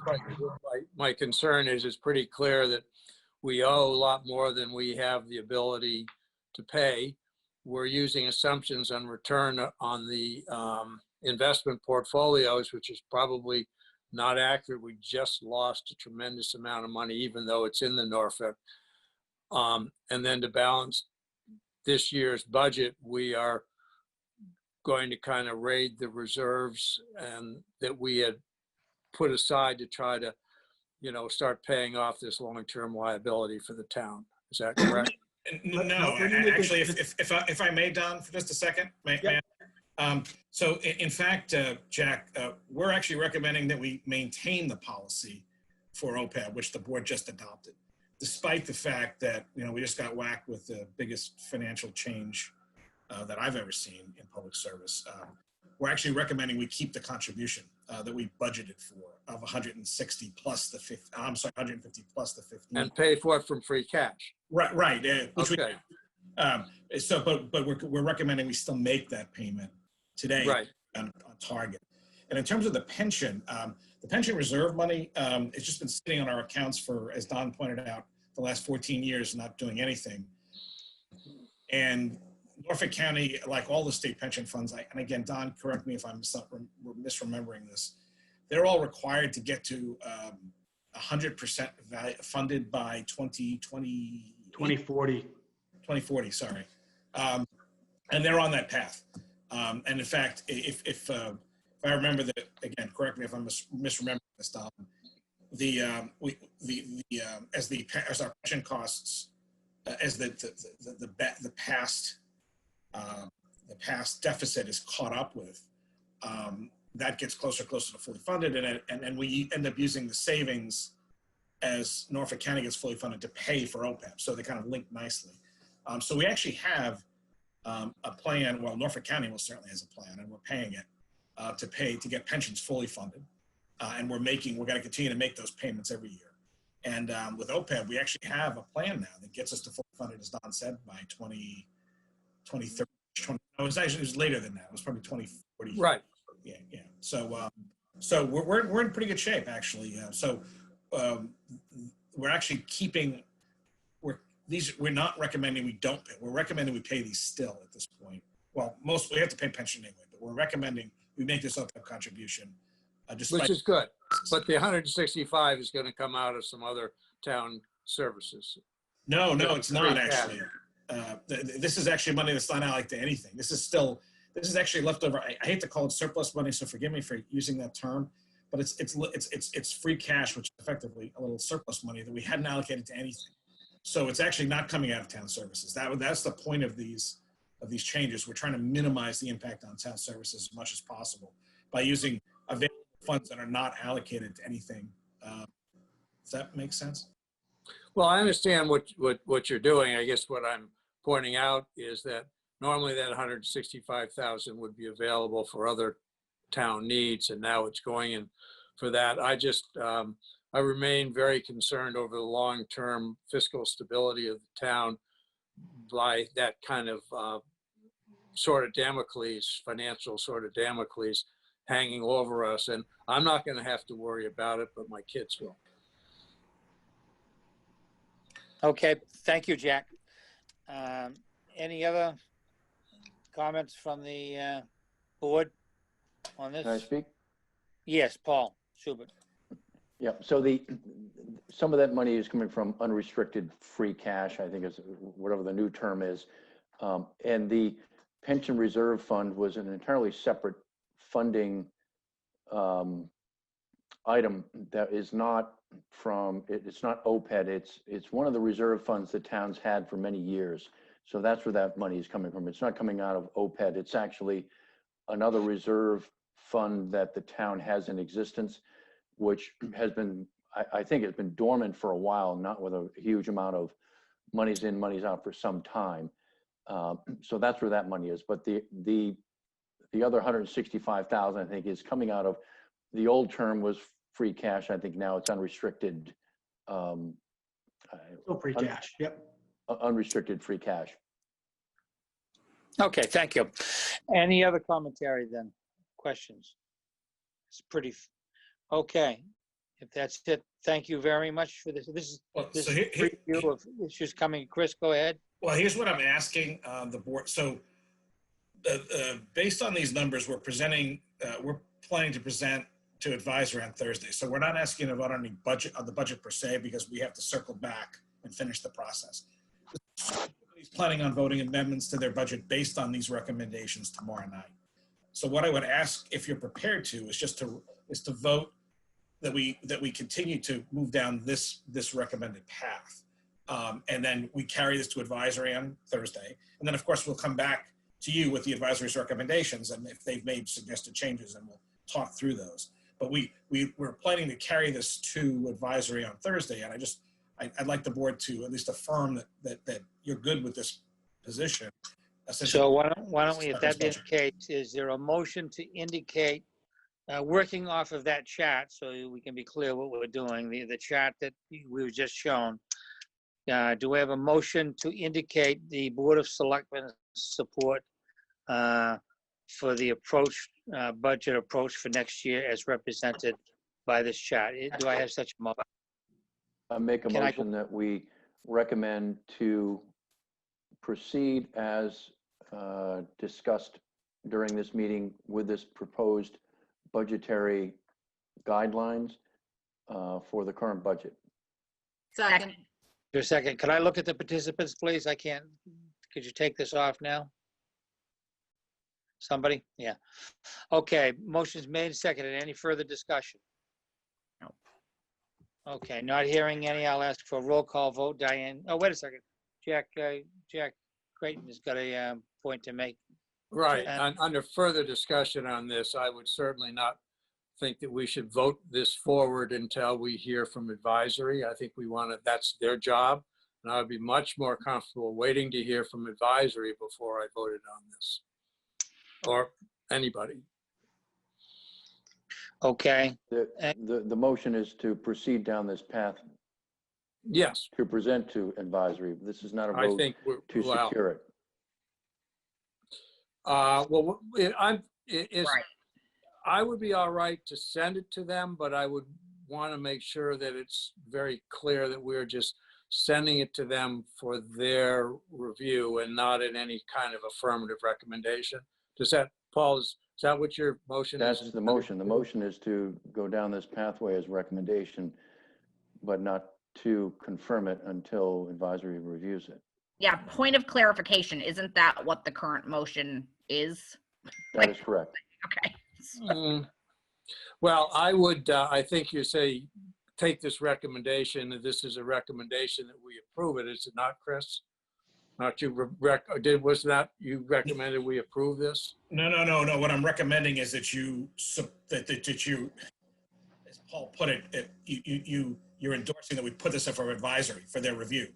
my concern is it's pretty clear that we owe a lot more than we have the ability to pay. We're using assumptions on return on the investment portfolios, which is probably not accurate. We just lost a tremendous amount of money, even though it's in the Norfolk. And then to balance this year's budget, we are going to kind of raid the reserves and that we had put aside to try to, start paying off this long-term liability for the town. Is that correct? No, actually, if I may, Don, for just a second, may I? So in fact, Jack, we're actually recommending that we maintain the policy for OPEB, which the board just adopted, despite the fact that, we just got whacked with the biggest financial change that I've ever seen in public service. We're actually recommending we keep the contribution that we budgeted for of 160 plus the 50, I'm sorry, 150 plus the 15. And pay for it from free cash. Right. Which okay. But we're recommending we still make that payment today on target. And in terms of the pension reserve money, it's just been sitting on our accounts for, as Don pointed out, the last 14 years, not doing anything. And Norfolk County, like all the state pension funds, and again, Don, correct me if I'm misremembering this, they're all required to get to 100% funded by 2040. 2040, sorry. And they're on that path. And in fact, if I remember that, again, correct me if I'm misremembering this, Don, as our pension costs, as the past deficit is caught up with, that gets closer to fully funded, and we end up using the savings as Norfolk County gets fully funded to pay for OPEB. So they kind of link nicely. So we actually have a plan. Well, Norfolk County most certainly has a plan, and we're paying it to get pensions fully funded. And we're going to continue to make those payments every year. And with OPEB, we actually have a plan now that gets us to fully funded, as Don said, by 2030. It was later than that. It was probably 2040. Right. Yeah. So we're in pretty good shape, actually. We're actually keeping. We're not recommending we don't pay. We're recommending we pay these still at this point. Well, we have to pay pension anyway, but we're recommending we make this OPEB contribution. Which is good, but the 165 is going to come out of some other town services. No, it's not actually. This is actually money that's not allocated to anything. This is actually leftover. I hate to call it surplus money, so forgive me for using that term, but it's free cash, which is effectively a little surplus money that we hadn't allocated to anything. So it's actually not coming out of town services. That's the point of these changes. We're trying to minimize the impact on town services as much as possible by using available funds that are not allocated to anything. Does that make sense? Well, I understand what you're doing. I guess what I'm pointing out is that normally that 165,000 would be available for other town needs, and now it's going in for that. I remain very concerned over the long-term fiscal stability of the town by that kind of financial sort of Damocles hanging over us. And I'm not going to have to worry about it, but my kids will. Okay, thank you, Jack. Any other comments from the board on this? Can I speak? Yes, Paul Schubert. Yeah, so some of that money is coming from unrestricted free cash, I think is whatever the new term is. And the pension reserve fund was an entirely separate funding item that is not it's not OPED, it's one of the reserve funds that towns had for many years. So that's where that money is coming from. It's not coming out of OPED. It's actually another reserve fund that the town has in existence, which has been, I think it's been dormant for a while, not with a huge amount of monies in, monies out for some time. So that's where that money is. But the other 165,000, I think, is coming out of, the old term was free cash. I think now it's unrestricted. Free cash, yep. Unrestricted free cash. Okay, thank you. Any other commentary then? questions? It's pretty, okay. If that's it, thank you very much for this. This is Well, this so is a preview of issues coming. Chris, go ahead. Well, here's what I'm asking the board. So based on these numbers, we're planning to present to advisory on Thursday. So we're not asking about any budget on the budget per se, because we have to circle back and finish the process. He's planning on voting amendments to their budget based on these recommendations tomorrow night. So what I would ask, if you're prepared to, is just to vote that we continue to move down this recommended path. And then we carry this to advisory on Thursday. And then of course we'll come back to you with the advisory's recommendations, and if they've made suggested changes, and we'll talk through those. But we're planning to carry this to advisory on Thursday, and I'd like the board to at least affirm that you're good with this position. So why don't we, if that is the case, is there a motion to indicate, working off of that chart, so we can be clear what we're doing, the chart that we were just shown. Do we have a motion to indicate the Board of Selectmen support for the approach, budget approach for next year as represented by this chart? Do I have such a motion? I make a motion that we recommend to proceed as discussed during this meeting with this proposed budgetary guidelines for the current budget. Second. For a second, could I look at the participants, please? I can't. Could you take this off now? Somebody? Yeah. Okay, motion's made, seconded. Any further discussion? No. Okay, not hearing any. I'll ask for a roll call vote. Diane, oh, wait a second. Jack Creighton has got a point to make. Right, and under further discussion on this, I would certainly not think that we should vote this forward until we hear from advisory. I think that's their job. And I would be much more comfortable waiting to hear from advisory before I voted on this, or anybody. Okay. The motion is to proceed down this path. Yes. To present to advisory. This is not a vote to secure it. Well, I would be all right to send it to them, but I would want to make sure that it's very clear that we're just sending it to them for their review and not in any kind of affirmative recommendation. Paul, is that what your motion is? That's the motion. The motion is to go down this pathway as recommendation, but not to confirm it until advisory reviews it. Yeah, point of clarification, isn't that what the current motion is? That is correct. Okay. Well, I think you say, take this recommendation, and this is a recommendation that we approve it. Is it not, Chris? Not you, was that you recommended we approve this? No. What I'm recommending is that you, as Paul put it, you're endorsing that we put this up for advisory for their review.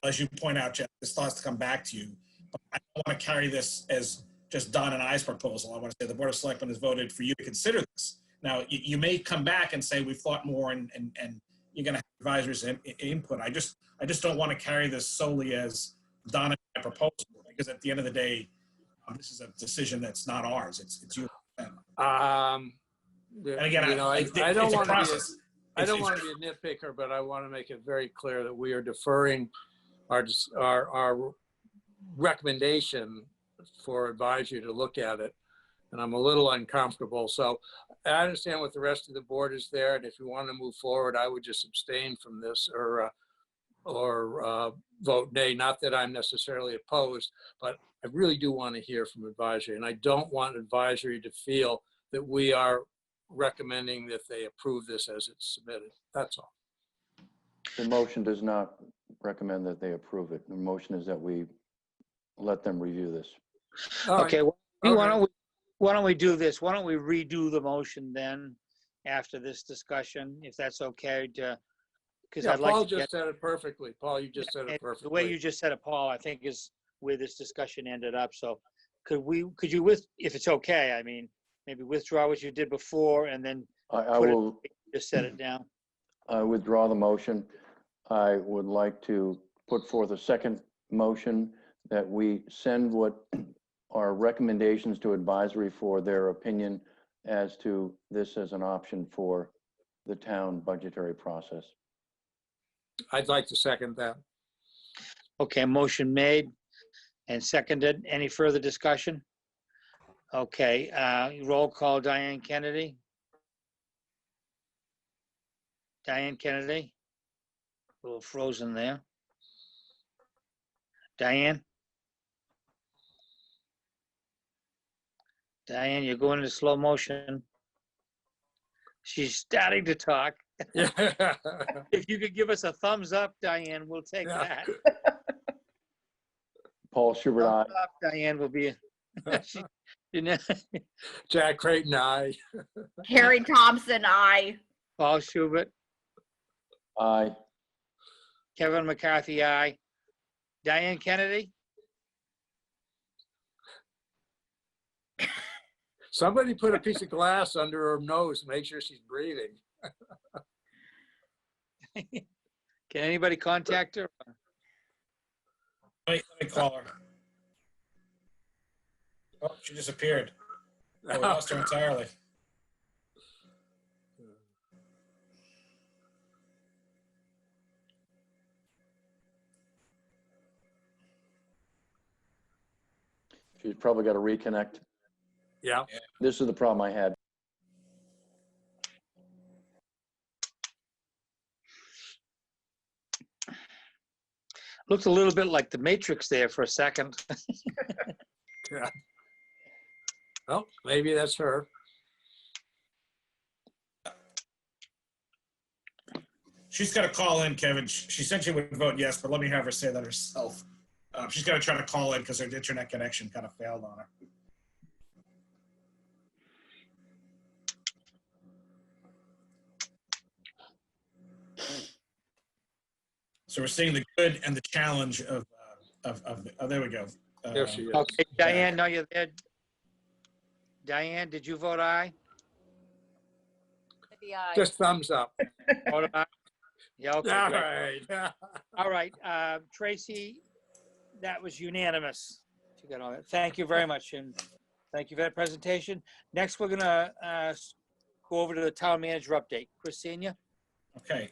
As you point out, Jeff, this still has to come back to you. But I don't want to carry this as just Don and I's proposal. I want to say the Board of Selectmen has voted for you to consider this. Now, you may come back and say we've thought more, and you're going to have advisors input. I just don't want to carry this solely as Don and my proposal, because at the end of the day, this is a decision that's not ours. It's yours. And again, I don't want to be a nitpicker, but I want to make it very clear that we are deferring our recommendation for advisory to look at it, and I'm a little uncomfortable. So I understand what the rest of the board is there, and if you want to move forward, I would just abstain from this or vote nay. Not that I'm necessarily opposed, but I really do want to hear from advisory, and I don't want advisory to feel that we are recommending that they approve this as it's submitted. That's all. The motion does not recommend that they approve it. The motion is that we let them review this. Okay. Why don't we do this? Why don't we redo the motion then after this discussion, if that's okay? Because I'd like Paul to just said it perfectly. Paul, you just said it perfectly. The way you just said it, Paul, I think is where this discussion ended up. So could you, if it's okay, I mean, maybe withdraw what you did before and then just set it down. I withdraw the motion. I would like to put forth a second motion that we send what our recommendations to advisory for their opinion as to this as an option for the town budgetary process. I'd like to second that. Okay, motion made and seconded. Any further discussion? Okay, roll call, Diane Kennedy. Diane Kennedy? A little frozen there. Diane? Diane, you're going into slow motion. She's starting to talk. If you could give us a thumbs up, Diane, we'll take that. Paul Schubert, aye. Thumbs up, Diane will be. You know, Jack Creighton, aye. Harry Thompson, aye. Paul Schubert, Aye. Kevin McCarthy, aye. Diane Kennedy? Somebody put a piece of glass under her nose to make sure she's breathing. Can anybody contact her? Let me call her. Oh, she disappeared. Oh, we lost her entirely. She's probably got to reconnect. Yeah. This is the problem I had. Looked a little bit like the Matrix there for a second. Yeah. Well, maybe that's her. She's got to call in, Kevin. She said she would vote yes, but let me have her say that herself. She's got to try to call in because her internet connection kind of failed on her. So we're seeing the good and the challenge of oh, there we go. There she is. Okay, Diane, no, you're there. Diane, did you vote aye? Just thumbs up. Vote aye? Yeah, okay, All great. right. All right, Tracy, that was unanimous. You got all that. Thank you very much, and thank you for that presentation. Next, we're gonna go over to the town manager update. Chris Senior? Okay.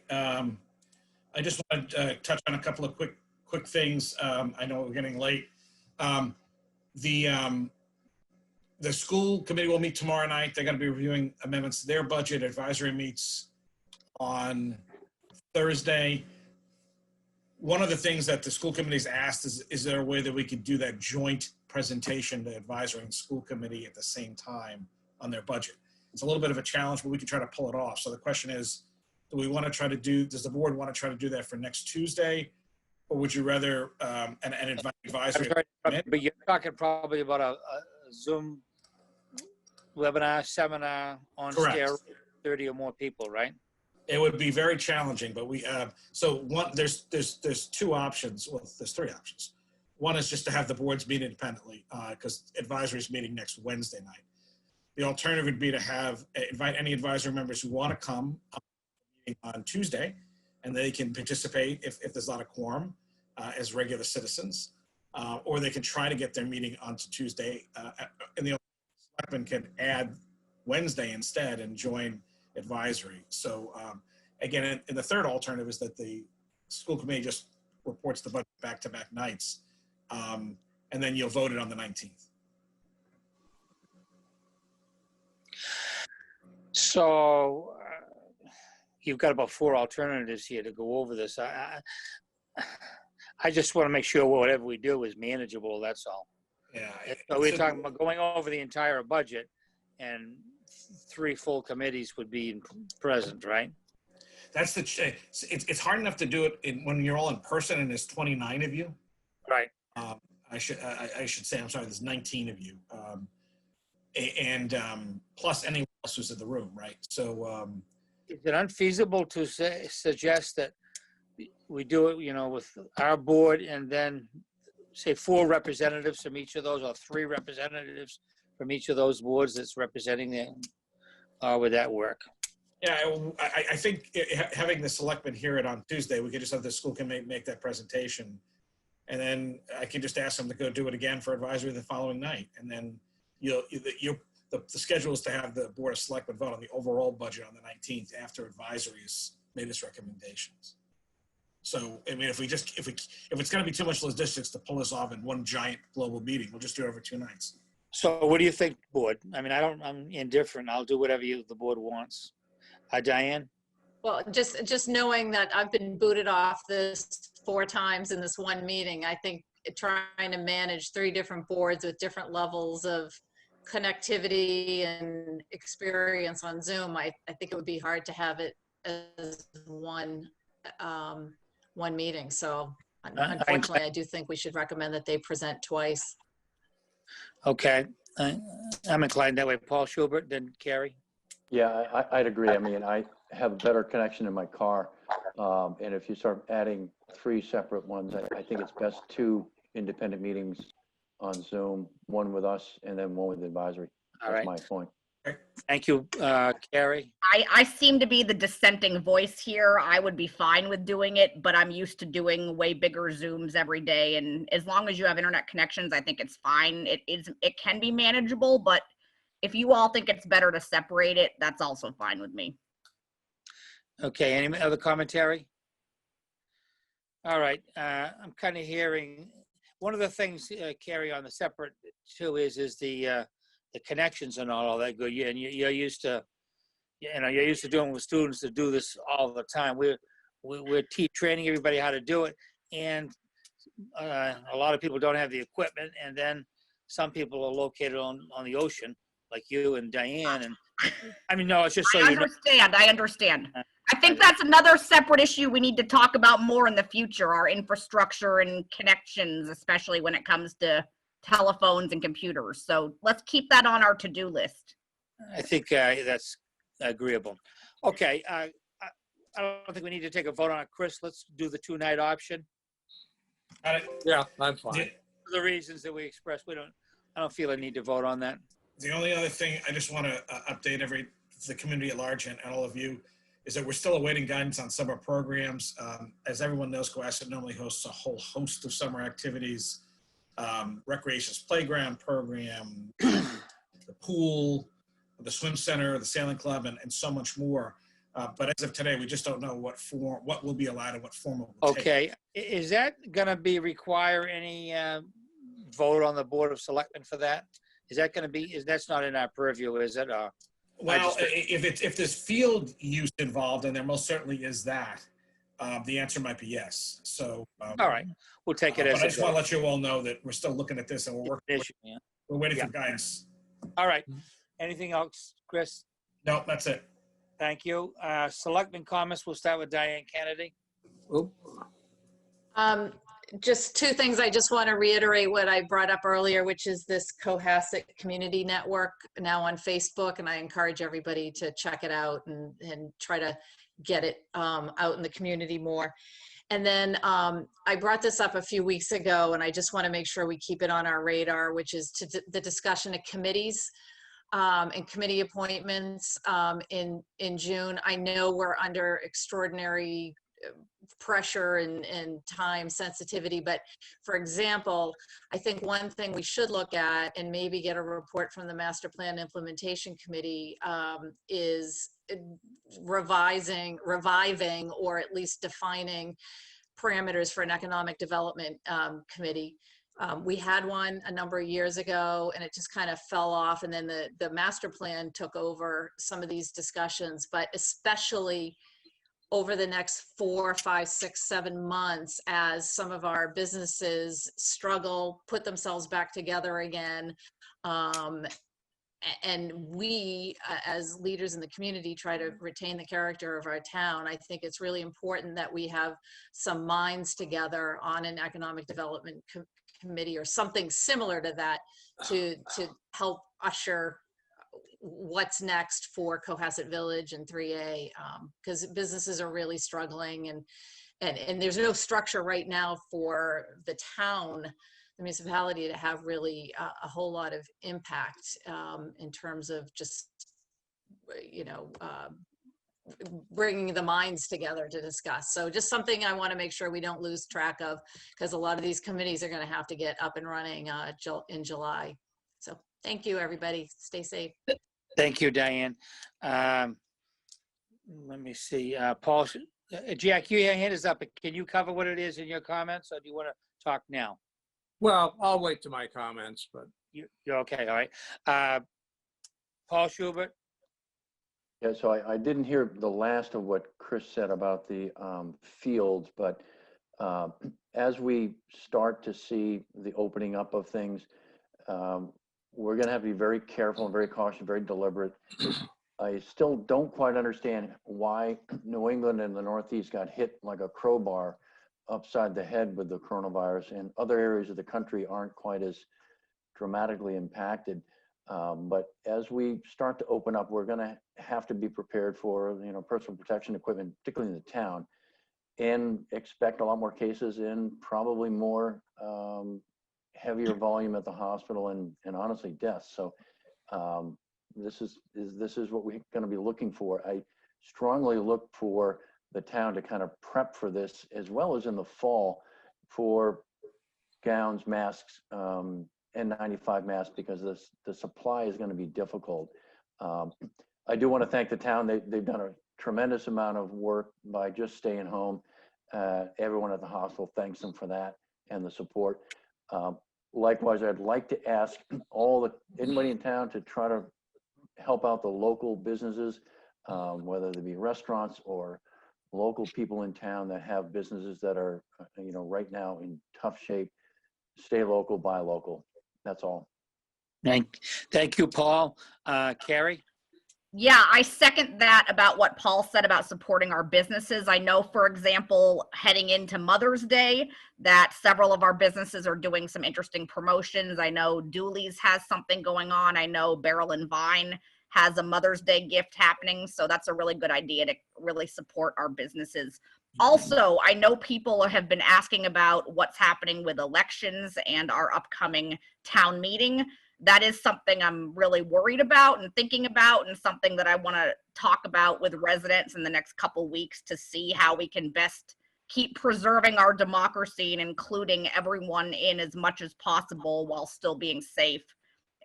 I just want to touch on a couple of quick things. I know we're getting late. The school committee will meet tomorrow night. They're going to be reviewing amendments to their budget. Advisory meets on Thursday. One of the things that the school committee's asked is there a way that we could do that joint presentation to advisory and school committee at the same time on their budget? It's a little bit of a challenge, but we can try to pull it off. So the question is, do we want to try to does the board want to try to do that for next Tuesday? Or would you rather an advisory? But you're talking probably about a Zoom webinar, seminar on steroids, 30 or more people, right? It would be very challenging, but we there's two options. Well, there's three options. One is just to have the boards meet independently because advisory is meeting next Wednesday night. The alternative would be to invite any advisory members who want to come on Tuesday, and they can participate if there's not a quorum as regular citizens, or they can try to get their meeting onto Tuesday, and the selectmen can add Wednesday instead and join advisory. So again, and the third alternative is that the school committee just reports the budget back-to-back nights, and then you'll vote it on the 19th. So you've got about 4 alternatives here to go over this. I just want to make sure whatever we do is manageable, that's all. Yeah. So we're talking about going over the entire budget, and 3 full committees would be present, right? That's it's hard enough to do it when you're all in person and there's 29 of you. Right. I should say, I'm sorry, there's 19 of you. Plus anyone else who's in the room, right? So is it unfeasible to suggest that we do it, with our board and then say 4 representatives from each of those, or 3 representatives from each of those boards that's representing them? Would that work? Yeah, I think having the selectmen hear it on Tuesday, we could just have the school committee make that presentation And then I can just ask them to go do it again for advisory the following night. And then the schedule is to have the Board of Selectmen vote on the overall budget on the 19th after advisory has made its recommendations. So, I mean, if it's going to be too much logistics to pull this off in one giant global meeting, we'll just do it over 2 nights. So what do you think, board? I mean, I'm indifferent. I'll do whatever the board wants. Diane? Well, just knowing that I've been booted off this 4 times in this one meeting, I think trying to manage 3 different boards with different levels of connectivity and experience on Zoom, I think it would be hard to have it as one meeting. So unfortunately, I do think we should recommend that they present twice. Okay. I'm inclined that way. Paul Schubert, then Carrie? Yeah, I'd agree. I mean, I have a better connection in my car. And if you start adding 3 separate ones, I think it's best 2 independent meetings on Zoom, 1 with us and then 1 with the advisory. That's my point. Thank you, Carrie. I seem to be the dissenting voice here. I would be fine with doing it, but I'm used to doing way bigger Zooms every day. And as long as you have internet connections, I think it's fine. It can be manageable, but if you all think it's better to separate it, that's also fine with me. Okay, any other commentary? All right, I'm kind of hearing, one of the things, Carrie, on the separate too is the connections and all that good. And you're used to, you're used to doing with students to do this all the time. We're training everybody how to do it. And a lot of people don't have the equipment. And then some people are located on the ocean, like you and Diane. And I mean, no, it's just so you know. I understand. I think that's another separate issue we need to talk about more in the future, our infrastructure and connections, especially when it comes to telephones and computers. So let's keep that on our to-do list. I think that's agreeable. Okay, I don't think we need to take a vote on it. Chris, let's do the 2-night option. Yeah, I'm fine. For the reasons that we expressed, I don't feel a need to vote on that. The only other thing I just want to update the community at large and all of you is that we're still awaiting guidance on summer programs. As everyone knows, Cohasset normally hosts a whole host of summer activities, recreations playground program, the pool, the swim center, the sailing club, and so much more. But as of today, we just don't know what will be allowed and what form it will take. Okay, is that going to require any vote on the Board of Selectmen for that? Is that going to be? That's not in our purview, is it? Well, if there's field use involved, and there most certainly is that, the answer might be yes. So all right, we'll take it as. But I just want to let you all know that we're still looking at this and we're working. We're waiting for guidance. All right. Anything else, Chris? No, that's it. Thank you. Selectmen comments. We'll start with Diane Kennedy. Just 2 things. I just want to reiterate what I brought up earlier, which is this Cohasset community network now on Facebook. And I encourage everybody to check it out and try to get it out in the community more. And then I brought this up a few weeks ago, and I just want to make sure we keep it on our radar, which is the discussion of committees and committee appointments in June. I know we're under extraordinary pressure and time sensitivity, but for example, I think one thing we should look at and maybe get a report from the Master Plan Implementation Committee is reviving or at least defining parameters for an economic development committee. We had one a number of years ago and it just kind of fell off, and then the master plan took over some of these discussions, but especially over the next 4, 5, 6, 7 months as some of our businesses struggle, put themselves back together again. And we, as leaders in the community, try to retain the character of our town. I think it's really important that we have some minds together on an economic development committee or something similar to that to help usher what's next for Cohasset Village and 3A, because businesses are really struggling, and there's no structure right now for the town, the municipality, to have really a whole lot of impact in terms of just bringing the minds together to discuss. So just something I want to make sure we don't lose track of, because a lot of these committees are going to have to get up and running in July. So thank you, everybody. Stay safe. Thank you, Diane. Let me see, Paul, Jack, your hand is up. Can you cover what it is in your comments, or do you want to talk now? Well, I'll wait to my comments, but. You're okay, all right. Paul Schubert? Yeah, so I didn't hear the last of what Chris said about the fields, but as we start to see the opening up of things, we're going to have to be very careful and very cautious, very deliberate. I still don't quite understand why New England and the Northeast got hit like a crowbar upside the head with the coronavirus, and other areas of the country aren't quite as dramatically impacted. But as we start to open up, we're going to have to be prepared for, personal protection equipment, particularly in the town, and expect a lot more cases and probably more heavier volume at the hospital and honestly deaths. So this is what we're going to be looking for. I strongly look for the town to kind of prep for this, as well as in the fall, for gowns, masks, N95 masks, because the supply is going to be difficult. I do want to thank the town. They've done a tremendous amount of work by just staying home. Everyone at the hospital thanks them for that and the support. Likewise, I'd like to ask anybody in town to try to help out the local businesses, whether they be restaurants or local people in town that have businesses that are, right now in tough shape. Stay local, buy local. That's all. Thank you, Paul. Carrie? Yeah, I second that about what Paul said about supporting our businesses. I know, for example, heading into Mother's Day, that several of our businesses are doing some interesting promotions. I know Dooley's has something going on. I know Barrel and Vine has a Mother's Day gift happening. So that's a really good idea to really support our businesses. Also, I know people have been asking about what's happening with elections and our upcoming town meeting. That is something I'm really worried about and thinking about, and something that I want to talk about with residents in the next couple weeks to see how we can best keep preserving our democracy and including everyone in as much as possible while still being safe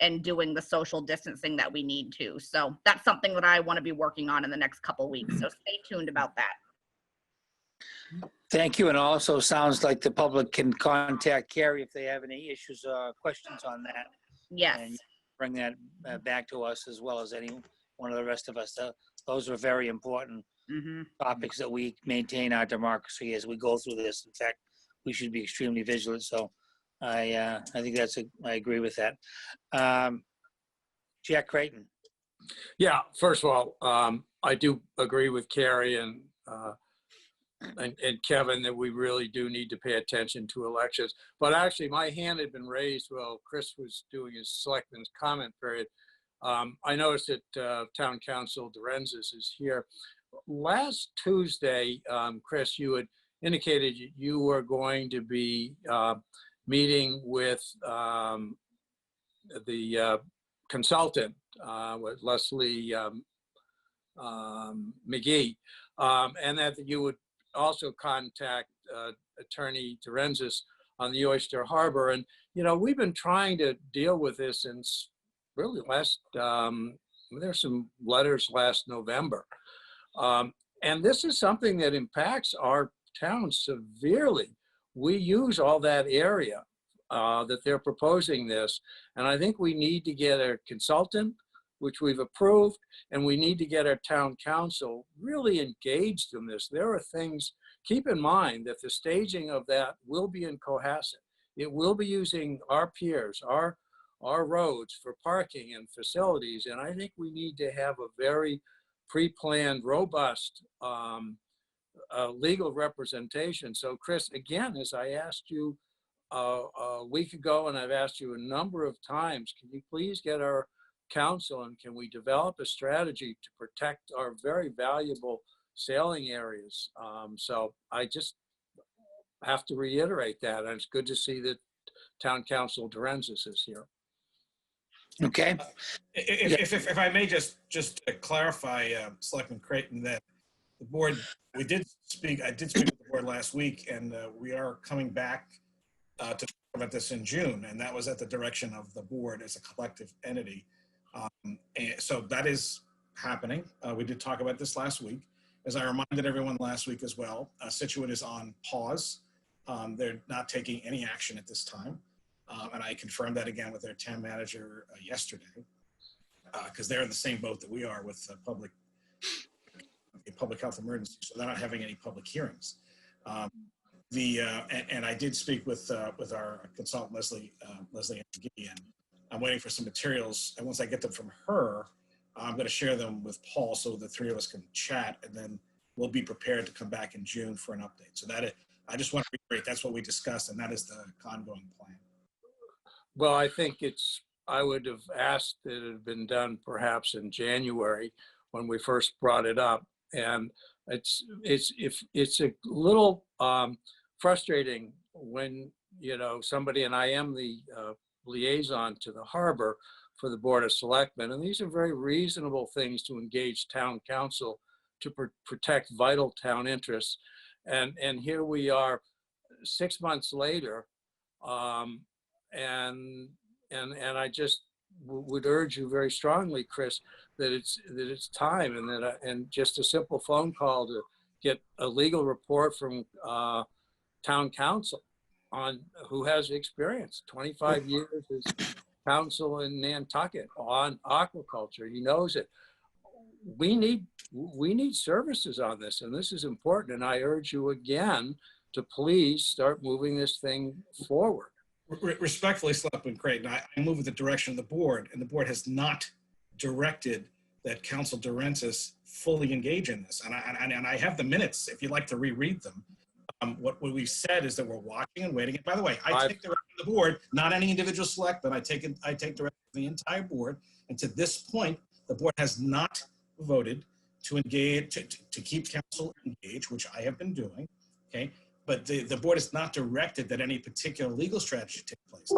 and doing the social distancing that we need to. So that's something that I want to be working on in the next couple weeks. So stay tuned about that. Thank you. And also sounds like the public can contact Carrie if they have any issues or questions on that. Yes. And bring that back to us, as well as any one of the rest of us. Those are very important topics that we maintain our democracy as we go through this. In fact, we should be extremely vigilant. So I think I agree with that. Jack Creighton. Yeah, first of all, I do agree with Carrie and Kevin that we really do need to pay attention to elections. But actually, my hand had been raised while Chris was doing his selectmen's comment period. I noticed that Town Council Dorenzis is here. Last Tuesday, Chris, you had indicated you were going to be meeting with the consultant, with Leslie McGee, and that you would also contact Attorney Dorenzis on the Oyster Harbor. And, we've been trying to deal with this since really there's some letters last November. And this is something that impacts our town severely. We use all that area that they're proposing this. And I think we need to get a consultant, which we've approved, and we need to get our town council really engaged in this. There are things, keep in mind that the staging of that will be in Cohasset. It will be using our piers, our roads for parking and facilities. And I think we need to have a very pre-planned, robust legal representation. So Chris, again, as I asked you a week ago, and I've asked you a number of times, can you please get our council and can we develop a strategy to protect our very valuable sailing areas? So I just have to reiterate that, and it's good to see that Town Council Dorenzis is here. Okay. If I may just clarify, Selectman Creighton, that the board, I did speak with the board last week, and we are coming back to talk about this in June, and that was at the direction of the board as a collective entity. And so that is happening. We did talk about this last week. As I reminded everyone last week as well, Situate is on pause. They're not taking any action at this time. And I confirmed that again with their town manager yesterday, because they're in the same boat that we are with public health emergency. So they're not having any public hearings. And I did speak with our consultant, Leslie McGee, and I'm waiting for some materials. And once I get them from her, I'm going to share them with Paul so the three of us can chat, and then we'll be prepared to come back in June for an update. So I just want to reiterate, that's what we discussed, and that is the ongoing plan. Well, I think I would have asked that it had been done perhaps in January when we first brought it up. And it's a little frustrating when, somebody, and I am the liaison to the harbor for the Board of Selectmen, and these are very reasonable things to engage town council to protect vital town interests. And here we are 6 months later, and I just would urge you very strongly, Chris, that it's time, and just a simple phone call to get a legal report from town council on who has experience, 25 years as council in Nantucket on aquaculture. He knows it. We need services on this, and this is important. And I urge you again to please start moving this thing forward. Respectfully, Selectman Creighton, I move with the direction of the board, and the board has not directed that Council Durensis fully engage in this. And I have the minutes if you'd like to reread them. What we've said is that we're watching and waiting. And by the way, I take the direction of the board, not any individual selectman. I take direction of the entire board. And to this point, the board has not voted to engage, to keep council engaged, which I have been doing. Okay. But the board is not directed that any particular legal strategy take place.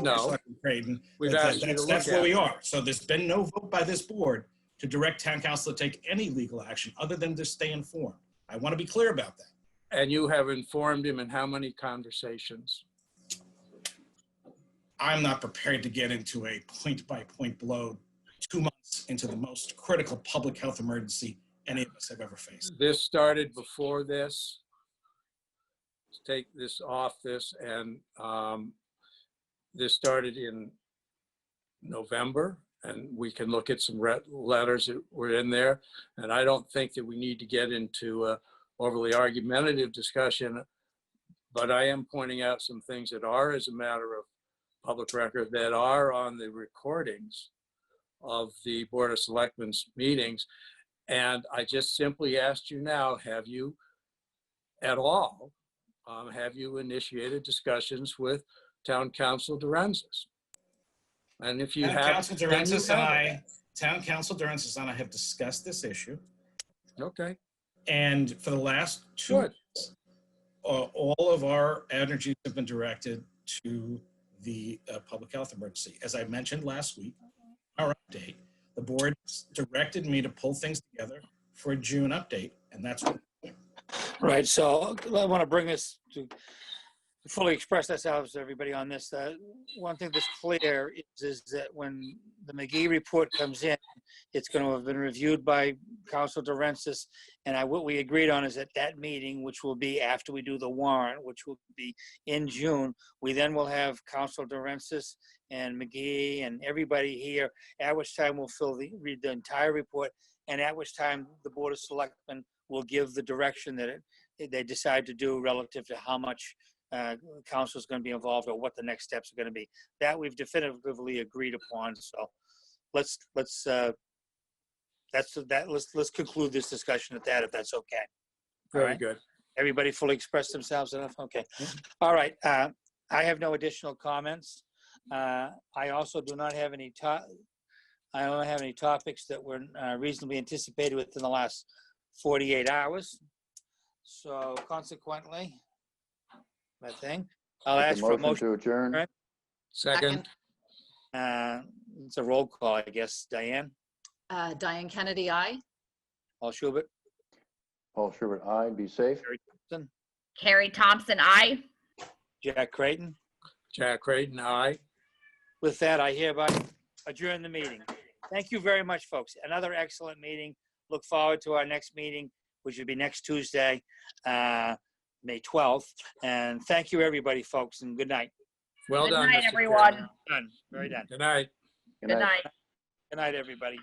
No, that's where we are. So there's been no vote by this board to direct town council to take any legal action other than to stay informed. I want to be clear about that. And you have informed him in how many conversations? I'm not prepared to get into a point-by-point blow 2 months into the most critical public health emergency any of us have ever faced. This started before this. Let's take this off this, and this started in November, and we can look at some letters that were in there. And I don't think that we need to get into a overly argumentative discussion, but I am pointing out some things that are, as a matter of public record, that are on the recordings of the Board of Selectmen's meetings. And I just simply asked you now, have you at all, have you initiated discussions with Town Council Durensis? And if you have, Town Council Durensis and I have discussed this issue. Okay. And for the last 2 months, all of our energies have been directed to the public health emergency. As I mentioned last week, our update, the board directed me to pull things together for a June update, and that's what we're doing. Right, so I want to bring this to fully express ourselves to everybody on this. One thing that's clear is that when the McGee report comes in, it's going to have been reviewed by Council Durensis, and what we agreed on is at that meeting, which will be after we do the warrant, which will be in June, we then will have Council Durensis and McGee and everybody here, at which time we'll read the entire report, and at which time the Board of Selectmen will give the direction that they decide to do relative to how much council is going to be involved or what the next steps are going to be. That we've definitively agreed upon. So let's conclude this discussion at that, if that's okay. Very good. Everybody fully expressed themselves enough? Okay. All right. I have no additional comments. I also do not have any I don't have any topics that were reasonably anticipated within the last 48 hours. So consequently, I'll ask for a motion to adjourn. Second. It's a roll call, I guess. Diane? Diane Kennedy, aye. Paul Schubert? Paul Schubert, aye. Be safe. Carrie Thompson? Carrie Thompson, aye. Jack Creighton? Jack Creighton, aye. With that, I hereby adjourn the meeting. Thank you very much, folks. Another excellent meeting. Look forward to our next meeting, which will be next Tuesday, May 12th. And thank you, everybody, folks, and good night. Well Good done, night, Mr. everyone. Chairman. Done. Very done. Good night. Good night. Good night, everybody.